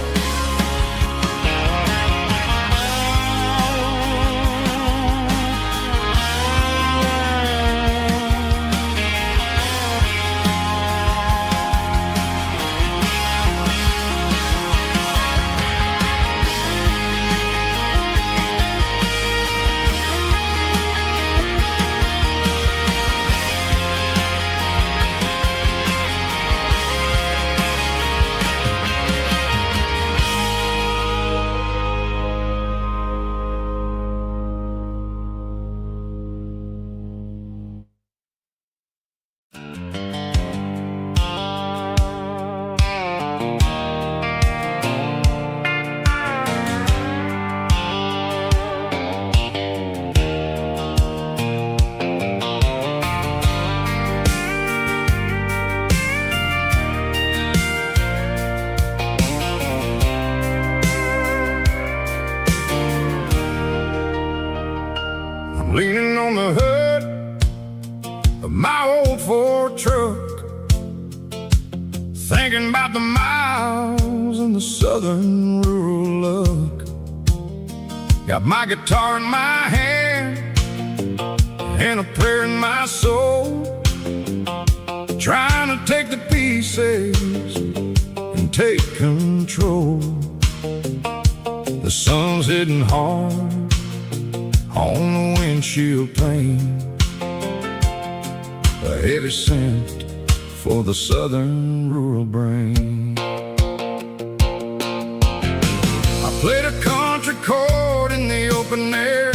S2: thinking about the miles and the southern rural look. Got my guitar in my hand and a prayer in my soul, trying to take the pieces and take control. The sun's hitting hard on the windshield pane, a heavy scent for the southern rural brain. I played a country chord in the open air,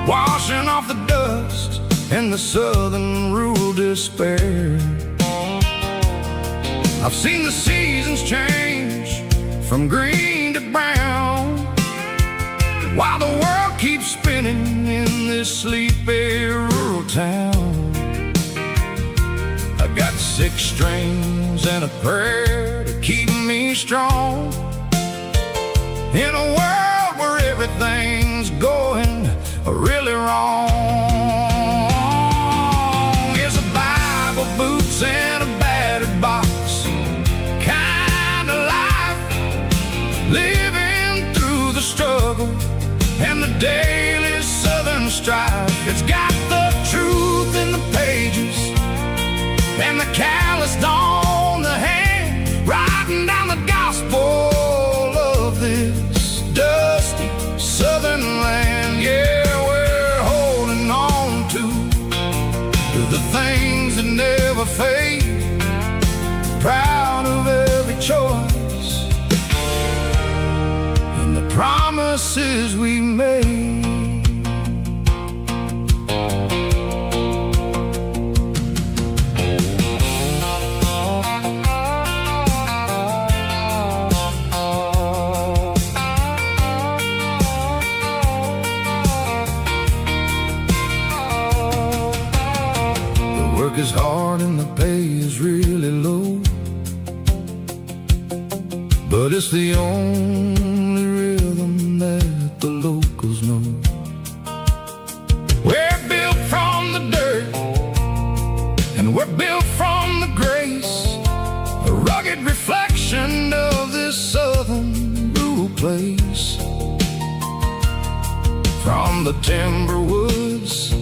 S2: washing off the dust and the southern rural despair. I've seen the seasons change from green to brown, while the world keeps spinning in this sleepy rural town. I got 6 strings and a prayer to keep me strong, in a world where everything's going really wrong. It's a Bible, boots, and a battered box kind of life, living through the struggle and the daily southern strife. It's got the truth in the pages and the calloused on the hand, writing down the gospel of this dusty southern land. Yeah, we're holding on to the things that never fade, proud of every choice and the promises we made. Is hard and the pay is really low, but it's the only rhythm that the locals know. We're built from the dirt and we're built from the grace, a rugged reflection of this southern rural place. From the timber woods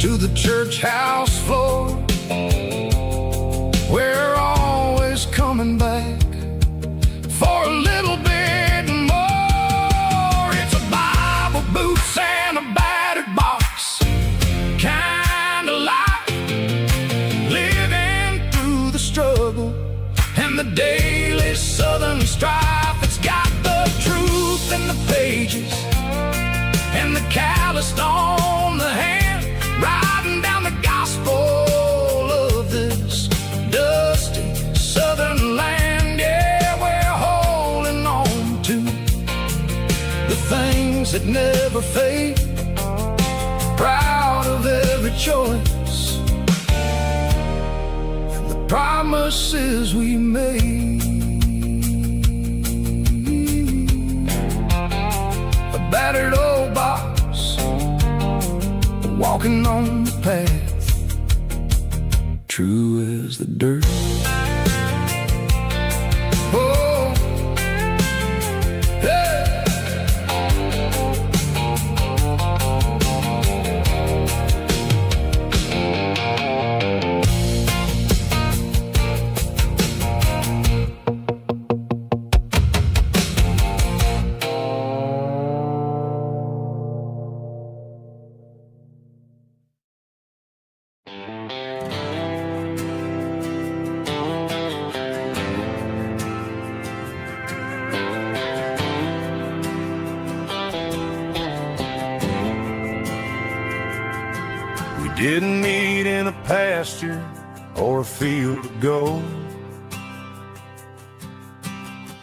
S2: to the church house floor, we're always coming back for a little bit more. It's a Bible, boots, and a battered box kind of life, living through the struggle and the daily southern strife. It's got the truth in the pages and the calloused on the hand, writing down the gospel of this dusty southern land. Yeah, we're holding on to the things that never fade, proud of every choice and the promises we made. A battered old box, walking on the path, true as the dirt. Oh, hey. Didn't meet in a pasture or a field of gold.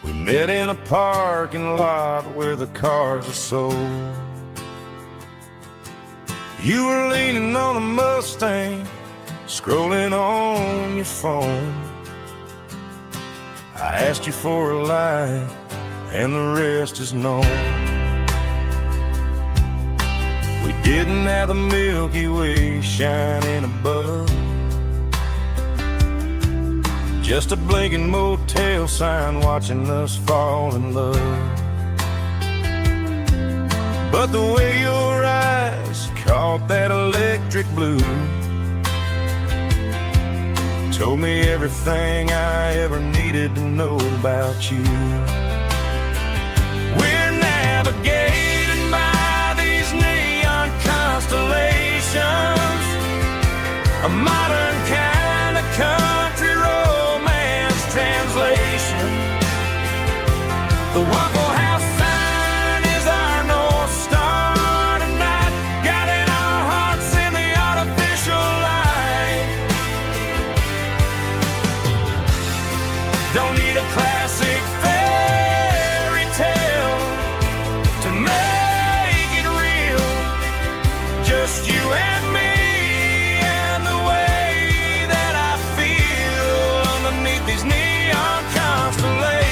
S2: We met in a parking lot where the cars are sold. You were leaning on a Mustang, scrolling on your phone. I asked you for a light, and the rest is known. We didn't have the Milky Way shining above,
S1: just a blinking motel sign watching us fall in love. But the way your eyes caught that electric blue told me everything I ever needed to know about you. We're navigating by these neon constellations, a modern kind of country romance translation. The Waffle House sign is our North Star tonight, guiding our hearts in the artificial light. Don't need a classic fairy tale to make it real, just you and me and the way that I feel underneath these neon constellations.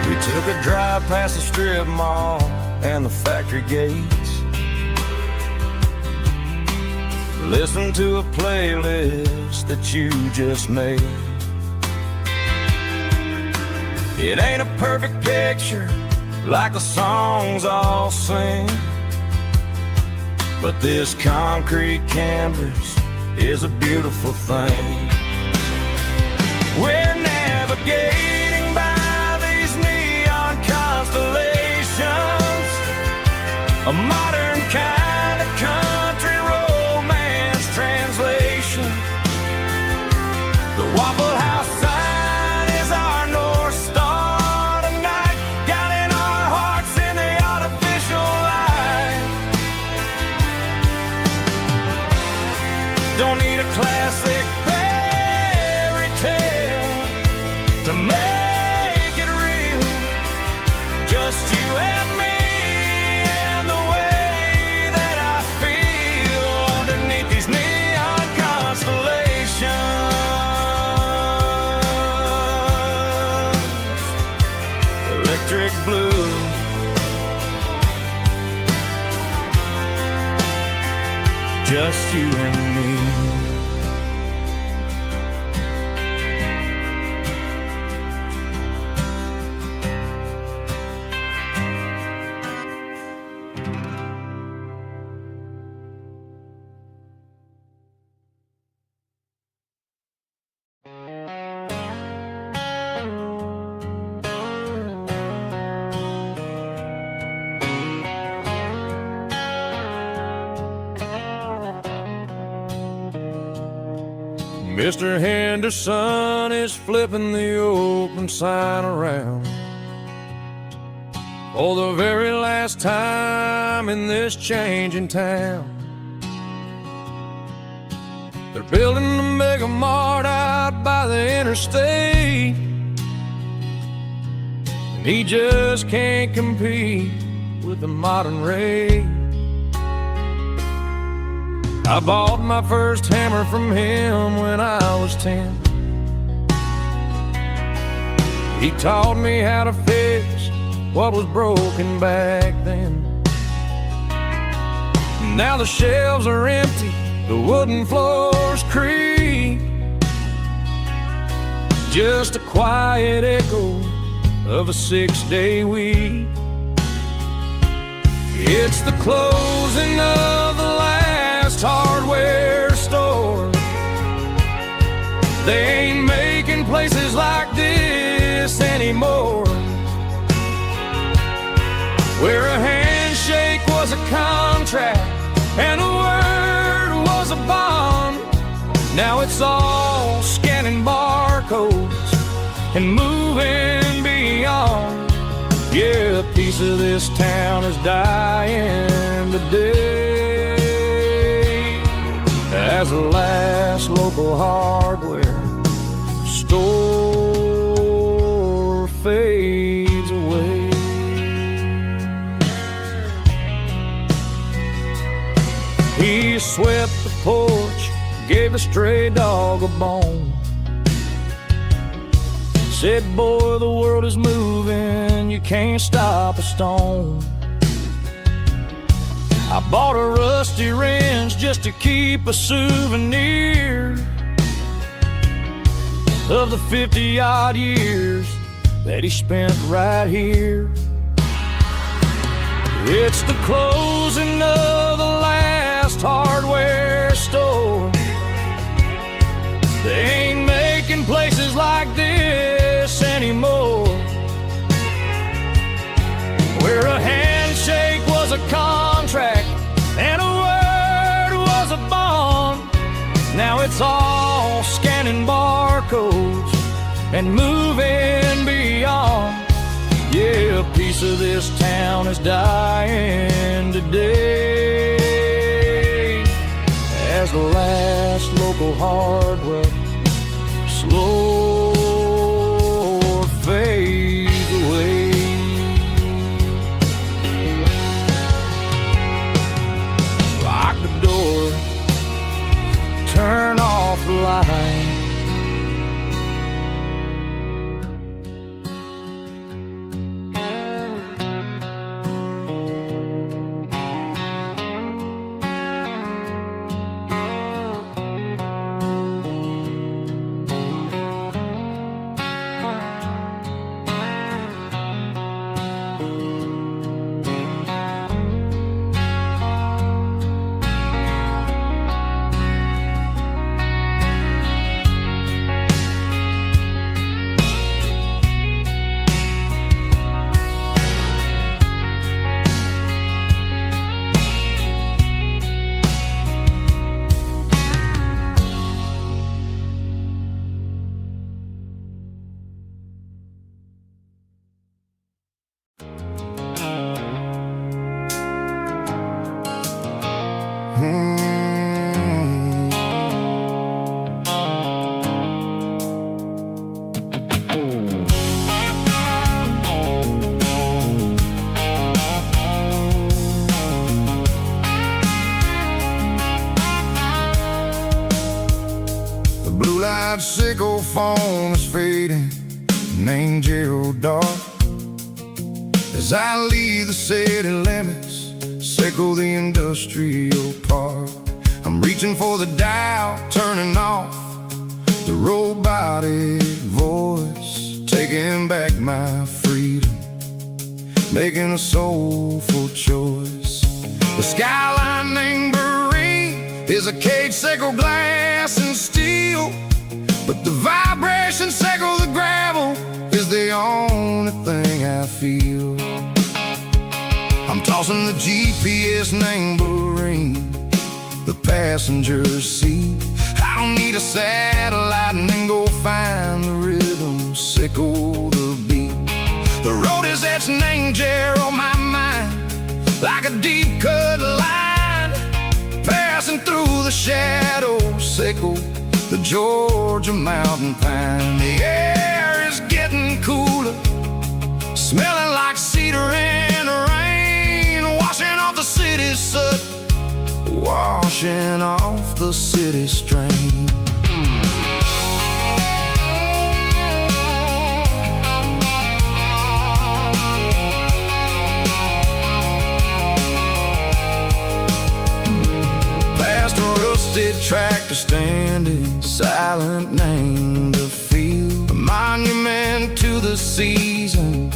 S1: We took a drive past the strip mall and the factory gates, listened to a playlist that you just made. It ain't a perfect picture like the songs all sing, but this concrete canvas is a beautiful thing. We're navigating by these neon constellations, a modern kind of country romance translation. The Waffle House sign is our North Star tonight, guiding our hearts in the artificial light. Don't need a classic fairy tale to make it real, just you and me and the way that I feel underneath these neon constellations. Electric blue, just you and me. Mr. Henderson is flipping the open sign around for the very last time in this changing town. They're building a mega mart out by the interstate, and he just can't compete with the modern rate. I bought my first hammer from him when I was 10. He taught me how to fix what was broken back then. Now the shelves are empty, the wooden floors creak, just a quiet echo of a 6-day week. It's the closing of the last hardware store. They ain't making places like this anymore, where a handshake was a contract and a word was a bond. Now it's all scanning barcodes and moving beyond. Yeah, a piece of this town is dying today as the last local hardware store fades away. He swept the porch, gave a stray dog a bone,
S2: Said, boy, the world is moving, you can't stop a stone. I bought a rusty wrench just to keep a souvenir of the 50-odd years that he spent right here. It's the closing of the last hardware store. They ain't making places like this anymore, where a handshake was a contract and a word was a bond. Now it's all scanning barcodes and moving beyond. Yeah, a piece of this town is dying today as the last local hardware slow fades away. Lock the door, turn off the light.
S1: Sickle phone is fading, an angel dark. As I leave the city limits, sickle the industrial park. I'm reaching for the dial, turning off the robotic voice, taking back my freedom, making a soulful choice. The skyline named Marine is a cage, sickle glass and steel, but the vibration sickle the gravel is the only thing I feel. I'm tossing the GPS named Marine, the passenger seat. I don't need a satellite and then go find the rhythm, sickle the beat. The road is etched and angel on my mind, like a deep cut line, passing through the shadows, sickle the Georgia mountain pine. The air is getting cooler, smelling like cedar in the rain, washing off the city soot, washing off the city strain. Past a rusted tractor standing silent, named the field, a monument to the seasons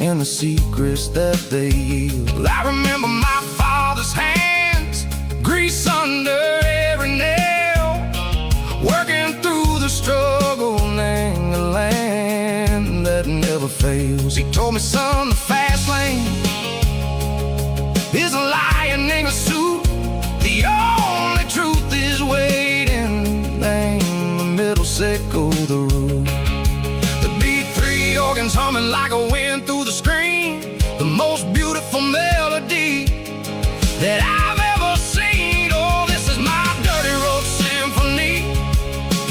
S1: and the secrets that they yield. I remember my father's hands, grease under every nail, working through the struggle, laying the land that never fails. He told me, son, the fast lane is a lion in a suit. The only truth is waiting. Name the middle, sickle the root. The B3 organs humming like a wind through the screen, the most beautiful melody that I've ever seen. Oh, this is my dirty road symphony,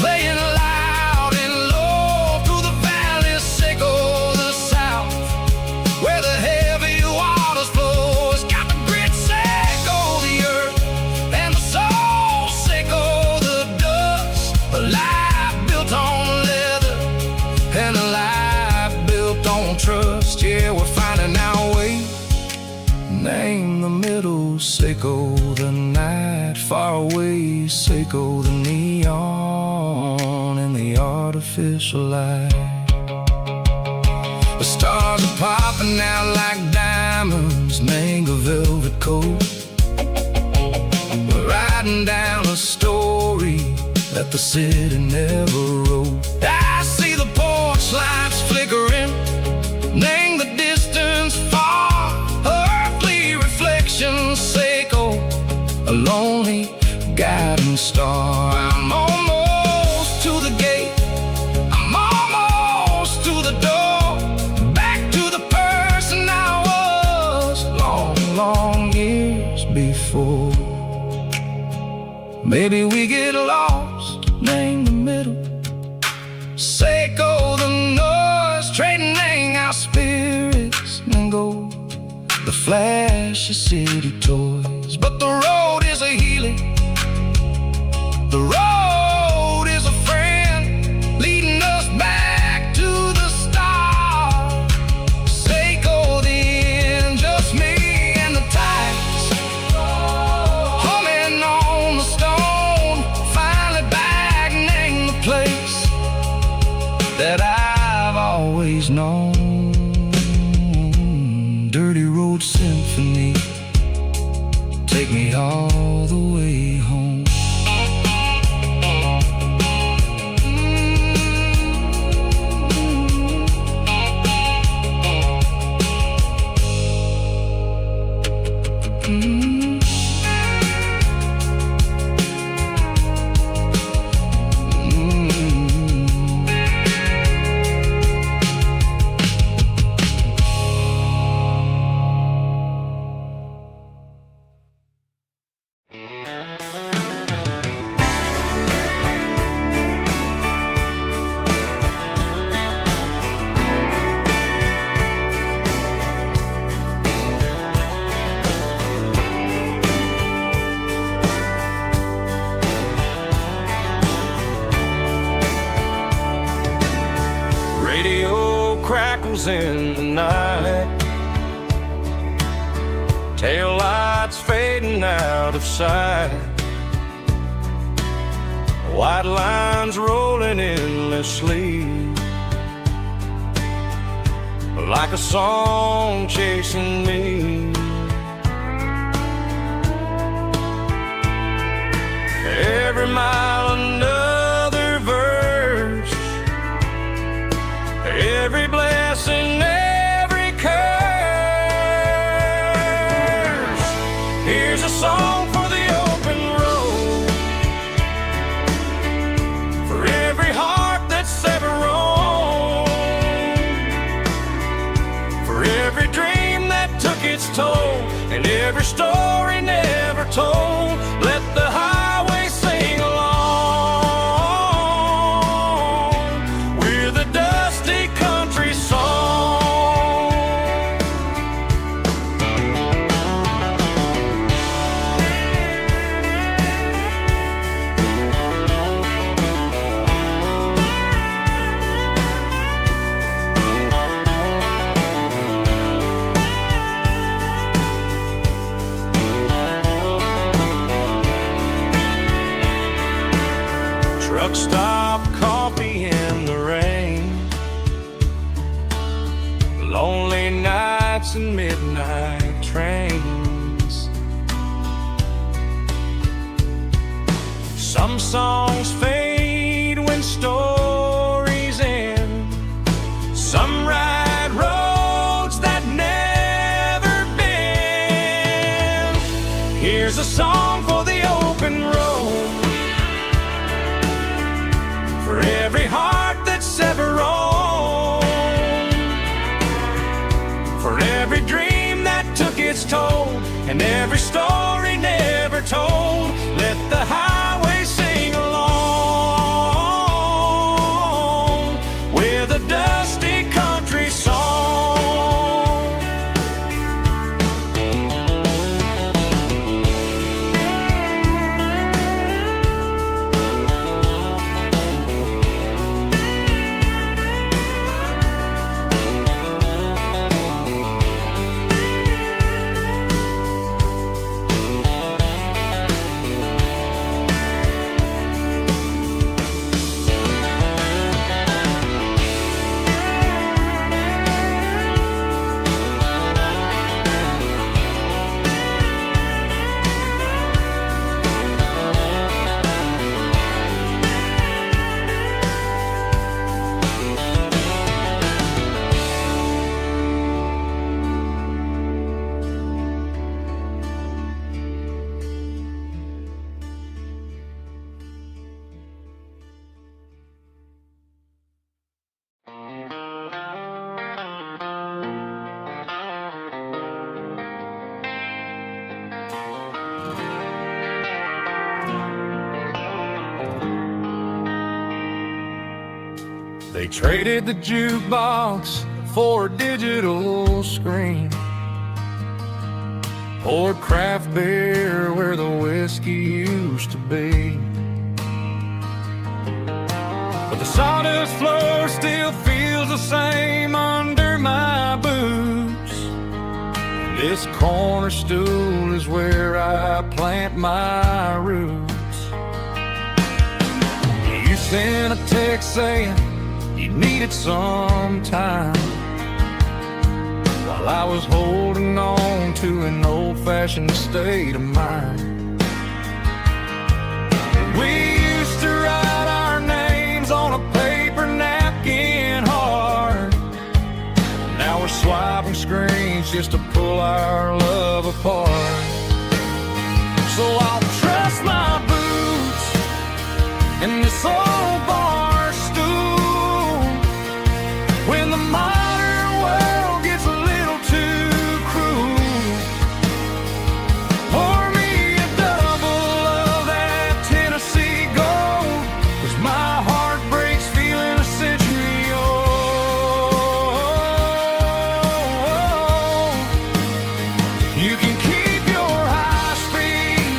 S1: playing loud and low through the valley, sickle the south, where the heavy waters flow. It's got the grit, sickle the earth, and the soul, sickle the dust. A life built on leather and a
S2: life built on trust. Yeah, we're finding our way. Name the middle, Seiko the night. Far away, Seiko the neon and the artificial light. The stars are popping out like diamonds, mango velvet coat. We're riding down a story that the city never wrote. I see the porch lights flickering, name the distance far. Earthly reflections, Seiko, a lonely guiding star. I'm almost to the gate, I'm almost to the door, back to the person I was long, long years before. Maybe we get lost, name the middle, Seiko the noise, trading our spirits and gold, the flash of city toys. But the road is a healing, the road is a friend, leading us back to the start. Seiko the end, just me and the tides, humming on the stone. Finally back, name the place that I've always known. Dirty Road Symphony, take me all the way home.
S1: Radio crackles in the night, tail lights fading out of sight, white lines rolling endlessly, like a song chasing me. Every mile another verse, every blessing, every curse. Here's a song for the open road, for every heart that's ever roamed, for every dream that took its toll, and every story never told. Let the highway sing along with a dusty country song. Truck stop, coffee in the rain, lonely nights and midnight trains. Some songs fade when stories end, some ride roads that never bend. Here's a song for the open road, for every heart that's ever roamed, for every dream that took its toll, and every story never told. Let the highway sing along with a dusty country song. They traded the jukebox for a digital screen, poured craft beer where the whiskey used to be. But the sawdust floor still feels the same under my boots. This corner stool is where I plant my roots. You sent a text saying you needed some time, while I was holding on to an old-fashioned state of mind. We used to write our names on a paper napkin hard. Now we're swiping screens just to pull our love apart. So I'll trust my boots in this old bar stool when the modern world gets a little too cruel. Pour me a double of that Tennessee Gold, 'cause my heart breaks feeling a century old. You can keep your high-speed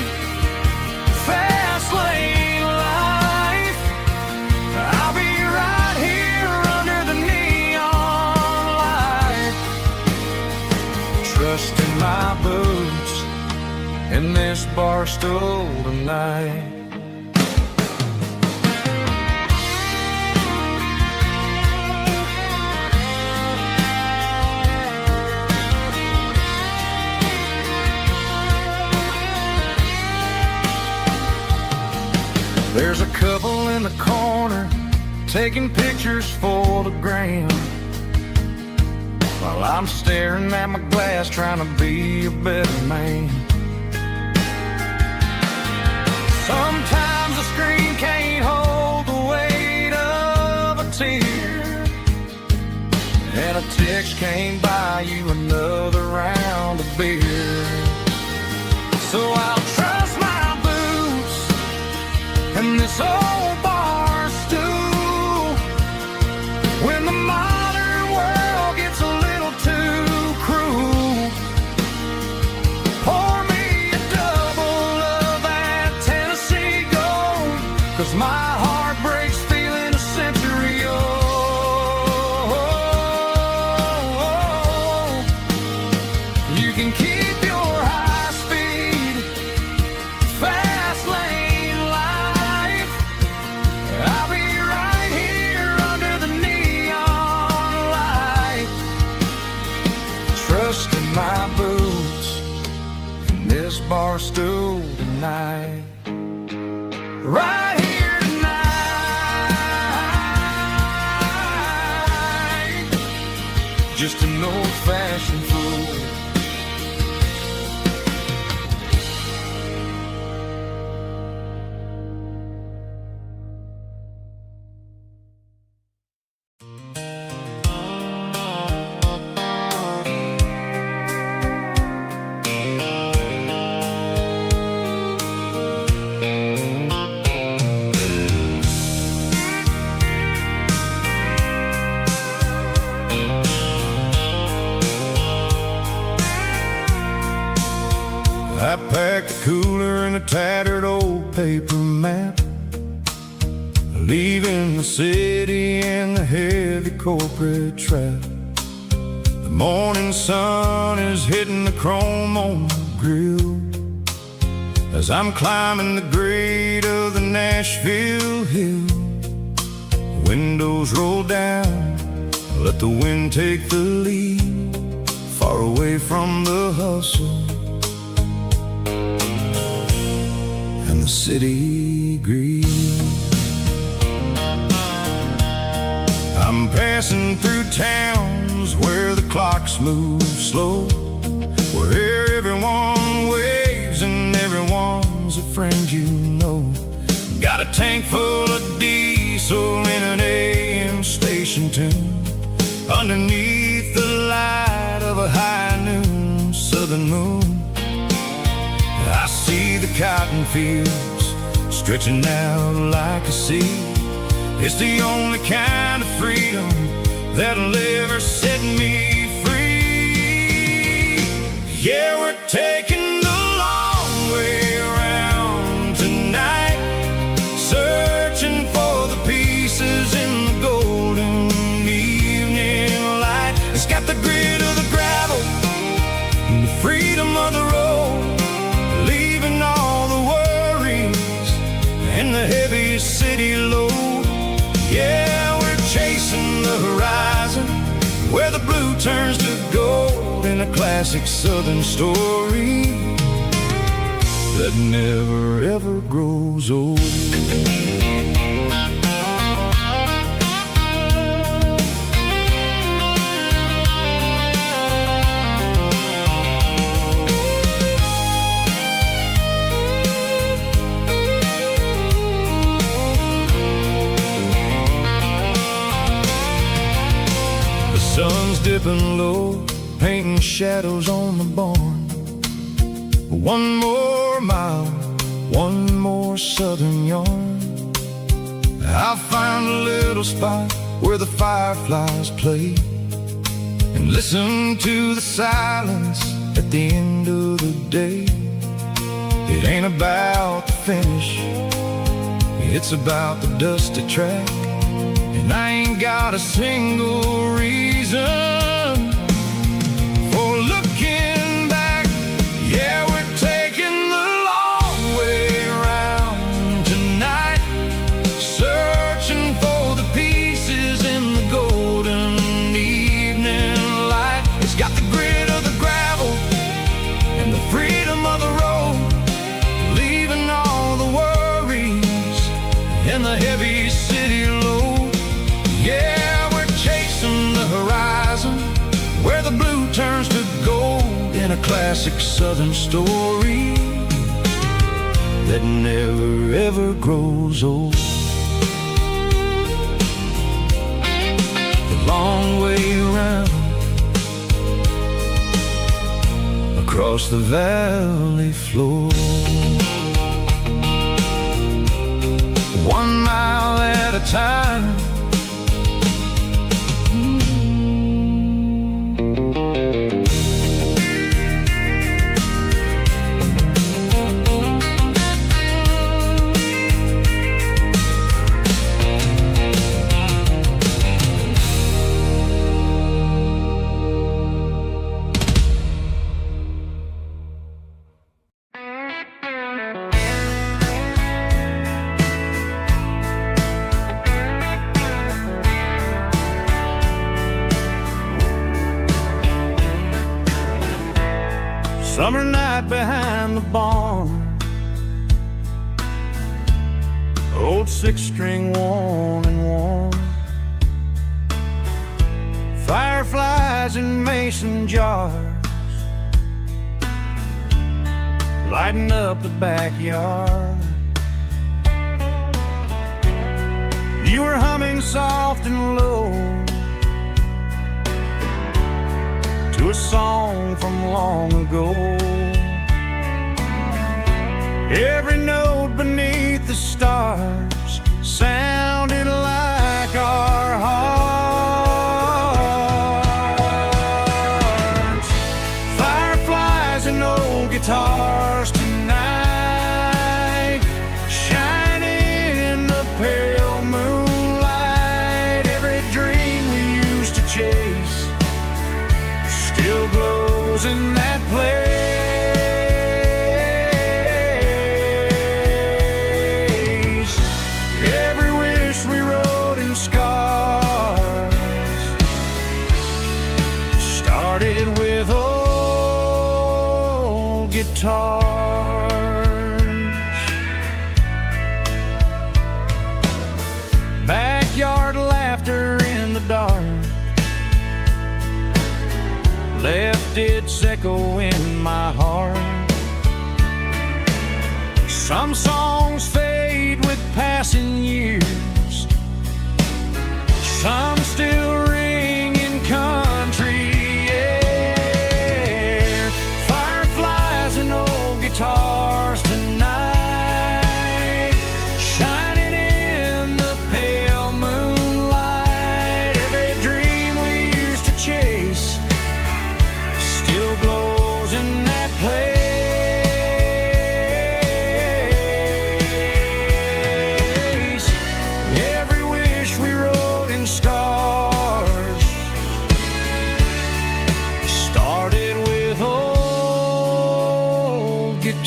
S1: fast lane life. I'll be right here under the neon light, trusting my boots in this bar stool tonight. There's a couple in the corner taking pictures for the gram, while I'm staring at my glass trying to be a better man. Sometimes the screen can't hold the weight of a tear, and a text can't buy you another round of beer. So I'll trust my boots and this old bar stool when the modern world gets a little too cruel. Pour me a double of that Tennessee Gold, 'cause my heart breaks feeling a century old. You can keep your high-speed fast lane life. I'll be right here under the neon light, trusting my boots in this bar stool tonight. Right here tonight, just an old-fashioned fool. I packed a cooler and a tattered old paper map, leaving the city and the heavy corporate trap. The morning sun is hitting the chrome on the grill as I'm climbing the grade of the Nashville hill. Windows roll down, let the wind take the lead, far away from the hustle and the city greed. I'm passing through towns where the clocks move slow, where everyone waves and everyone's a friend you know. Got a tank full of diesel in an AM station tune, underneath the light of a high noon southern moon. I see the cotton fields stretching out like a sea,
S2: It's the only kind of freedom that'll ever set me free. Yeah, we're taking the long way around tonight, searching for the pieces in the golden evening light. It's got the grit of the gravel and the freedom of the road, leaving all the worries and the heavy city load. Yeah, we're chasing the horizon where the blue turns to gold, in a classic southern story that never ever grows old. Sun's dipping low, painting shadows on the barn. One more mile, one more southern yarn. I'll find a little spot where the fireflies play and listen to the silence at the end of the day. It ain't about the finish, it's about the dusty track. And I ain't got a single reason for looking back. Yeah, we're taking the long way around tonight, searching for the pieces in the golden evening light. It's got the grit of the gravel and the freedom of the road, leaving all the worries and the heavy city load. Yeah, we're chasing the horizon where the blue turns to gold, in a classic southern story that never ever grows old. The long way around across the valley floor, 1 mile at a time. Summer night behind the barn, old 6-string worn and worn, fireflies in mason jars lighting up the backyard. You were humming soft and low to a song from long ago. Every note beneath the stars sounded like our hearts. Fireflies and old guitars tonight, shining in the pale moonlight. Every dream we used to chase still glows in that place. Every wish we wrote in scars started with old guitars. Backyard laughter in the dark left its echo in my heart. Some songs fade with passing years, some still ring in country air. Fireflies and old guitars tonight, shining in the pale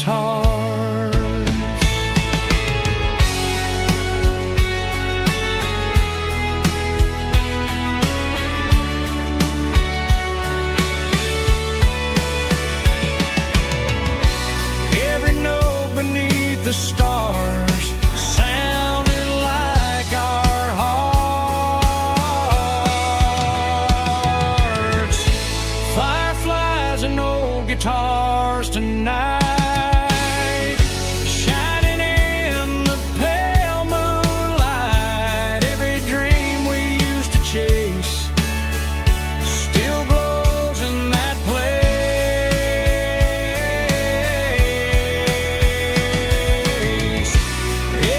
S1: guitars.
S2: Every note beneath the stars sounded like our hearts. Fireflies and old guitars tonight, shining in the pale moonlight. Every dream we used to chase still glows in that place.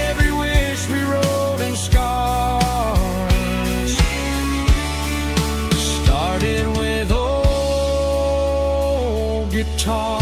S2: Every wish we wrote in scars started with old guitars.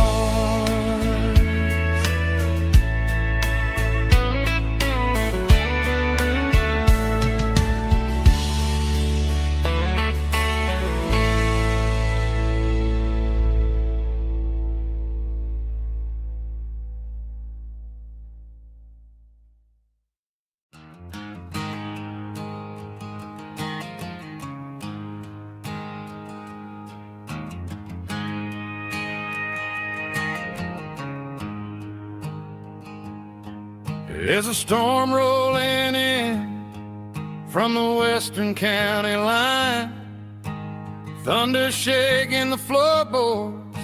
S1: There's a storm rolling in from the western county line, thunder shaking the floorboards,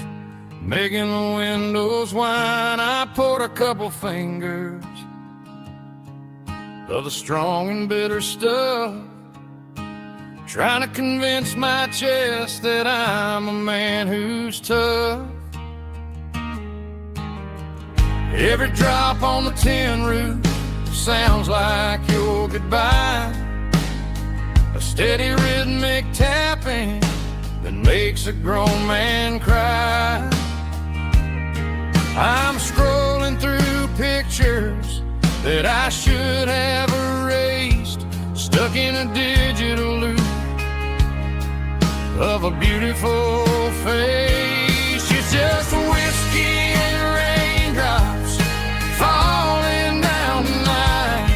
S1: making the windows whine. I poured a couple fingers of the strong and bitter stuff, trying to convince my chest that I'm a man who's tough. Every drop on the tin roof sounds like your goodbye, a steady rhythmic tapping that makes a grown man cry. I'm scrolling through pictures that I should have erased, stuck in a digital loop of a beautiful face. It's just whiskey and raindrops falling down tonight,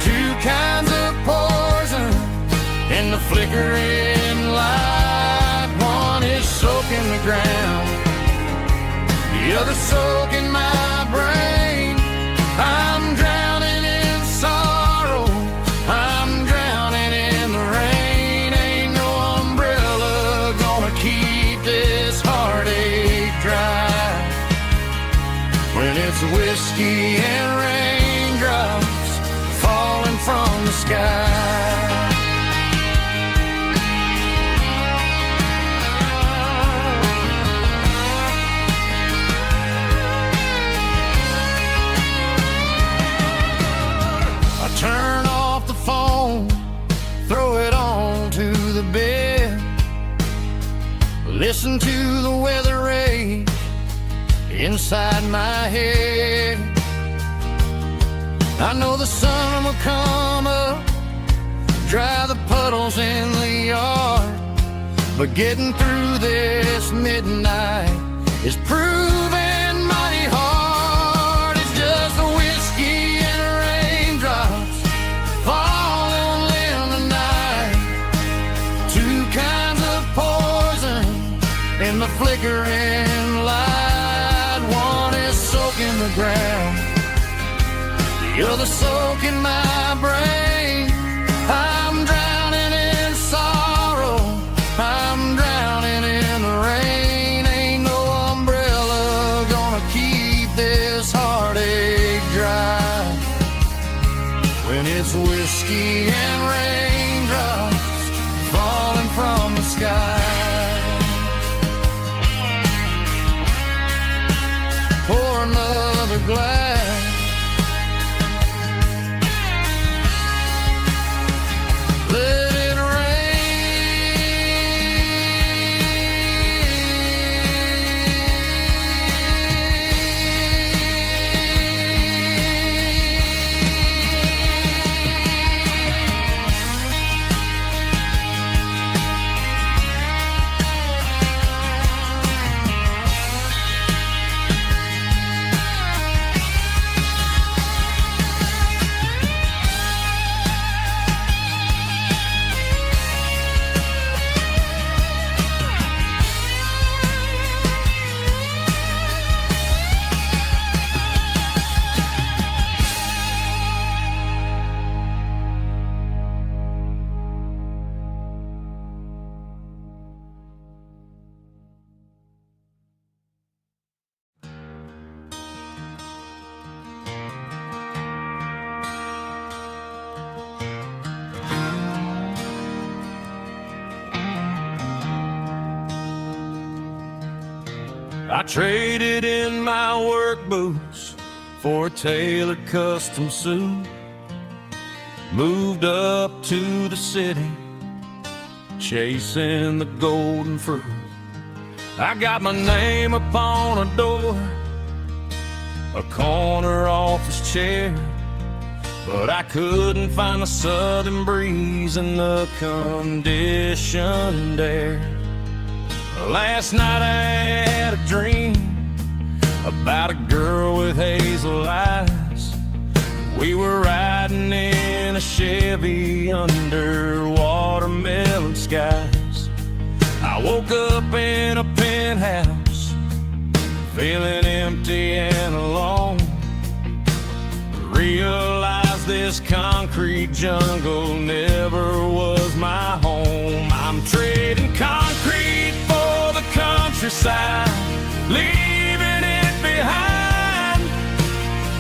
S1: two kinds of poison in the flickering light. One is soaking the ground, the other soaking my brain. I'm drowning in sorrow, I'm drowning in the rain. Ain't no umbrella gonna keep this heartache dry when it's whiskey and raindrops falling from the sky. Turn off the phone, throw it on to the bed, listen to the weather rage inside my head. I know the sun will come up, dry the puddles in the yard, but getting through this midnight is proving mighty hard. It's just the whiskey and raindrops falling in the night, two kinds of poison in the flickering light. One is soaking the ground, the other soaking my brain. I'm drowning in sorrow, I'm drowning in the rain. Ain't no umbrella gonna keep this heartache dry when it's whiskey and raindrops falling from the sky. Pour another glass, let it I traded in my work boots for a tailored custom suit. Moved up to the city, chasing the golden fruit. I got my name upon a door, a corner office chair, but I couldn't find the southern breeze in the conditioned air. Last night I had a dream about a girl with hazel eyes. We were riding in a Chevy under watermelon skies. I woke up in a penthouse, feeling empty and alone. Realized this concrete jungle never was my home. I'm trading concrete for the countryside, leaving it behind,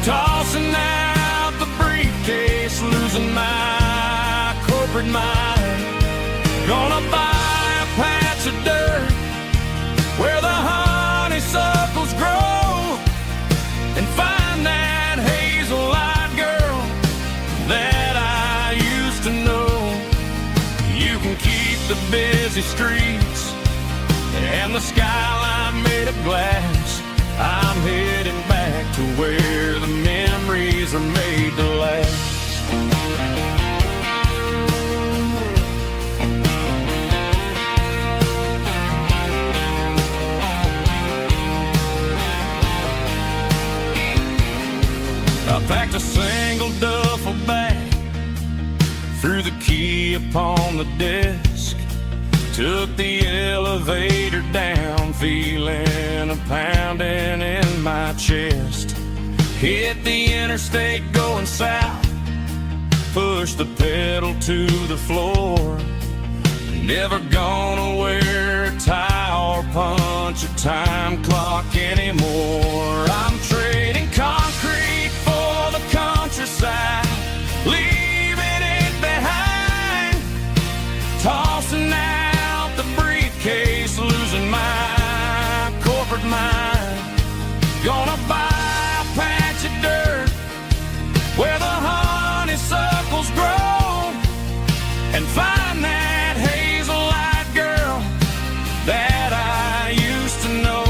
S1: tossing out the briefcase, losing my corporate mind. Gonna buy a patch of dirt where the honeysuckles grow and find that hazel-eyed girl that I used to know. You can keep the busy streets and the skyline made of glass. I'm heading back to where the memories are made to last. I packed a single duffel bag, threw the key upon the desk, took the elevator down, feeling a pounding in my chest. Hit the interstate going south, pushed the pedal to the floor. Never gonna wear a tie or punch a time clock anymore. I'm trading concrete for the countryside, leaving it behind, tossing out the briefcase, losing my corporate mind. Gonna buy a patch of dirt where the honeysuckles grow and find that hazel-eyed girl that I used to know.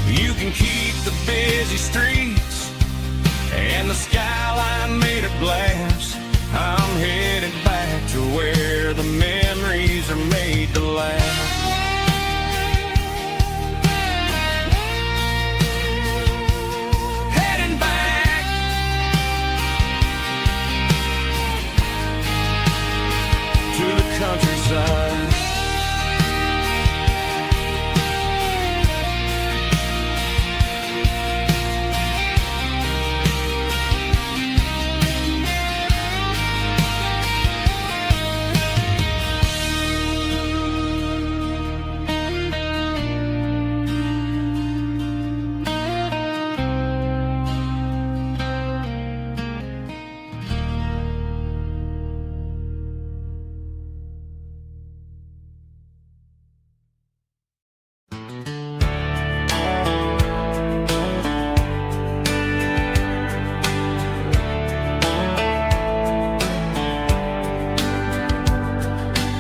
S1: You can keep the busy streets and the skyline made of glass. I'm headed back to where the memories are made to last. Heading back to the countryside.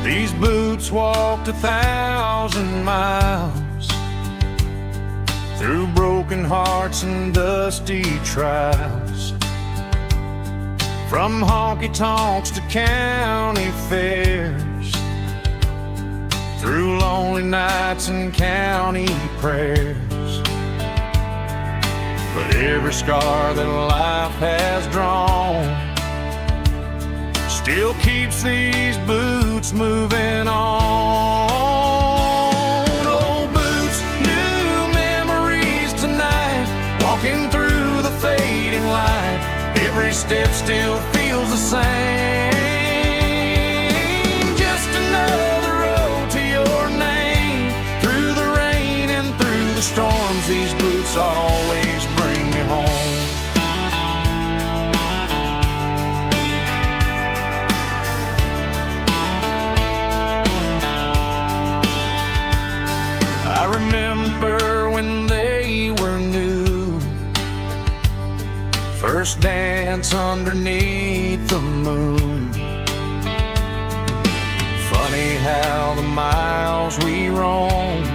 S1: These boots walked 1,000 miles through broken hearts and dusty trials, from honky-tonks to county fairs, through lonely nights and county prayers. But every scar that life has drawn still keeps these boots moving on. Old boots, new memories tonight, walking through the fading light. Every step still feels the same. Just another road to your name. Through the rain and through the storms, these boots always bring me home. I remember when first dance underneath the moon. Funny how the miles we roam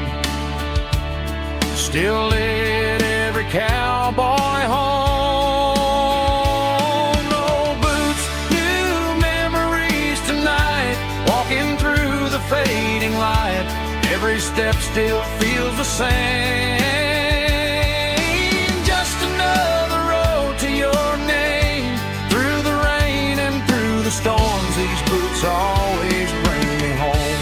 S1: still lit every cowboy home. No boots, new memories tonight, walking through the fading light. Every step still feels the same. Just another road to your name. Through the rain and through the storms, these boots always bring me home.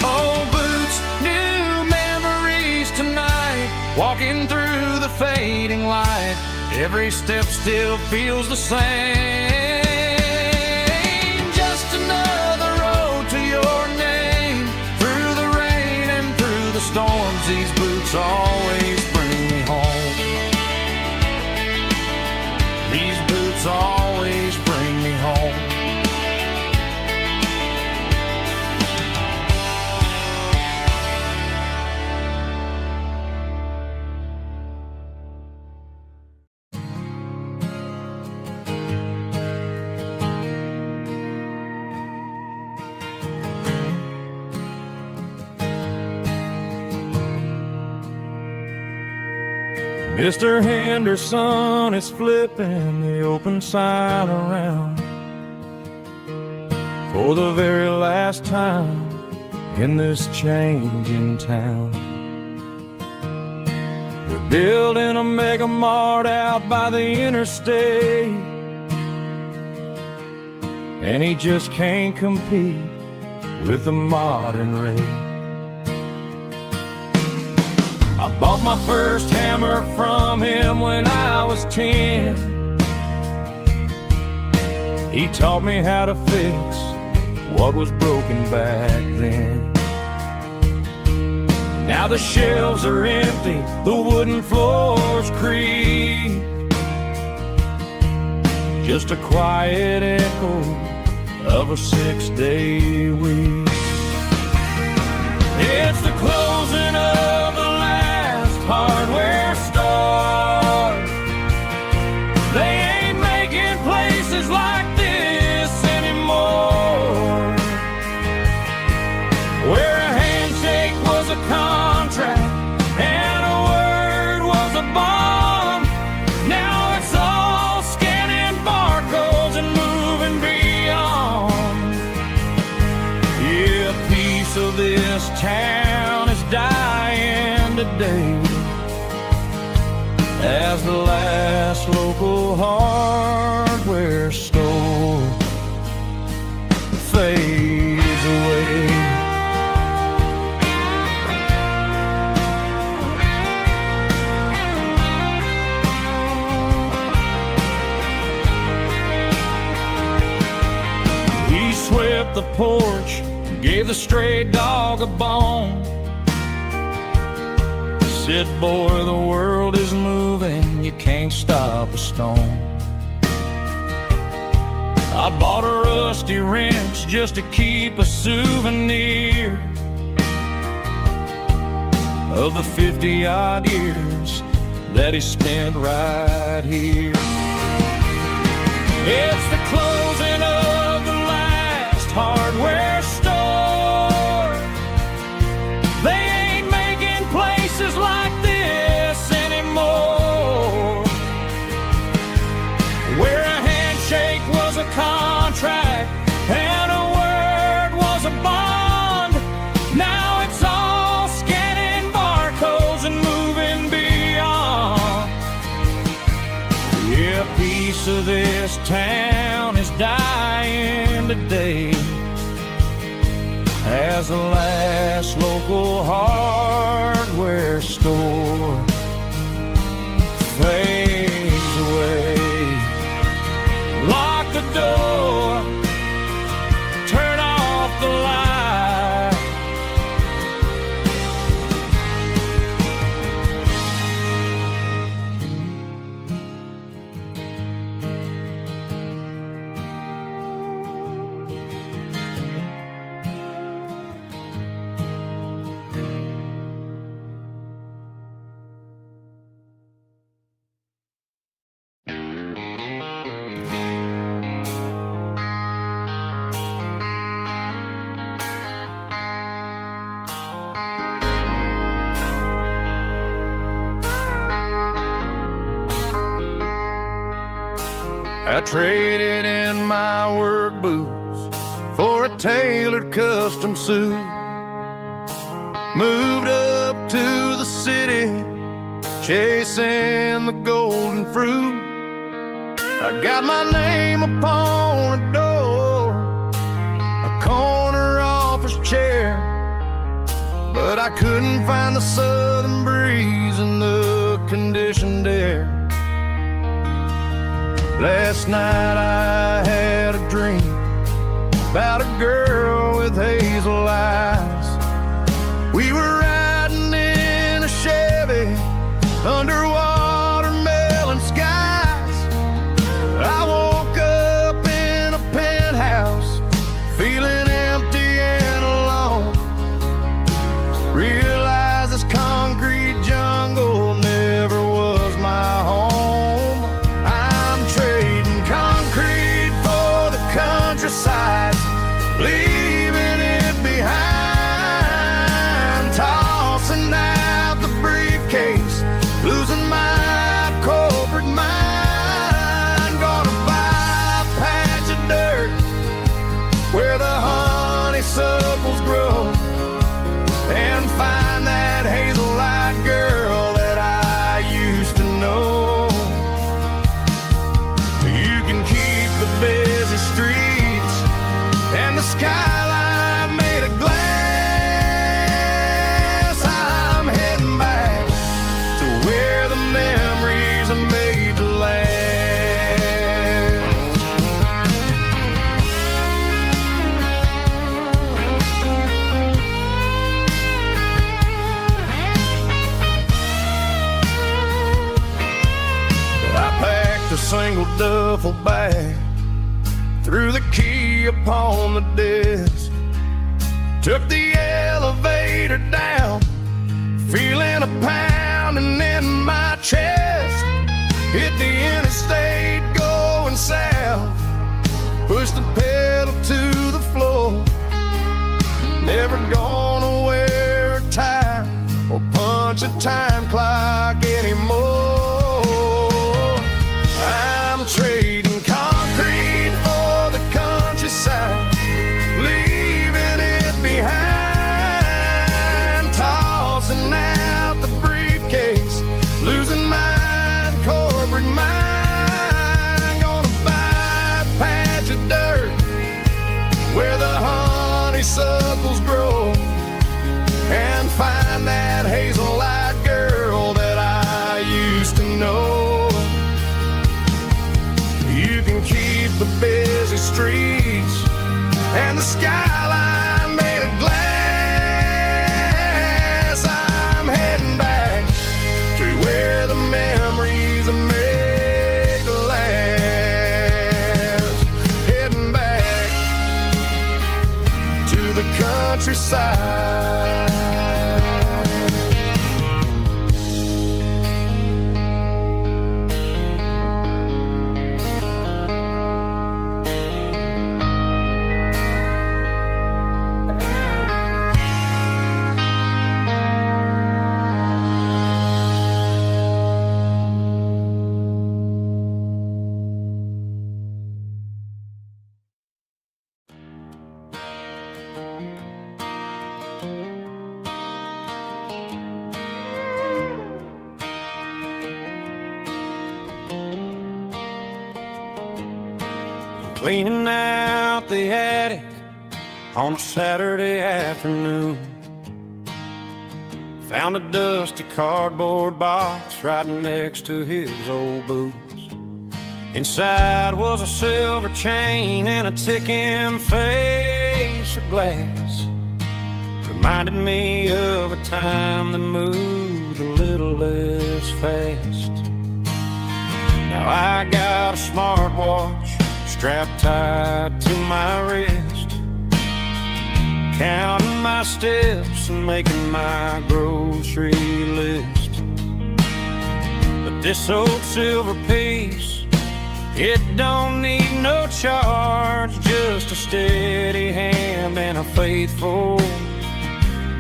S1: Oh, boots, new memories tonight, walking through the fading light. Every step still feels the same. Just another road to your name. Through the rain and through the storms, these boots always bring me home. These boots always bring me home. Mr. Henderson is flipping the open sign around for the very last time in this changing town. They're building a mega mart out by the interstate, and he just can't compete with the modern rate. I bought my first hammer from him when I was 10. He taught me how to fix what was broken back then. Now the shelves are empty, the wooden floors creak, just a quiet echo of a 6-day week. It's the closing of the hardware store. They ain't making places like this anymore, where a handshake was a contract and a word was a bond. Now it's all scanning barcodes and moving beyond. Yeah, a piece of this town is dying today as the last local hardware store fades away. He swept the porch, gave the stray dog a bone, said, boy, the world is moving, you can't stop a stone. I bought a rusty wrench just to keep a souvenir of the 50-odd years that he spent right here. It's the closing of the last hardware store. They ain't making places like this anymore, where a handshake was a contract and a word was a bond. Now it's all scanning barcodes and moving beyond. Yeah, a piece of this town is dying today as the last local hardware store fades away. Lock the door, turn off the light. I traded in my work boots for a tailored custom suit. Moved up to the city, chasing the golden fruit. I got my name upon a door, a corner office chair, but I couldn't find the southern breeze in the conditioned air. Last night I had a dream about a girl with hazel eyes. We were riding in a Chevy under watermelon skies. I woke up in a penthouse, feeling empty and alone. Realized this concrete jungle never was my home. I'm trading concrete for the countryside, leaving it behind. Tossing out the briefcase, losing my corporate mind. Gonna buy a patch of dirt where the honeysuckles grow, and find that hazel-eyed girl that I used to know. You can keep the busy streets and the skyline made of glass. I'm heading back to where the memories are made to last. I packed a single duffel bag, threw the key upon the desk, took the elevator down, feeling a pounding in my chest. Hit the interstate going south, pushed the pedal to the floor. Never gonna wear a tie or punch a time clock anymore. I'm trading concrete for the countryside, leaving it behind. Tossing out the briefcase, losing my corporate mind. Gonna buy a patch of dirt where the honeysuckles grow, and find that hazel-eyed girl that I used to know. You can keep the busy streets and the skyline made of glass. I'm heading back to where the memories are made to last. Heading back to the countryside. Cleaning out the attic on a Saturday afternoon. Found a dusty cardboard box right next to his old boots. Inside was a silver chain and a ticking face of glass. Reminded me of a time that moved a little less fast. Now I got a smartwatch strapped tight to my wrist, counting my steps and making my grocery list. But this old silver piece, it don't need no charge, just a steady hand and a faithful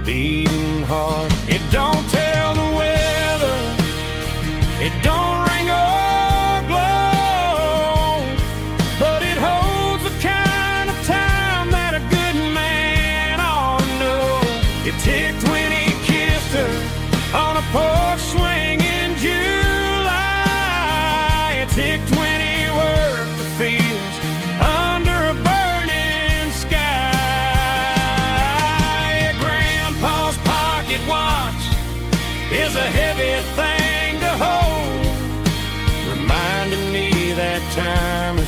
S1: beating heart. It don't tell the weather, it don't ring or glow,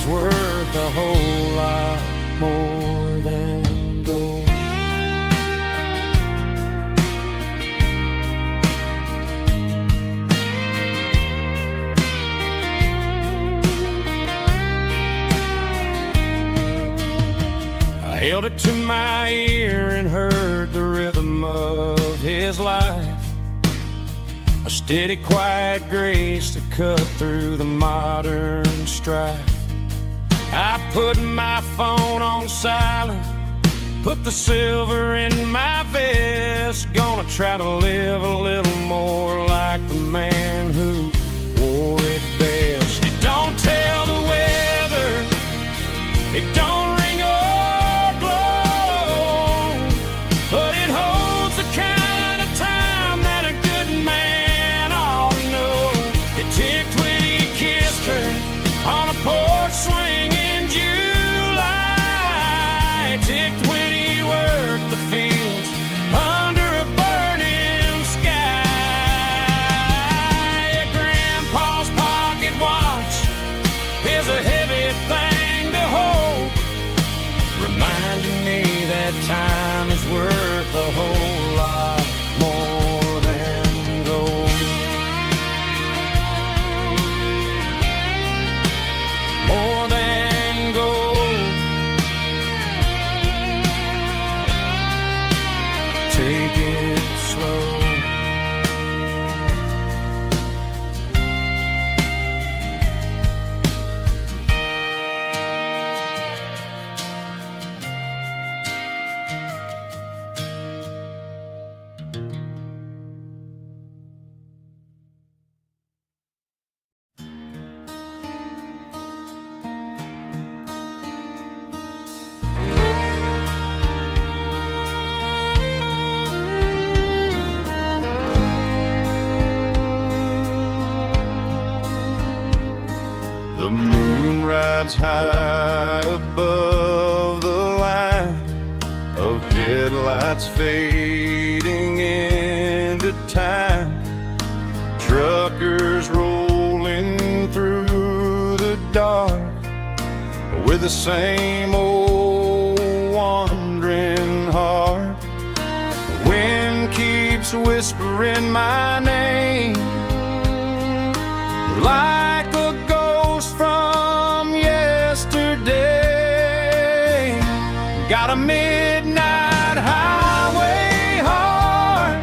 S1: worth a whole lot more than gold. I held it to my ear and heard the rhythm of his life, a steady, quiet grace to cut through the modern strife. I put my phone on silent, put the silver in my vest. Gonna try to live a little more like the man who wore it best. It don't tell the weather, it don't ring or blow, but it holds the kind of time that a good man ought to know. It ticked when he kissed her on a porch swing in July. It ticked when he worked the fields under a burning sky. Yeah, Grandpa's pocket watch is a heavy thing to hold, reminding me that time is worth a whole lot more than gold. More than gold. Take it slow. The moon rides high above the line of headlights fading into time. Truckers rolling through the dark with the same old wandering heart. The wind keeps whispering my name like a ghost from yesterday. Got a midnight highway heart,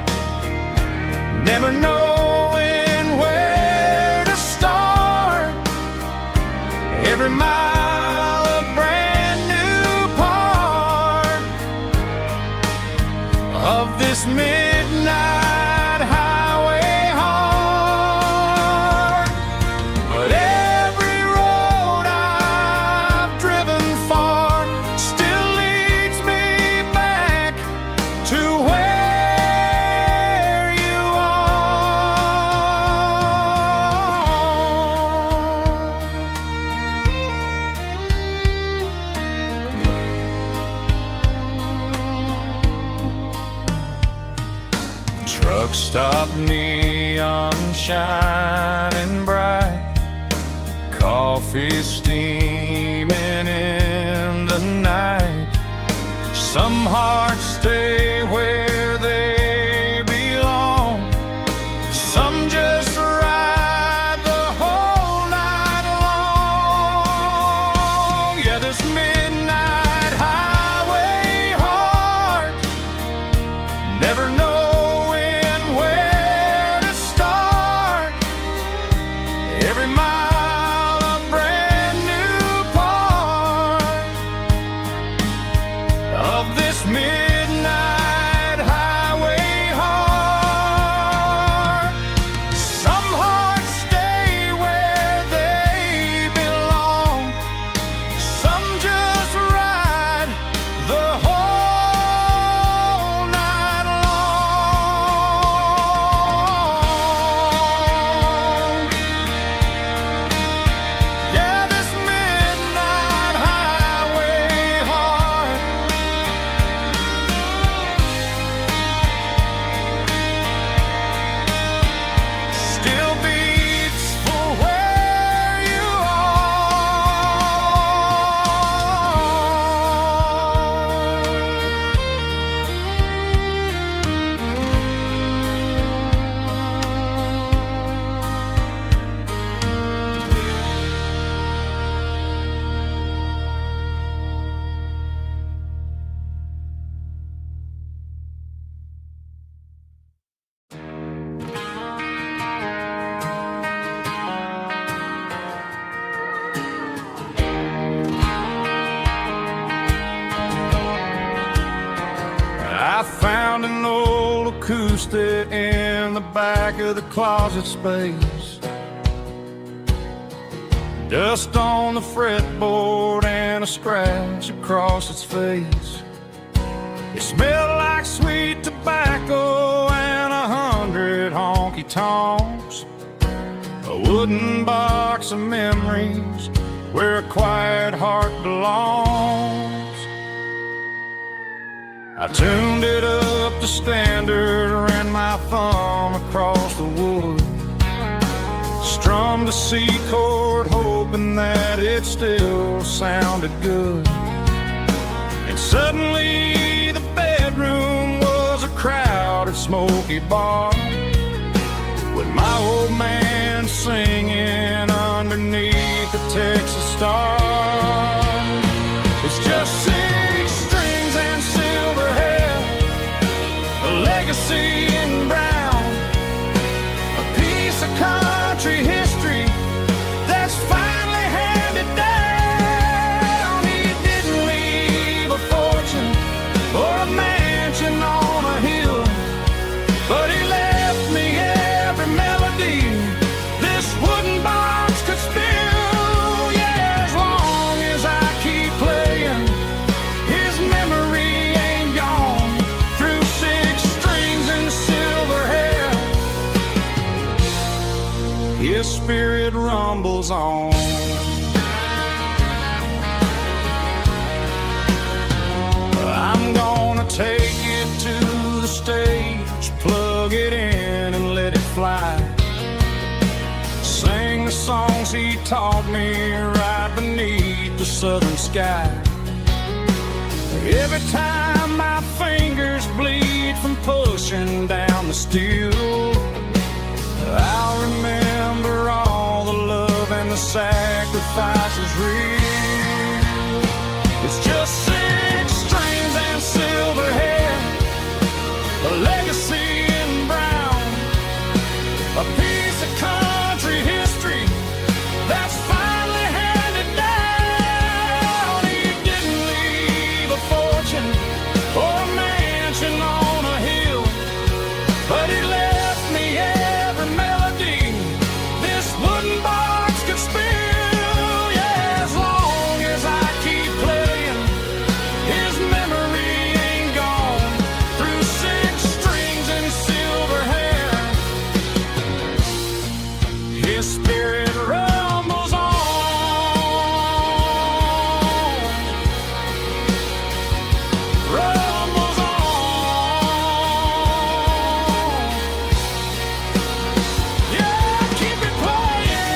S1: never knowing where to start. Every mile a brand new part of this midnight highway heart. But every road I've driven far still leads me back to where you are. Truck stop, neon shining bright, coffee steaming in the night. Some hearts stay where they belong, some just ride the whole night long. Yeah, this midnight highway heart, never knowing where to start. Every mile a brand new part of this midnight acoustic in the back of the closet space. Dust on the fretboard and a scratch across its face. It smelled like sweet tobacco and 100 honky-tonks. A wooden box of memories where a quiet heart belongs. I tuned it up to standard, ran my thumb across the wood, strummed a C chord hoping that it still sounded good. And suddenly the bedroom was a crowded smoky bar, with my old man singing underneath the Texas star. It's just 6 strings and silver hair, a legacy in brown, a piece of country history that's finally handed down. He didn't leave a fortune or a mansion on a hill, but he left me every melody this wooden box could spill. Yeah, as long as I keep playing, his memory ain't gone. Through 6 strings and silver hair, his spirit rumbles on. I'm gonna take it to the stage, plug it in and let it fly. Sing the songs he taught me right beneath the southern sky. Every time my fingers bleed from pushing down the steel, I'll remember all the love and the sacrifices real. It's just 6 strings and silver hair, a legacy in brown, a piece of country history that's finally handed down. He didn't leave a fortune or a mansion on a hill, but he left me every melody this wooden box could spill. Yeah, as long as I keep playing, his memory ain't gone. Through 6 strings and silver hair, his spirit rumbles on. Rumbles on. Yeah, keep it playing.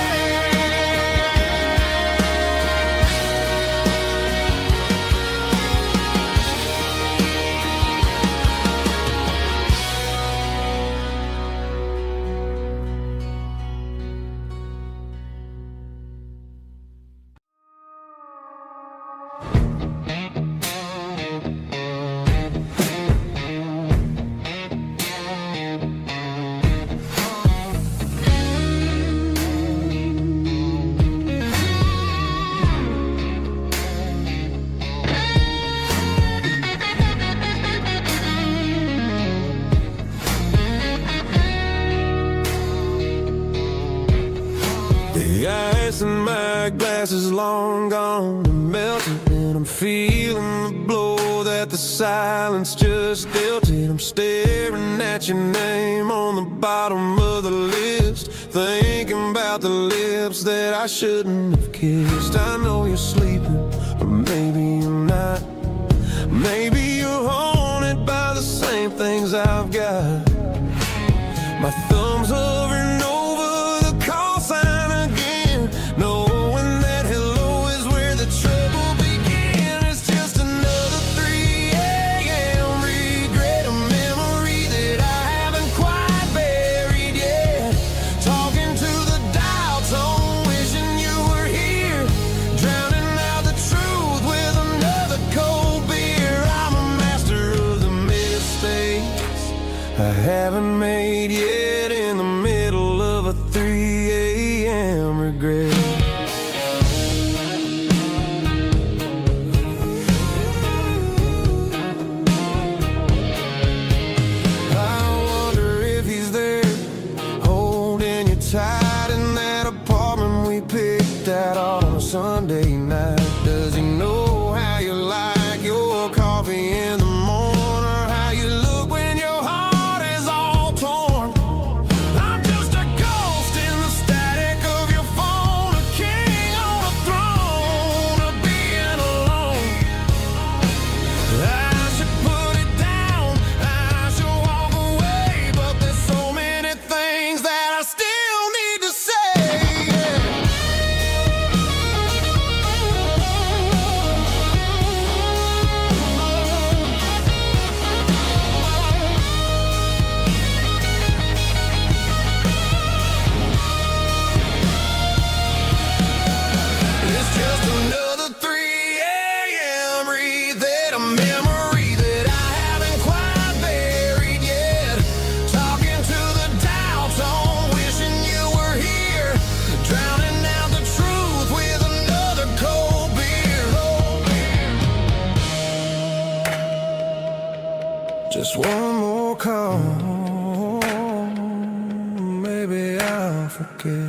S4: The ice in my glass is long gone and melted, and I'm feeling the blow that the silence just dealt it. I'm staring at your name on the bottom of the list, thinking about the lips that I shouldn't have kissed. I know you're sleeping, but maybe you're not. Maybe you're haunted by the same things I've got. My thumb's hovering over the call sign again, knowing that hello is where the trouble began. It's just another 3 a.m. regret, a memory that I haven't quite buried yet. Talking to the dial tone, wishing you were here, drowning out the truth with another cold beer. I'm a master of the mistakes I Sunday night? Does he know how you like your coffee in the morning, or how you look when your heart is all torn? I'm just a ghost in the static of your phone, a king on a throne of being alone. I should put it down, I should walk away, but there's so many things that I still need to say. It's just another 3 a.m. read, a memory that I haven't quite buried yet. Talking to the dial tone, wishing you were here, drowning out the truth with another cold beer. Just one more call, maybe I'll forget.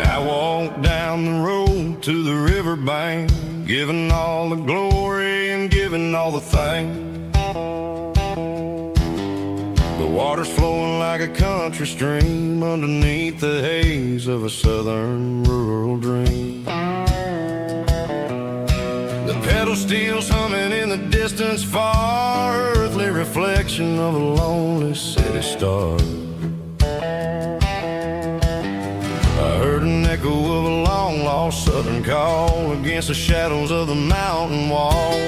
S4: I walked down the road to the riverbank, giving all the glory and giving all the thanks. The water's flowing like a country stream underneath the haze of a southern rural dream. The pedal steel's humming in the distance far, earthly reflection of a lonely city star. I heard an echo of a long-lost southern call against the shadows of the mountain wall,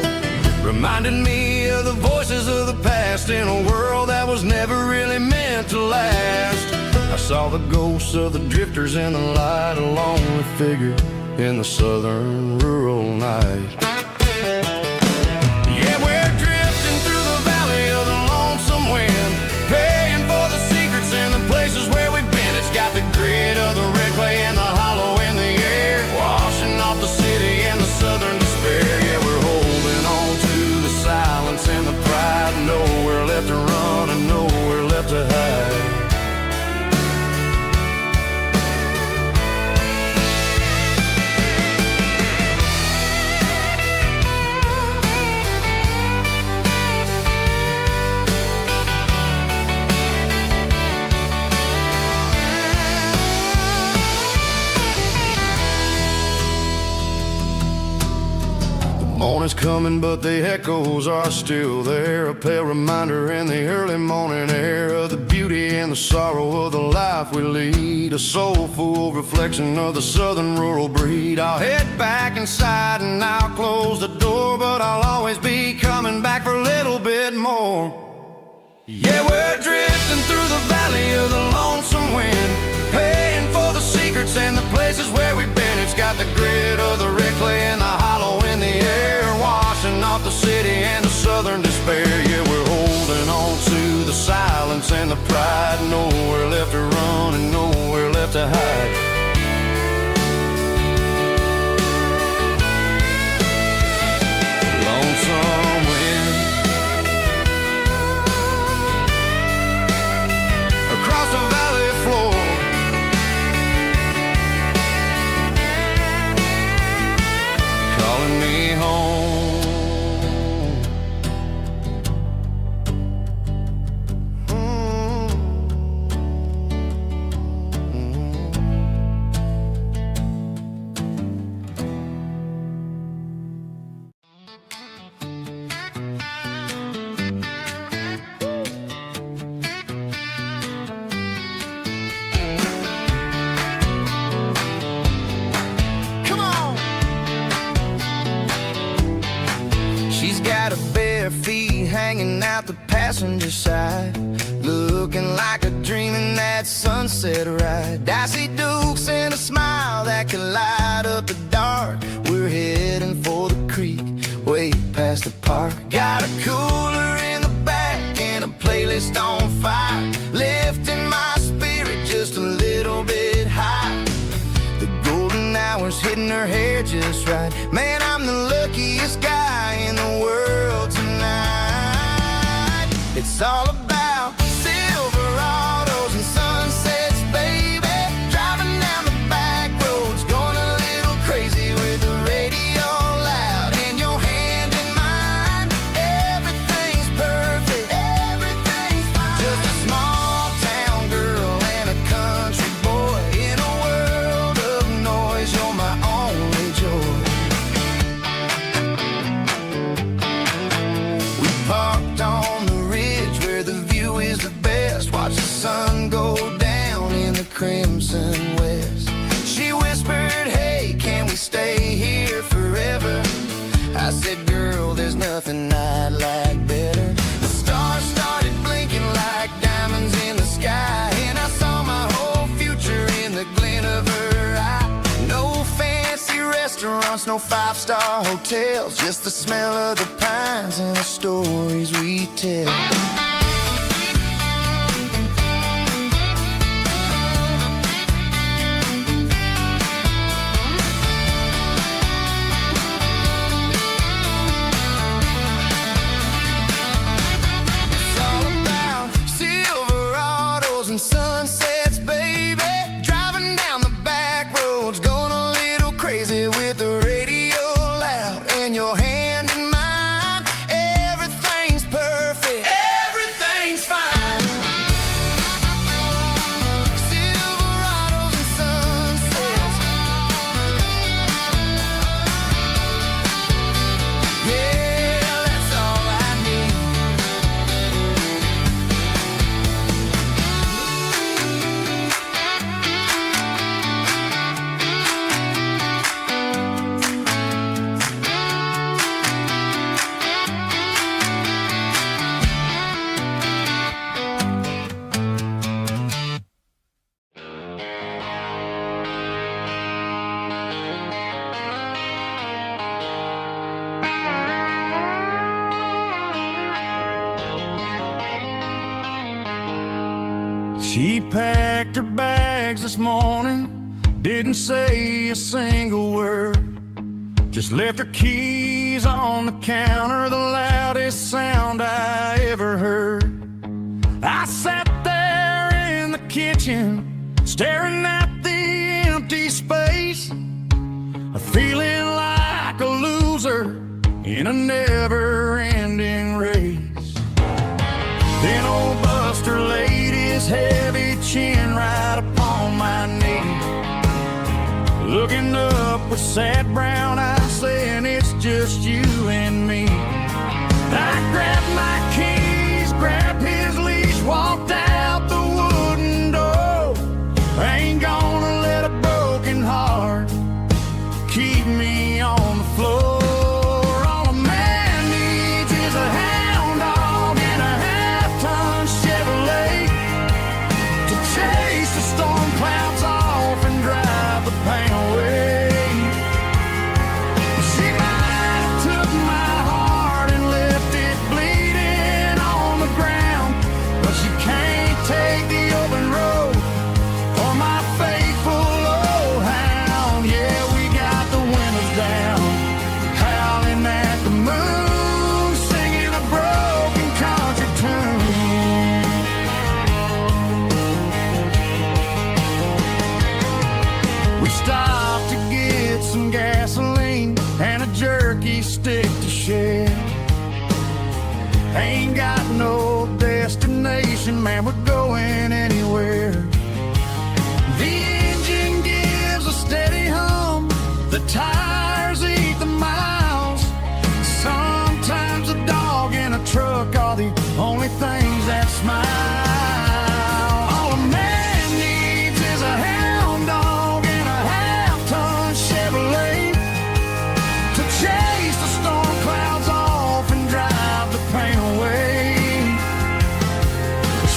S4: reminding me of the voices of the past in a world that was never really meant to last. I saw the ghosts of the drifters in the light, a lonely figure in the southern rural night. Yeah, we're drifting through the valley of the lonesome wind, paying for the secrets and the places where we've been. It's got the grit of the red clay and the hollow in the air, washing off the city and the southern despair. Yeah, we're holding on to the silence and the pride, nowhere left to run and nowhere left to hide. Morning's coming, but the echoes are still there, a pale reminder in the early morning air of the beauty and the sorrow of the life we lead, a soulful reflection of the southern rural breed. I'll head back inside and I'll close the door, but I'll always be coming back for a little bit more. Yeah, we're drifting through the valley of the lonesome wind, paying for the secrets and the places where we've been. It's got the grit of the red clay and the hollow in the air, washing off the city and the southern despair. Yeah, we're holding on to the silence and the pride, nowhere left to run and nowhere left to hide. Lonesome wind across the valley floor, calling me home.
S3: passenger side, looking like a dream in that sunset ride. Dicey dukes and a smile that could light up the dark. We're heading for the creek, way past the park. Got a cooler in the back and a playlist on fire, lifting my spirit just a little bit high. The golden hours hitting her hair just right. Man, I'm the luckiest guy in the world tonight. It's all about Silverados and sunsets, baby. Driving down the back roads, going a little crazy with the radio loud and your hand in mine. Everything's perfect, everything's fine. Just a small town girl and a country boy in a world of noise. You're my only joy. We parked on the ridge where the view is the best. Watch the sun go down in the crimson west. She whispered, hey, can we stay here forever? I said, girl, there's nothing I'd like better. The stars started blinking like diamonds in the sky, and I saw my whole future in the glint of her eye. No fancy restaurants, no five-star hotels, just the smell of the pines and the stories we tell. It's all about Silverados and sunsets, baby. Driving down the back roads, going a little crazy with the radio loud and your hand in mine. Everything's perfect, everything's fine. Silverados and sunsets. Yeah, that's all I need.
S2: She packed her bags this morning, didn't say a single word, just left her keys on the counter, the loudest sound I ever heard. I sat there in the kitchen, staring at the empty space, feeling like a loser in a never-ending race. Then old Buster laid his heavy chin right upon my knee, looking up with sad brown eyes, saying it's just you and me. I grabbed my keys, grabbed his leash, walked out the wooden door. I ain't gonna let a broken heart keep me on the floor. All a man needs is a hound dog and a half-ton Chevrolet to chase the storm clouds off and drive the pain away. She might have took my heart and left it bleed.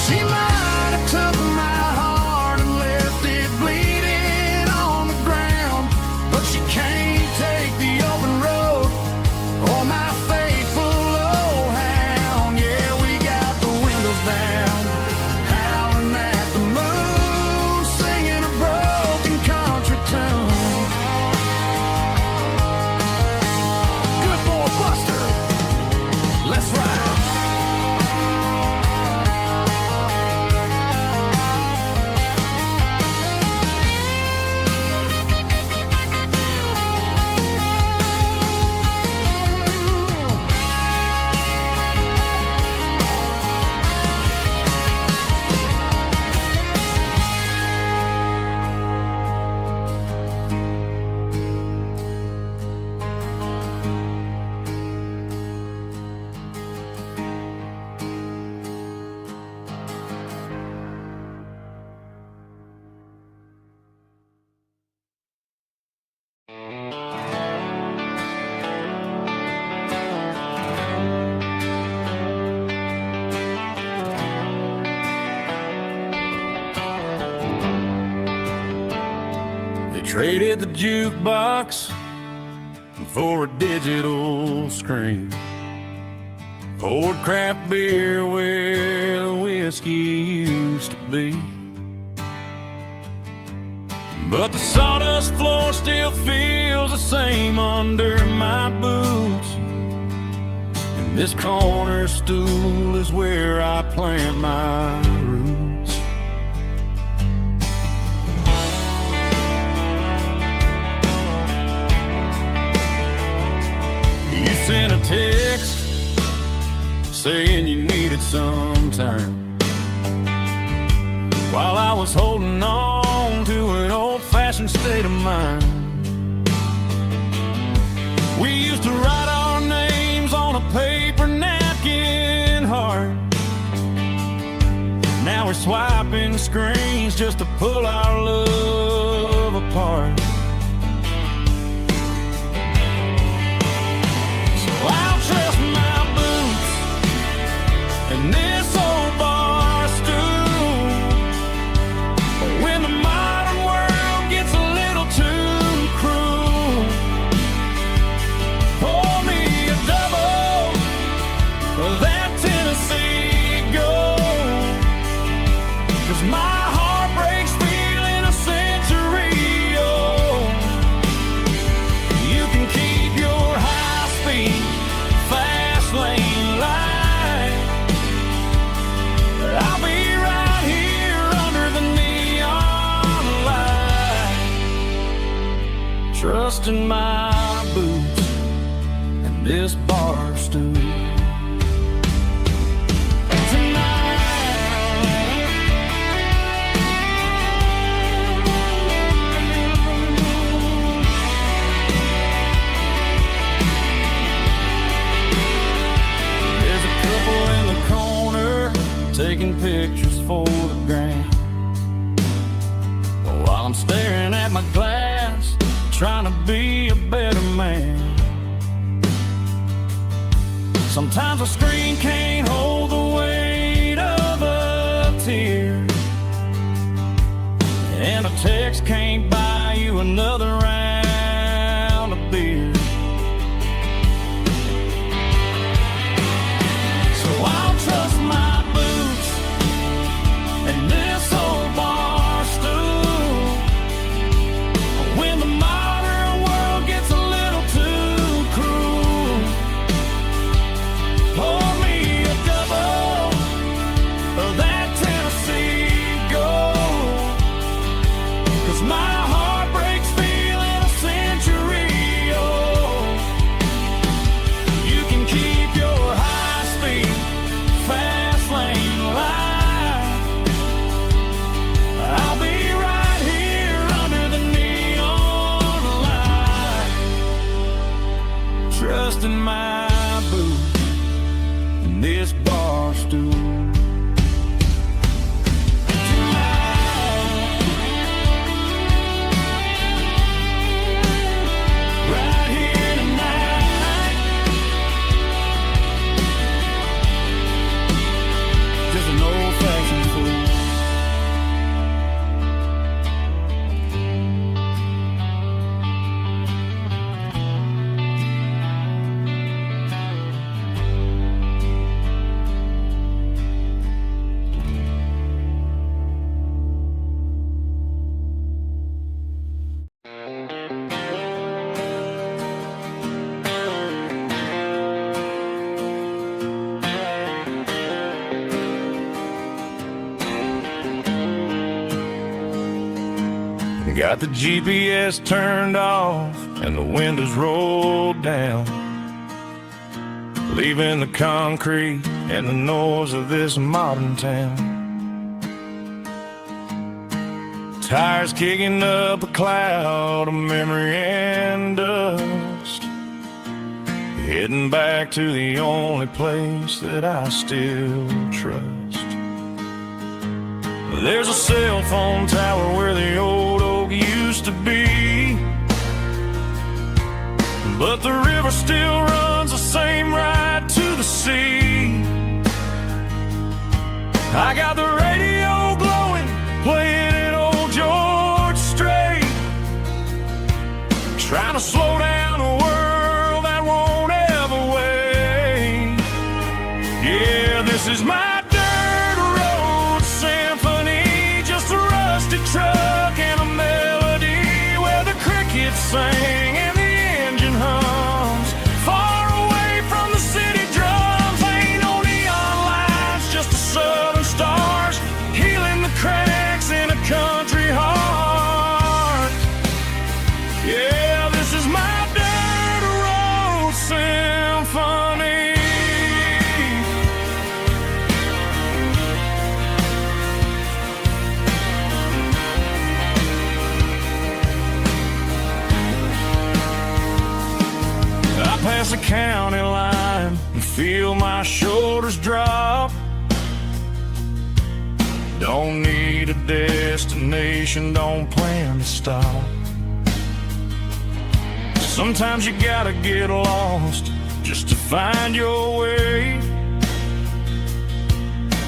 S2: She might have took my heart and left it bleeding on the ground, but she can't take the open road or my faithful old hound. Yeah, we got the windows down, howling at the moon, singing a broken country tune. Good boy Buster, let's ride. Traded the jukebox for a digital screen, poured craft beer where the whiskey used to be. But the sawdust floor still feels the same under my boots, and this corner stool is where I plant my roots. Sent a text saying you needed some time, while I was holding on to an old-fashioned state of mind. We used to write our names on a paper napkin heart. Now we're swiping screens just to pull our love apart. I'll trust my boots and this old bar stool. But when the modern world gets a little too cruel, pour me a double of that Tennessee Gold, 'cause my heart breaks feeling a century old. You can keep your high-speed fast lane light, I'll be right here under the neon light, trusting my boots and this bar stool. Taking pictures for the gram, while I'm staring at my glass, trying to be a better man. Sometimes a screen can't hold the weight of a tear, and a text can't buy you another round of beer. So I'll trust my and this old bar stool. When the modern world gets a little too cruel, pour me a double Got the GPS turned off and the windows rolled down, leaving the concrete and the noise of this modern town. Tires kicking up a cloud of memory and dust, heading back to the only place that I still trust. There's a cell phone tower where the old oak used to be, but the river still runs the same right to the sea. I got the radio glowing, playing an old George Strait, trying to slow down a world that won't ever wait. Yeah, this is my dirt road symphony, just a rusty truck and a melody where the crickets sing and the engine hums. Far away from the city drums, ain't no neon lights, just the southern stars healing the cracks in a country heart. Yeah, this is my dirt road symphony. I pass the county line and feel my shoulders drop. Don't need a destination, don't plan to stop. Sometimes you gotta get lost just to find your way,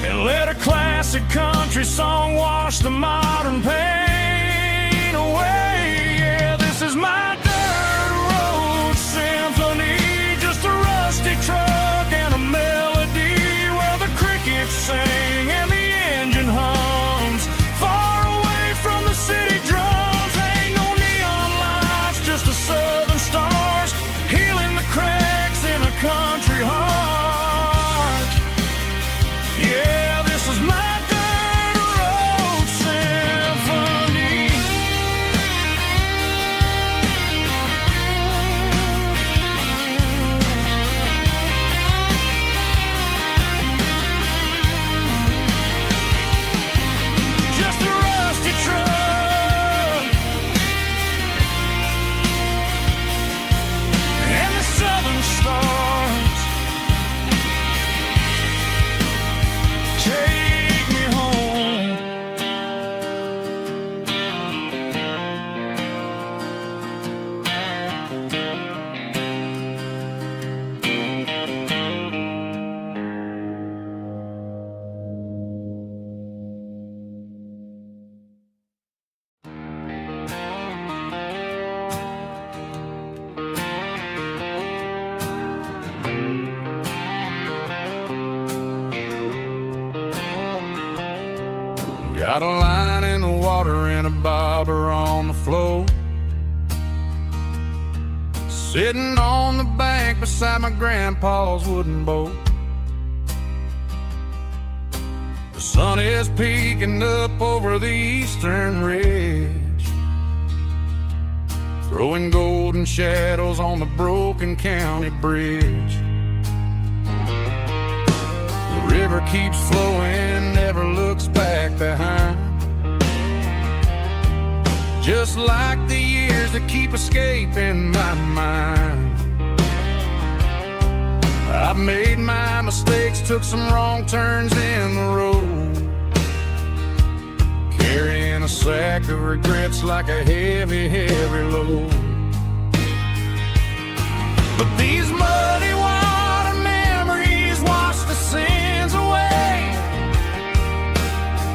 S2: and let a classic country song wash the modern pain away. Yeah, this is my dirt road symphony, just a rusty truck and a melody where the crickets sing and the engine hums. Far away from the city drums, ain't no neon lights, just the southern stars healing the cracks in a country heart. Yeah, this is my dirt road symphony. Just a rusty truck and the southern stars take me home.
S1: Got a line in the water and a bobber on the floor, sitting on the bank beside my grandpa's wooden boat. The sun is peeking up over the eastern ridge, throwing golden shadows on the broken county bridge. The river keeps flowing, never looks back behind, just like the years that keep escaping my mind. I've made my mistakes, took some wrong turns in the road, carrying a sack of regrets like a heavy, heavy load. But these muddy water memories wash the sins away.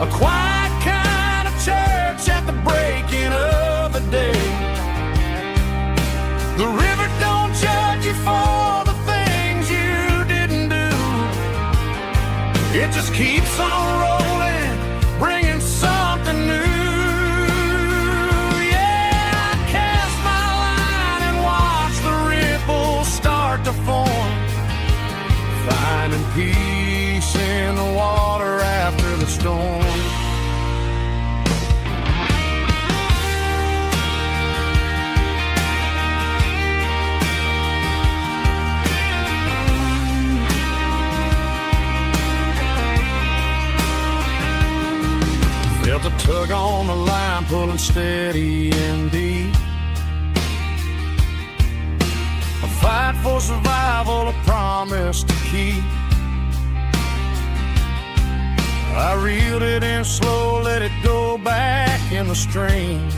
S1: A quiet kind of church at the breaking of the day. The river don't judge you for the things you didn't do. It just keeps on rolling, bringing something new. Yeah, I cast my line and watch the ripples start to form, finding peace in the water after the storm. the tug on the line, pulling steady and deep. A fight for survival, a promise to keep. I reeled it in slow, let it go back in the stream.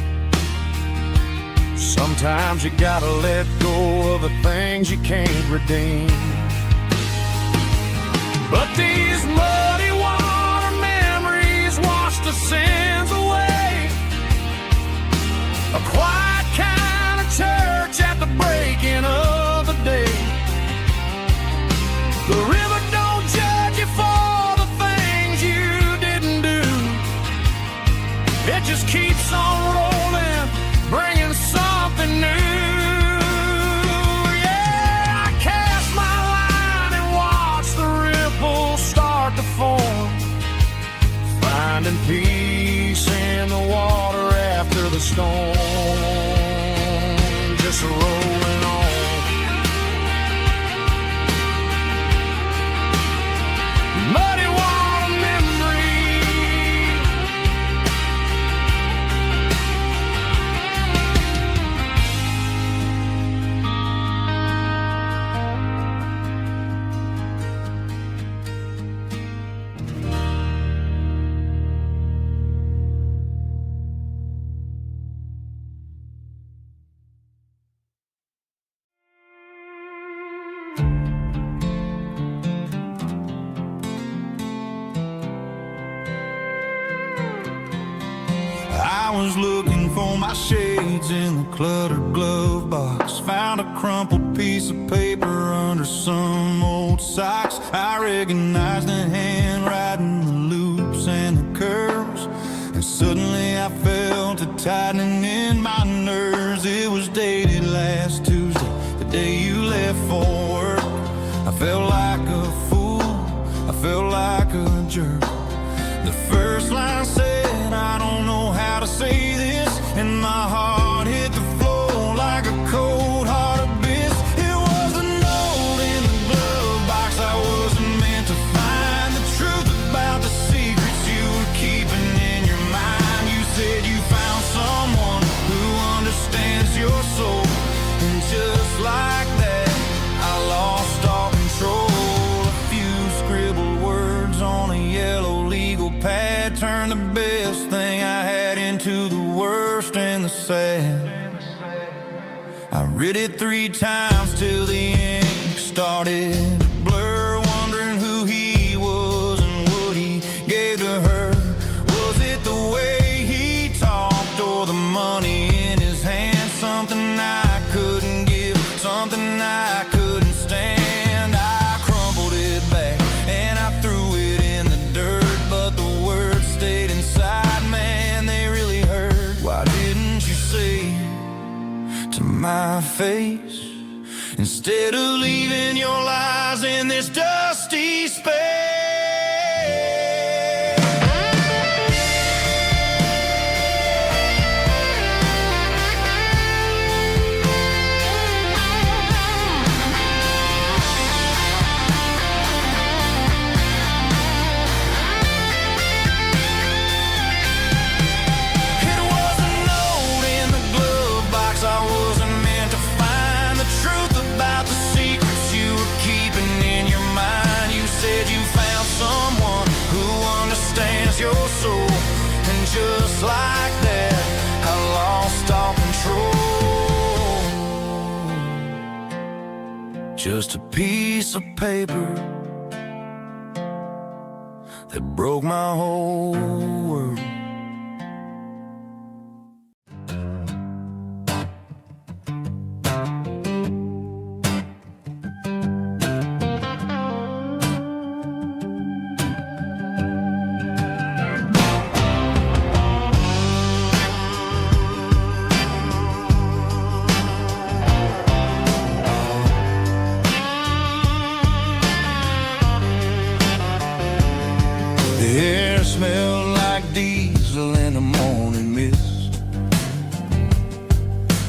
S1: Sometimes you gotta let go of the things you can't redeem. But these muddy water memories wash the sins away. A quiet kind of church at the breaking of the day. The river don't judge you for the things you didn't do. It just keeps on rolling, bringing something new. To form, finding peace in the water after the storm, just rolling on. Muddy water memory.
S3: I was looking for my shades in the cluttered glove box. Found a crumpled piece of paper under some old socks. I recognized the handwriting, the loops and the curves, and suddenly I felt a tightening in my nerves. It was dated last Tuesday, the day you left for work. I felt like a fool, I felt like a jerk. The first line said, I don't know how to say this, and my heart hit the floor like a cold heart abyss. It was a note in the glove box. I wasn't meant to find the truth about the secrets you were keeping in your mind. You said you found someone who understands your soul, and just like that, I lost all control. A few scribbled words on a yellow legal pad turned the best thing I had into the worst and the sad. I read it 3 times till the ink started to blur, wondering who he was and what he gave to her. Was it the way he talked or the money in his hand? Something I couldn't give, something I couldn't stand. I crumpled it back and I threw it in the dirt, but the words stayed inside, man, they really hurt. Why didn't you say to my face, instead of leaving your lies in this dusty space? Your soul, and just like that, I lost all control. Just a piece of paper that broke my whole world. The air smelled like diesel in the morning mist,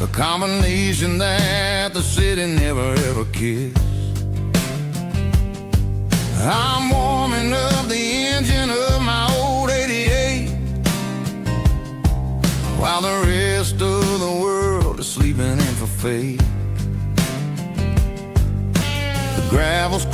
S3: a combination that the city never ever kissed. I'm warming up the engine of my old 88, fake. The gravel's